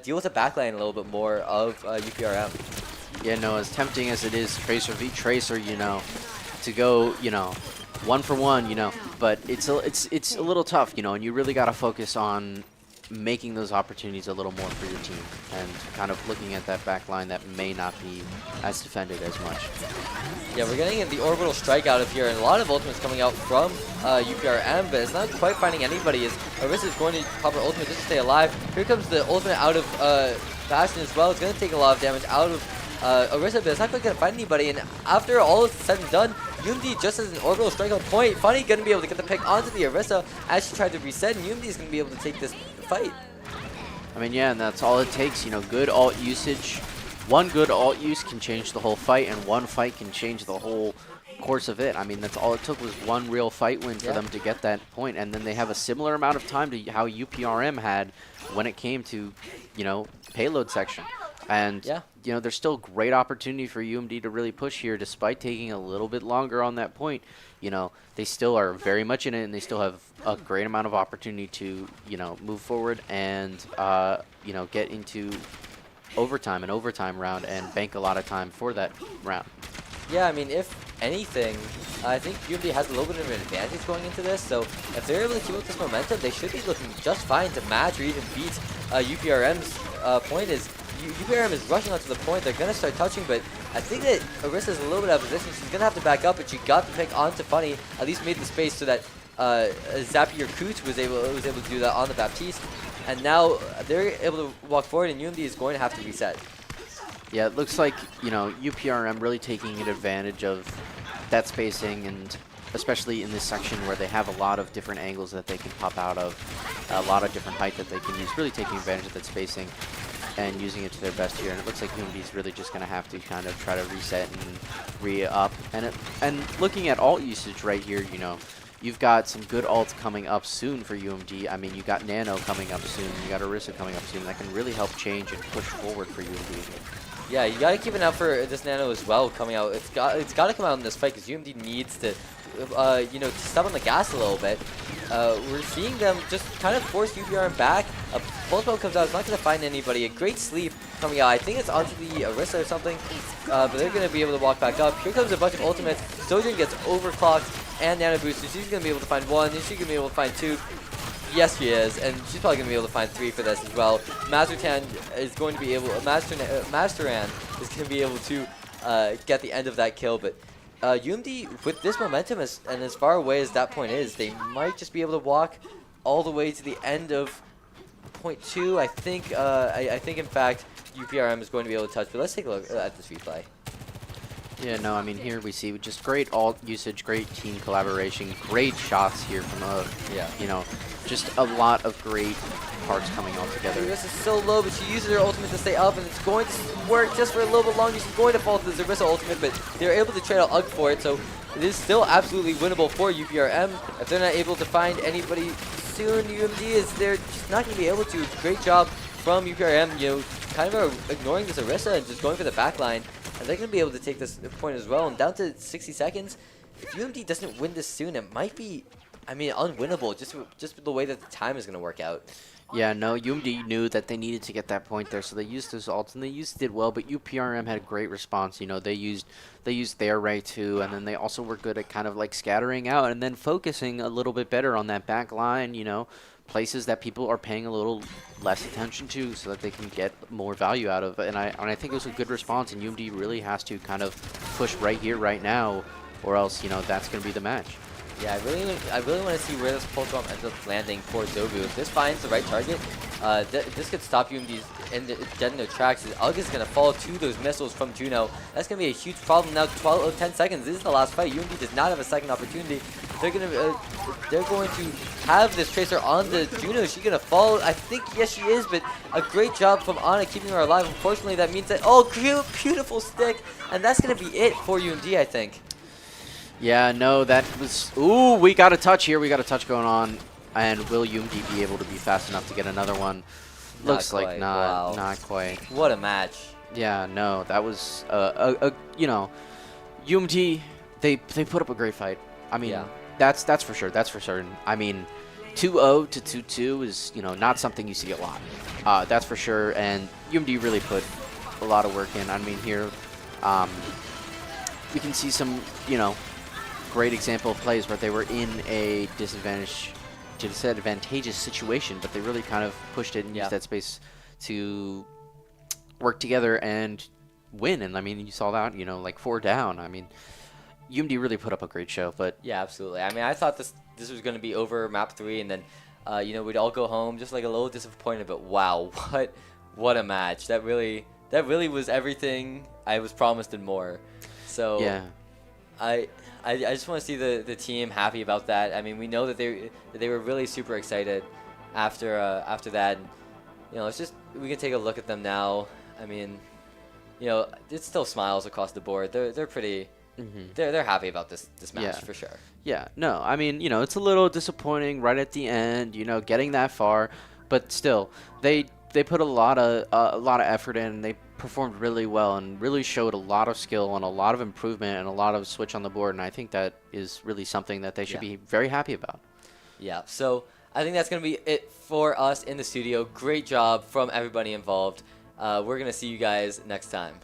Speaker 1: deal with the backline a little bit more of UPRM.
Speaker 2: Yeah, no, as tempting as it is, Tracer v Tracer, to go, 1 for 1, but it's a little tough, and you really got to focus on making those opportunities a little more for your team, and kind of looking at that back line that may not be as defended as much.
Speaker 1: Yeah, we're getting the orbital strike out of here, and a lot of ultimates coming out from UPRM, but it's not quite finding anybody, as Orisa is going to pop her ultimate just to stay alive. Here comes the ultimate out of Bastion as well. It's going to take a lot of damage out of Orisa, but it's not quite going to find anybody, and after all is said and done, UMD just has an orbital strike on point. Funny going to be able to get the pick onto the Orisa as she tried to reset, and UMD is going to be able to take this fight.
Speaker 2: I mean, yeah, and that's all it takes, good ult usage. One good ult use can change the whole fight, and one fight can change the whole course of it. I mean, that's all it took was one real fight win for them to get that point, and then they have a similar amount of time to how UPRM had when it came to, payload section. And, there's still great opportunity for UMD to really push here, despite taking a little bit longer on that point. They still are very much in it, and they still have a great amount of opportunity to, move forward and, get into overtime, an overtime round, and bank a lot of time for that round.
Speaker 1: Yeah, I mean, if anything, I think UMD has a little bit of an advantage going into this, so if they're able to keep up this momentum, they should be looking just fine to match or even beat UPRM's point. Is UPRM is rushing onto the point. They're going to start touching, but I think that Orisa is a little bit out of position. She's going to have to back up, but she got the pick onto Funny, at least made the space so that Zappy or Cooch was able to do that on the Baptiste. And now they're able to walk forward, and UMD is going to have to reset.
Speaker 2: Yeah, it looks like, UPRM really taking advantage of that spacing, and especially in this section where they have a lot of different angles that they can pop out of, a lot of different height that they can use, really taking advantage of that spacing. and using it to their best here. And it looks like UMD is really just going to have to kind of try to reset and re-up. And looking at ult usage right here, you know, you've got some good ults coming up soon for UMD. I mean, you got Nano coming up soon. You got Orisa coming up soon. That can really help change and push forward for UMD.
Speaker 1: Yeah, you gotta keep an eye out for this Nano as well coming out. It's got to come out in this fight because UMD needs to, you know, to step on the gas a little bit. We're seeing them just kind of force UPRM back. Pulse Mode comes out. It's not gonna find anybody. A great sleep coming out. I think it's onto the Orisa or something, but they're gonna be able to walk back up. Here comes a bunch of ultimates. Sojin gets overclocked and Nano boosted. She's gonna be able to find 1. Is she gonna be able to find 2? Yes, she is, and she's probably going to be able to find 3 for this as well. Mastertan is going to be able, Masteran is going to be able to get the end of that kill, but UMD, with this momentum and as far away as that point is, they might just be able to walk all the way to the end of point 2. I think, I think in fact, UPRM is going to be able to touch, but let's take a look at this replay.
Speaker 2: Yeah, no, I mean, here we see just great ult usage, great team collaboration, great shots here from, you know, just a lot of great parts coming all together.
Speaker 1: This is so low, but she uses her ultimate to stay up, and it's going to work just for a little bit longer. She's going to fall to the Zarissa ultimate, but they're able to trade out UG for it, so it is still absolutely winnable for UPRM. If they're not able to find anybody soon, they're just not going to be able to. Great job from UPRM, you know, kind of ignoring this Zarissa and just going for the back line. And they're going to be able to take this point as well. And down to 60 seconds, if UMD doesn't win this soon, it might be, I mean, unwinnable just the way that the time is going to work out.
Speaker 2: Yeah, no, UMD knew that they needed to get that point there, so they used those ults, and they did well, but UPRM had a great response. You know, they used their Ray too, and then they also were good at kind of like scattering out and then focusing a little bit better on that back line, you know, places that people are paying a little less attention to so that they can get more value out of it. And I think it was a good response, and UMD really has to kind of push right here, right now, or else, you know, that's going to be the match.
Speaker 1: Yeah, I really want to see where this pulse bomb ends up landing for Zobu. If this finds the right target, this could stop UMD's dead in their tracks. UG is going to fall to those missiles from Juno. That's going to be a huge problem now. 10 seconds. This is the last fight. UMD does not have a second opportunity. They're going to have this tracer on the Juno. Is she going to fall? I think yes, she is. But a great job from Ana keeping her alive. Unfortunately, that means that beautiful stick, and that's going to be it for UMD, I think.
Speaker 2: Yeah, no, that was... Ooh, we got a touch here. We got a touch going on. And will UMD be able to be fast enough to get another one? Looks like not. Wow. Not quite.
Speaker 1: What a match.
Speaker 2: Yeah, no, that was... you know, UMD, they put up a great fight. I mean, yeah. That's for sure. That's for certain. I mean, 2-0 to 2-2 is, you know, not something you see a lot. That's for sure. And UMD really put a lot of work in. I mean, here, we can see some, you know, great example of plays where they were in a disadvantageous situation, but they really kind of pushed it and used that space to work together and win. And I mean, you saw that, you know, like 4 down. I mean, UMD really put up a great show. But
Speaker 1: yeah, absolutely. I mean, I thought this was going to be over map 3, and then you know, we'd all go home just like a little disappointed. But wow, what a match! That really was everything I was promised and more. So
Speaker 2: yeah,
Speaker 1: I just want to see the team happy about that. I mean, we know that they were really super excited after that. And, you know, we can take a look at them now. I mean, you know, it's still smiles across the board. They're pretty. They're happy about this match for sure.
Speaker 2: Yeah, no, I mean, you know, it's a little disappointing right at the end, you know, getting that far, but still, they put a lot of effort in. And they performed really well and really showed a lot of skill and a lot of improvement and a lot of switch on the board. And I think that is really something that they should be very happy about.
Speaker 1: Yeah. So I think that's gonna be it for us in the studio. Great job from everybody involved. We're gonna see you guys next time.